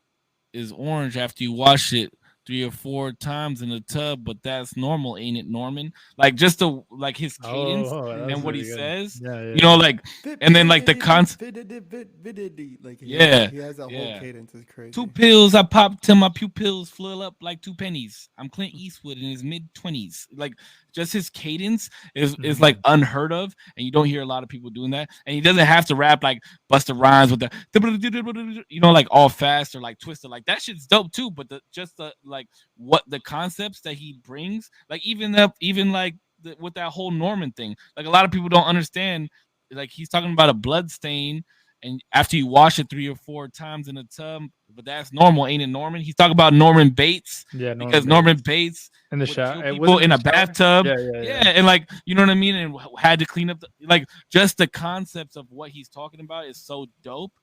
is orange after you wash it 3 or 4 times in the tub, but that's normal, ain't it, Norman? Like just the like his cadence that's and what he really good. says, Yeah, you know, yeah. like, and then like the concept. Like Yeah, he has that whole yeah. cadence. It's 2 crazy. pills I popped till my pupils fill up like 2 pennies. I'm Clint Eastwood in his mid-20s. Like just his cadence is like Mhm. unheard of, and you don't hear a lot of people doing that. And he doesn't have to rap like Busta Rhymes with the like all fast or like twisted. Like that shit's dope too. But the like what the concepts that he brings, like even like with that whole Norman thing, like a lot of people don't understand. Like he's talking about a blood stain and after you wash it 3 or 4 times in a tub, but that's normal, ain't it, Norman? He's talking about Norman Bates Yeah, because Norman Norman Bates Bates in the would shower. kill It was people in in the a shower. bathtub. Yeah, yeah, Yeah, yeah. and like you know what I mean, and had to clean up like just the concepts of what he's talking about is so dope.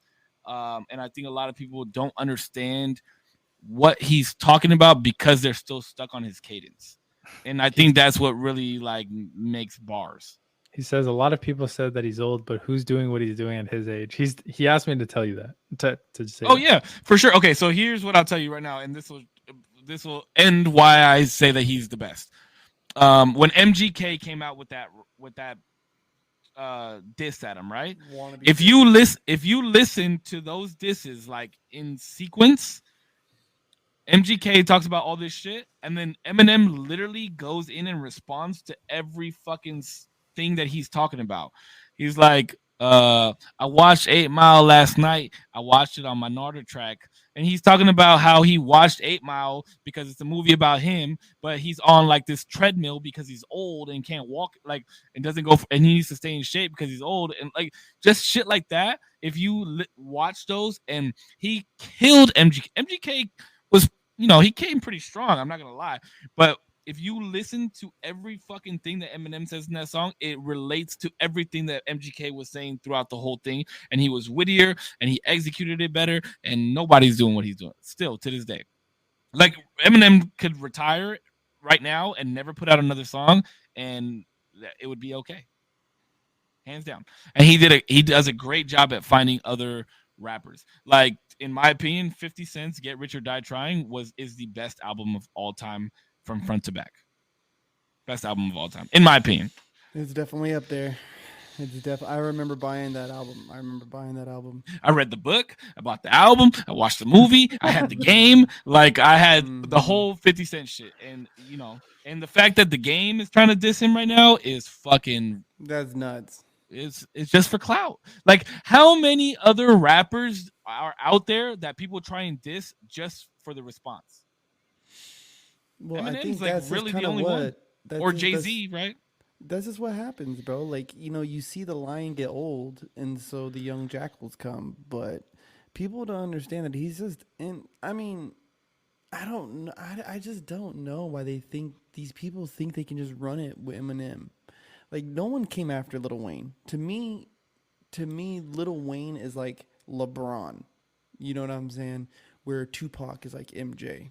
And I think a lot of people don't understand what he's talking about because they're still stuck on his cadence, and I He's think that's what really like makes bars. He says a lot of people said that he's old, but who's doing what he's doing at his age? He asked me to tell you that to say Oh that. yeah, for sure. Okay, so here's what I'll tell you right now, and this will end why I say that he's the best. When MGK came out with that diss at him, right? Wanna be If you listen to those disses like in sequence, MGK talks about all this shit, and then Eminem literally goes in and responds to every fucking thing that he's talking about. He's like, I watched 8 Mile last night. I watched it on my Narder track. And he's talking about how he watched 8 Mile because it's a movie about him, but he's on like this treadmill because he's old and can't walk, like, and doesn't go, and he needs to stay in shape because he's old. And like, just shit like that. If you watch those, and he killed MGK. MGK was he came pretty strong. I'm not gonna lie, but if you listen to every fucking thing that Eminem says in that song, it relates to everything that MGK was saying throughout the whole thing, and he was wittier and he executed it better, and nobody's doing what he's doing still to this day. Like Eminem could retire right now and never put out another song, and it would be okay, hands down. And he does a great job at finding other rappers. Like in my opinion, 50 Cent's Get Rich or Die Trying is the best album of all time from front to back. Best album of all time, in my opinion. It's definitely up there. I remember buying that album. I read the book, I bought the album, I watched the movie, I had the game, like I had the whole 50 Cent shit. And and the fact that the game is trying to diss him right now is fucking That's nuts. it's just for clout. Like how many other rappers are out there that people try and diss just for the response? Well, I Eminem's think like that's just really the kind of only one, what or Jay-Z, right? that's just what happens, bro. Like you see the lion get old, and so the young jackals come. But people don't understand that he's just. And I mean, I don't. I just don't know why these people think they can just run it with Eminem. Like no one came after Little Wayne. To me, Little Wayne is like LeBron. You know what I'm saying? Where Tupac is like MJ.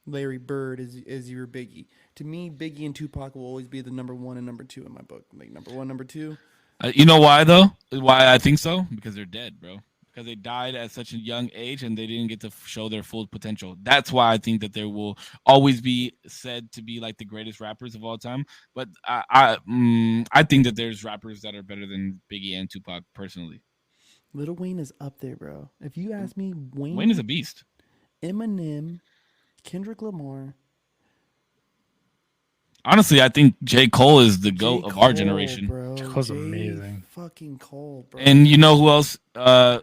Larry Bird is your Biggie. To me, Biggie and Tupac will always be the number one and number two in my book. Like number one, number two. You know why though? Why I think so? Because they're dead, bro. Because they died at such a young age and they didn't get to show their full potential. That's why I think that there will always be said to be like the greatest rappers of all time. But I think that there's rappers that are better than Biggie and Tupac personally. Little Wayne is up there, bro. If you ask me, Wayne is a Wayne, beast. Eminem, Kendrick Lamar, Honestly, I think J. Cole is the J. goat of our Cole, generation. bro. Cole's J. amazing. Fucking Cole, bro. And you know who else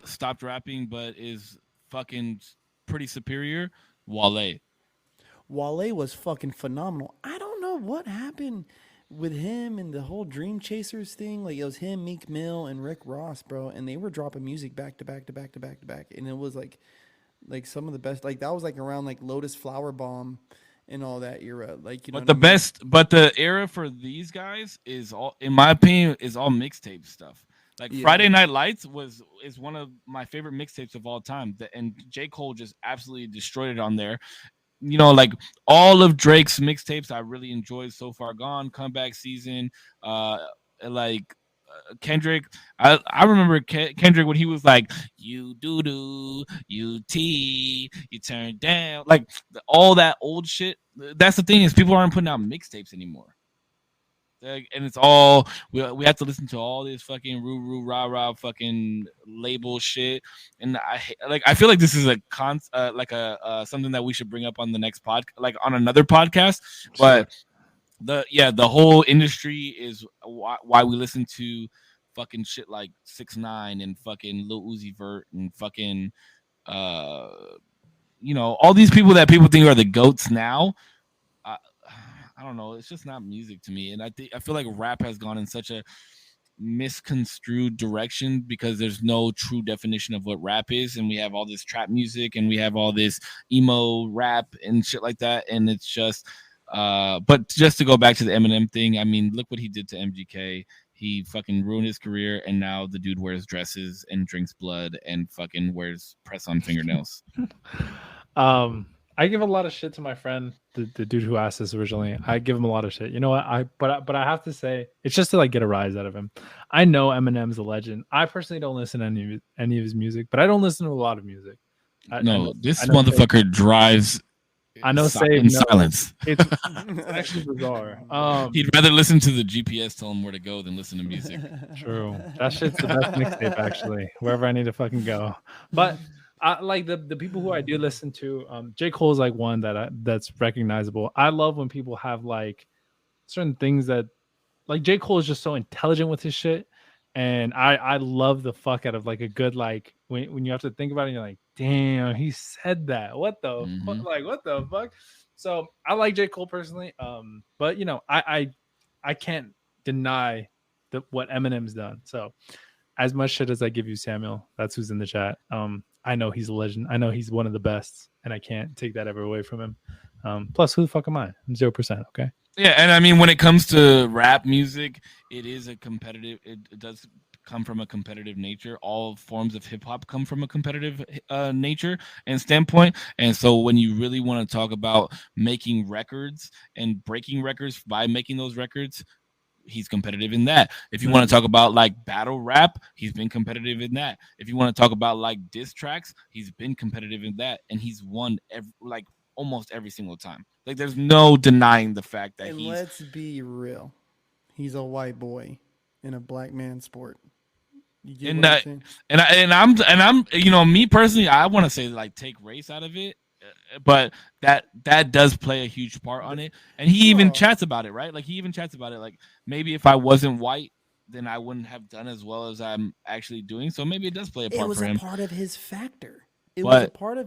stopped rapping but is fucking pretty superior? Wale. Wale was fucking phenomenal. I don't know what happened with him and the whole Dream Chasers thing. Like it was him, Meek Mill, and Rick Ross, bro, and they were dropping music back to back to back to back to back, and it was like some of the best. Like that was like around like Lotus Flower Bomb and all that era. Like But the best, but the era for these guys is all, in my opinion, is all mixtape stuff. Like Yeah. Friday Night Lights is one of my favorite mixtapes of all time, and J. Cole just absolutely destroyed it on there. Like all of Drake's mixtapes, I really enjoyed. So Far Gone, Comeback Season, like Kendrick. I remember Kendrick when he was like, "You doo doo, you tea, you turn down," like all that old shit. That's the thing is people aren't putting out mixtapes anymore. And it's all we have to listen to all this fucking roo roo rah rah fucking label shit, and I feel like this is a like a something that we should bring up on the next like on another podcast, but the whole industry is why we listen to fucking shit like 6ix9ine and fucking Lil Uzi Vert and fucking uh all these people that people think are the goats now. I, I don't know. It's just not music to me, and I feel like rap has gone in such a misconstrued direction because there's no true definition of what rap is, and we have all this trap music and we have all this emo rap and shit like that, and it's just. But just to go back to the Eminem thing, I mean, look what he did to MGK. He fucking ruined his career, and now the dude wears dresses and drinks blood and fucking wears press-on fingernails. I give a lot of shit to my friend, the dude who asked this originally. I give him a lot of shit. You know what? But I have to say, it's just to like get a rise out of him. I know Eminem's a legend. I personally don't listen to any of his music, but I don't listen to a lot of music. This motherfucker drives. I know in silence. It's actually bizarre. He'd rather listen to the GPS tell him where to go than listen to music. True. That shit's the best mixtape, actually. Wherever I need to fucking go. But I like the people who I do listen to. J. Cole is like one that's recognizable. I love when people have like certain things that, like J. Cole is just so intelligent with his shit, and I love the fuck out of like a good like when you have to think about it, you're like, damn, he said that. What the fuck? Like what the fuck? So I like J. Cole personally. But you know, I can't deny what Eminem's done. So as much shit as I give you, Samuel, that's who's in the chat. I know he's a legend. I know he's one of the best, and I can't take that ever away from him. Plus, who the fuck am I? I'm 0%. Okay. Yeah, and I mean, when it comes to rap music, it is a competitive. It does come from a competitive nature. All forms of hip hop come from a competitive nature and standpoint. And so, when you really want to talk about making records and breaking records by making those records, he's competitive in that. If you want to talk about like battle rap, he's been competitive in that. If you want to talk about like diss tracks, he's been competitive in that, and he's won almost every single time. Like there's no denying the fact that let's be real, he's a white boy in a black man sport. And I'm you know, me personally, I want to say like take race out of it. But that does play a huge part on it, and he even chats about it, right? Like he even chats about it, like maybe if I wasn't white, then I wouldn't have done as well as I'm actually doing. So maybe it does play a part for him. It was a part of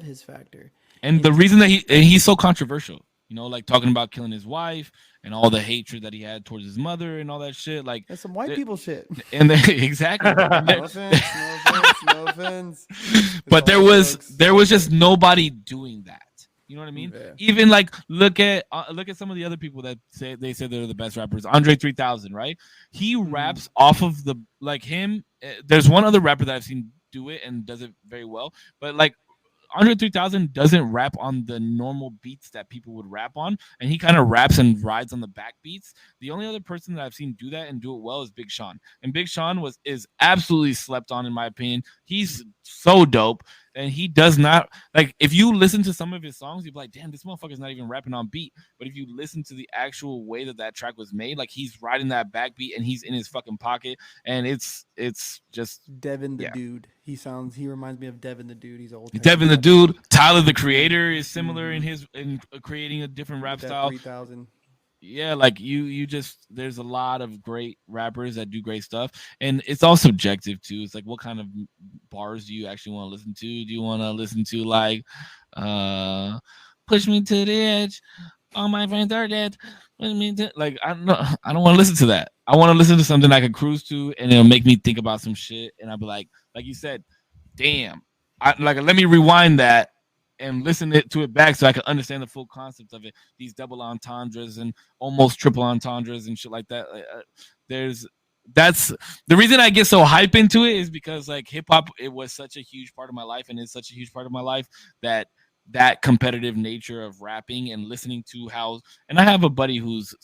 his factor. And the reason that he's so controversial, you know, like talking about killing his wife and all the hatred that he had towards his mother and all that shit, like that's some white people shit. And exactly. No offense. But there was just nobody doing that. You know what I mean? Yeah. Even like look at some of the other people that say they're the best rappers. Andre 3000, right? He raps off of him. There's one other rapper that I've seen do it and does it very well, but like Andre 3000 doesn't rap on the normal beats that people would rap on, and he kind of raps and rides on the back beats. The only other person that I've seen do that and do it well is Big Sean, and Big Sean is absolutely slept on in my opinion. He's so dope, and he does not like. If you listen to some of his songs, you'd be like, "Damn, this motherfucker's not even rapping on beat." But if you listen to the actual way that track was made, like he's riding that back beat and he's in his fucking pocket, and it's just Devin the dude. He reminds me of Devin the dude. He's old. Devin the dude. Tyler the Creator is similar in creating a different rap style. 3000. Yeah, like you just there's a lot of great rappers that do great stuff, and it's all subjective too. It's like what kind of bars do you actually want to listen to? Do you want to listen to like push me to the edge, all my friends are dead, like I don't want to listen to that. I want to listen to something I can cruise to and it'll make me think about some shit, and I'll be like you said, damn, let me rewind that and listen to it back so I can understand the full concept of it. These double entendres and almost triple entendres and shit like that. That's the reason I get so hype into it, is because like hip hop, it was such a huge part of my life, and it's such a huge part of my life that that competitive nature of rapping and listening to how. And I have a buddy who's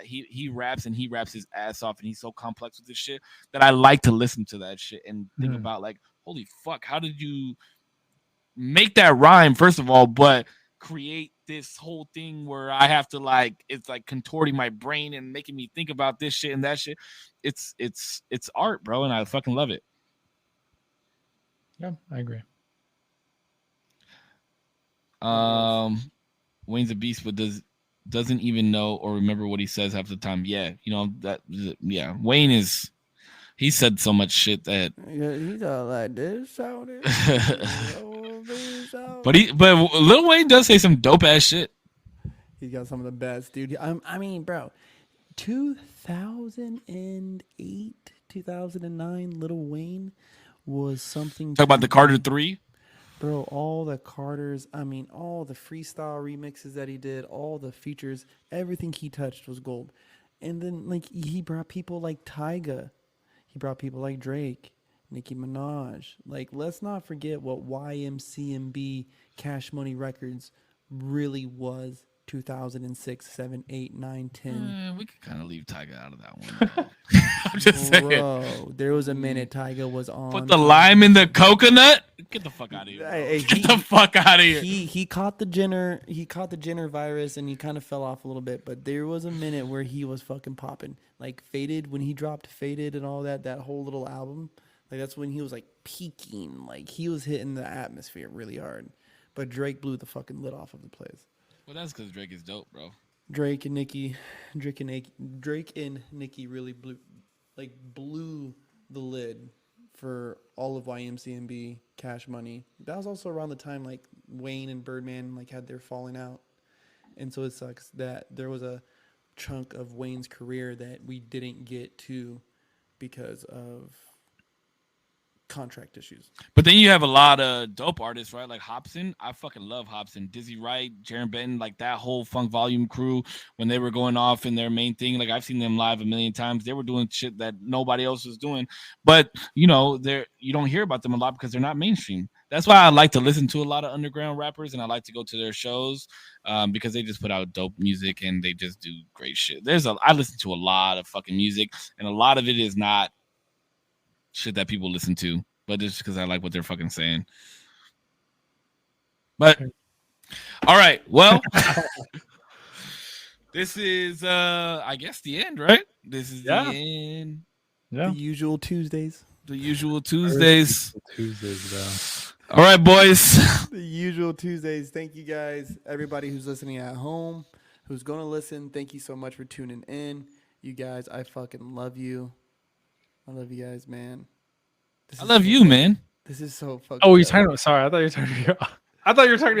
he raps and he raps his ass off and he's so complex with this shit that I like to listen to that shit and think about like, holy fuck, how did you make that rhyme first of all, but create this whole thing where I have to like, it's like contorting my brain and making me think about this shit and that shit. It's art, bro, and I fucking love it. Yeah, I agree. Wayne's a beast, but doesn't even know or remember what he says half the time. Yeah, you know that. Yeah, Wayne is. He said so much shit that. Yeah, he's all like this, but Lil Wayne does say some dope ass shit. He's got some of the best, dude. I mean, bro, 2008, 2009, Lil Wayne was something. Talk about the Carter 3. Bro, all the Carters, I mean, all the freestyle remixes that he did, all the features, everything he touched was gold. And then, like, he brought people like Tyga. He brought people like Drake, Nicki Minaj. Like, let's not forget what YMCMB Cash Money Records really was. 2006, 7, 8, 9, 10. We could kind of leave Tyga out of that one. I'm just saying. Bro, there was a minute Tyga was on. Put the lime in the coconut. Get the fuck out of here. Get the fuck out of here. He caught the Jenner virus and he kind of fell off a little bit, but there was a minute where he was fucking popping. Like Faded, when he dropped Faded and all that whole little album, like that's when he was like peaking. Like he was hitting the atmosphere really hard. But Drake blew the fucking lid off of the place. Well, that's because Drake is dope, bro. Drake and Nicki really blew the lid for all of YMCMB, Cash Money. That was also around the time like Wayne and Birdman like had their falling out, and so it sucks that there was a chunk of Wayne's career that we didn't get to because of contract issues. But then you have a lot of dope artists, right? Like Hobson. I fucking love Hobson. Dizzy Wright, Jaron Benton, like that whole Funk Volume crew when they were going off in their main thing. Like I've seen them live a million times. They were doing shit that nobody else was doing. But you know, you don't hear about them a lot because they're not mainstream. That's why I like to listen to a lot of underground rappers and I like to go to their shows because they just put out dope music and they just do great shit. I listen to a lot of fucking music and a lot of it is not shit that people listen to, but it's because I like what they're fucking saying. But all right, well, this is I guess the end, right? This is the end. Yeah. The usual Tuesdays. Tuesdays, bro. All right, boys. The usual Tuesdays. Thank you guys, everybody who's listening at home, who's going to listen. Thank you so much for tuning in. You guys, I fucking love you. I love you guys, man. I love you, man. This is so fucking. Oh, you're talking about. Sorry, I thought you were talking to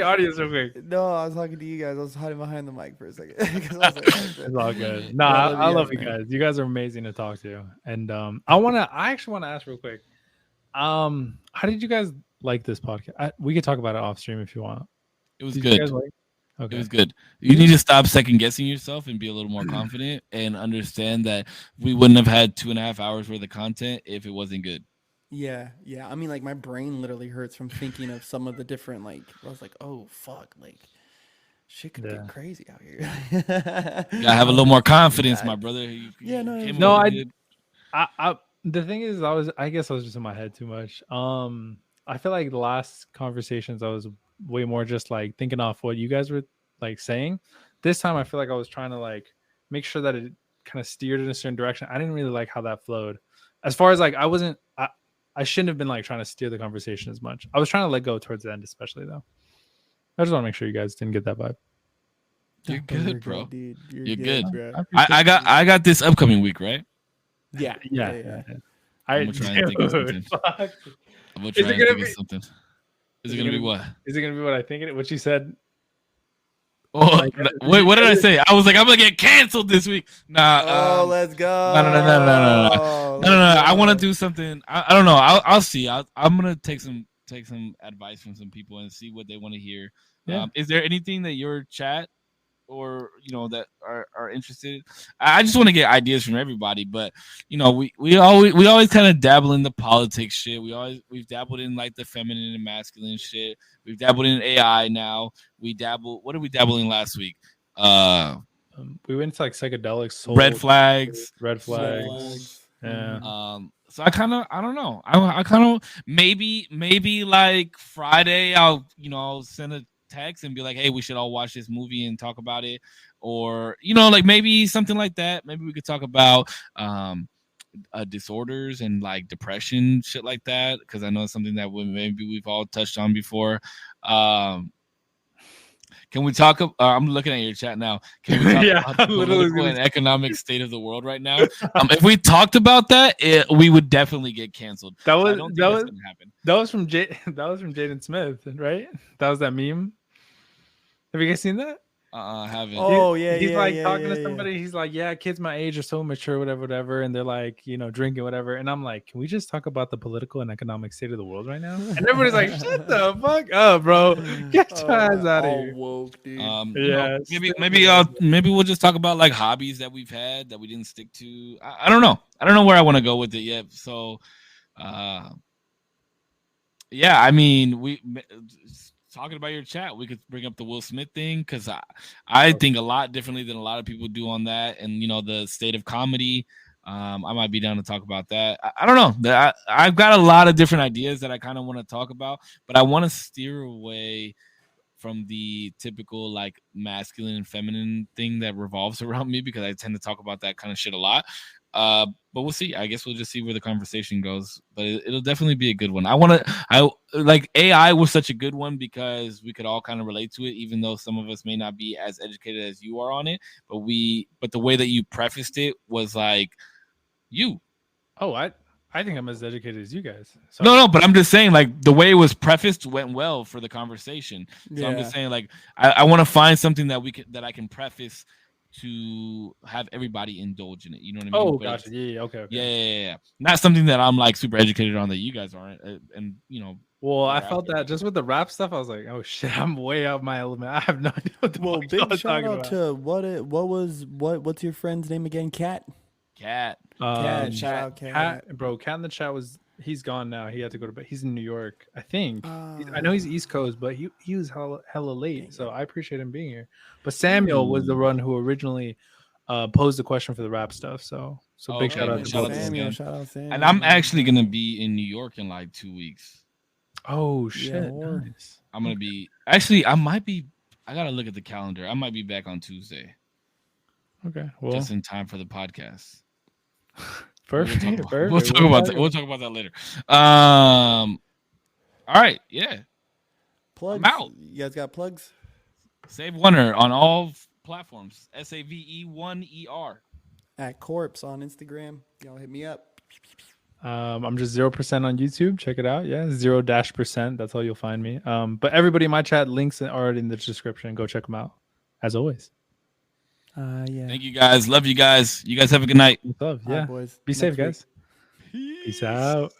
the audience real quick. No, I was talking to you guys. I was hiding behind the mic for a second. It's all good. No, I love you guys. You guys are amazing to talk to. And I actually want to ask real quick. How did you guys like this podcast? We could talk about it off stream if you want. It was good. Okay. It was good. You need to stop second guessing yourself and be a little more confident and understand that we wouldn't have had 2.5 hours worth of content if it wasn't good. Yeah. I mean, like my brain literally hurts from thinking of some of the different like. I was like, oh fuck, like shit could get crazy out here. You gotta have a little more confidence, my brother. The thing is, I guess I was just in my head too much. I feel like the last conversations I was way more just like thinking off what you guys were like saying. This time I feel like I was trying to like make sure that it kind of steered in a certain direction. I didn't really like how that flowed. As far as like I shouldn't have been like trying to steer the conversation as much. I was trying to let go towards the end, especially though. I just want to make sure you guys didn't get that vibe. You're good, bro. Dude. You're good. Bro. I got this upcoming week, right? Yeah. I'm gonna try and think of something. I'm gonna try and think of something. Is it gonna be what? Is it gonna be what I think? What you said? Oh, wait, what did I say? I was like, I'm gonna get canceled this week. Nah. Let's go. No. I want to do something. I don't know. I'll see. I'm gonna take some advice from some people and see what they want to hear. Yeah. Is there anything that your chat or that are interested. I just want to get ideas from everybody, but we always kind of dabble in the politics shit. We've dabbled in like the feminine and masculine shit. We've dabbled in AI now. What did we dabble in last week? We went to like psychedelics, soul, Red flags. red flags. Flags. Yeah. So I don't know. I kind of maybe like Friday I'll send a text and be like, hey, we should all watch this movie and talk about it, or like maybe something like that. Maybe we could talk about disorders and like depression, shit like that, because I know it's something that maybe we've all touched on before. Can we talk? I'm looking at your chat now. Can we talk about the political and economic state of the world right now? If we talked about that, we would definitely get canceled. That was that's gonna happen. That was from Jaden Smith, right? That was that meme. Have you guys seen that? I haven't. Oh yeah, he's yeah, like yeah, talking yeah, to somebody. He's like, yeah, kids my age are so mature, whatever, and they're like, drinking whatever. And I'm like, can we just talk about the political and economic state of the world right now? And everybody's like, shut the fuck up, bro. Get your ass out of here. Woke, dude. Yeah, maybe we'll just talk about like hobbies that we've had that we didn't stick to. I don't know. I don't know where I want to go with it yet. So, yeah, I mean, talking about your chat, we could bring up the Will Smith thing, because I think a lot differently than a lot of people do on that, and the state of comedy. I might be down to talk about that. I don't know. I've got a lot of different ideas that I kind of want to talk about, but I want to steer away from the typical like masculine and feminine thing that revolves around me, because I tend to talk about that kind of shit a lot. But we'll see. I guess we'll just see where the conversation goes. But it'll definitely be a good one. I like AI was such a good one because we could all kind of relate to it, even though some of us may not be as educated as you are on it. But the way that you prefaced it was like you. Oh, I think I'm as educated as you guys. So. No, but I'm just saying, like, the way it was prefaced went well for the conversation. So I'm just saying, like, I want to find something that I can preface to have everybody indulge in it. You know what I mean? Oh, gotcha. Yeah. Okay. Yeah. Not something that I'm like super educated on that you guys aren't. And Well, I felt that just with the rap stuff. I was like, oh shit, I'm way out my element. I have no idea what the fuck big shout out to what's your friend's name again? Cat. Cat. Shout out Cat. Bro, Cat in the chat he's gone now. He had to go to bed. He's in New York, I think. I know he's East Coast, but he was hella late. So I appreciate him being here. But Samuel was the one who originally posed the question for the rap stuff. So big shout out to Samuel. And I'm actually gonna be in New York in like 2 weeks. Oh shit! Nice. I'm gonna be actually. I might be. I gotta look at the calendar. I might be back on Tuesday. Okay, well, just in time for the podcast. Perfect. We'll talk about that. We'll talk about that later. All right. Yeah. Plugs. I'm out. You guys got plugs? SAVE1er on all platforms. SAVE1er. At Corpse on Instagram. Y'all hit me up. I'm just 0% on YouTube. Check it out. Yeah, 0%. That's all you'll find me. But everybody in my chat, links are already in the description. Go check them out. As always. Yeah. Thank you guys. Love you guys. You guys have a good night. Love. Yeah. Boys. Be safe, guys. Peace out.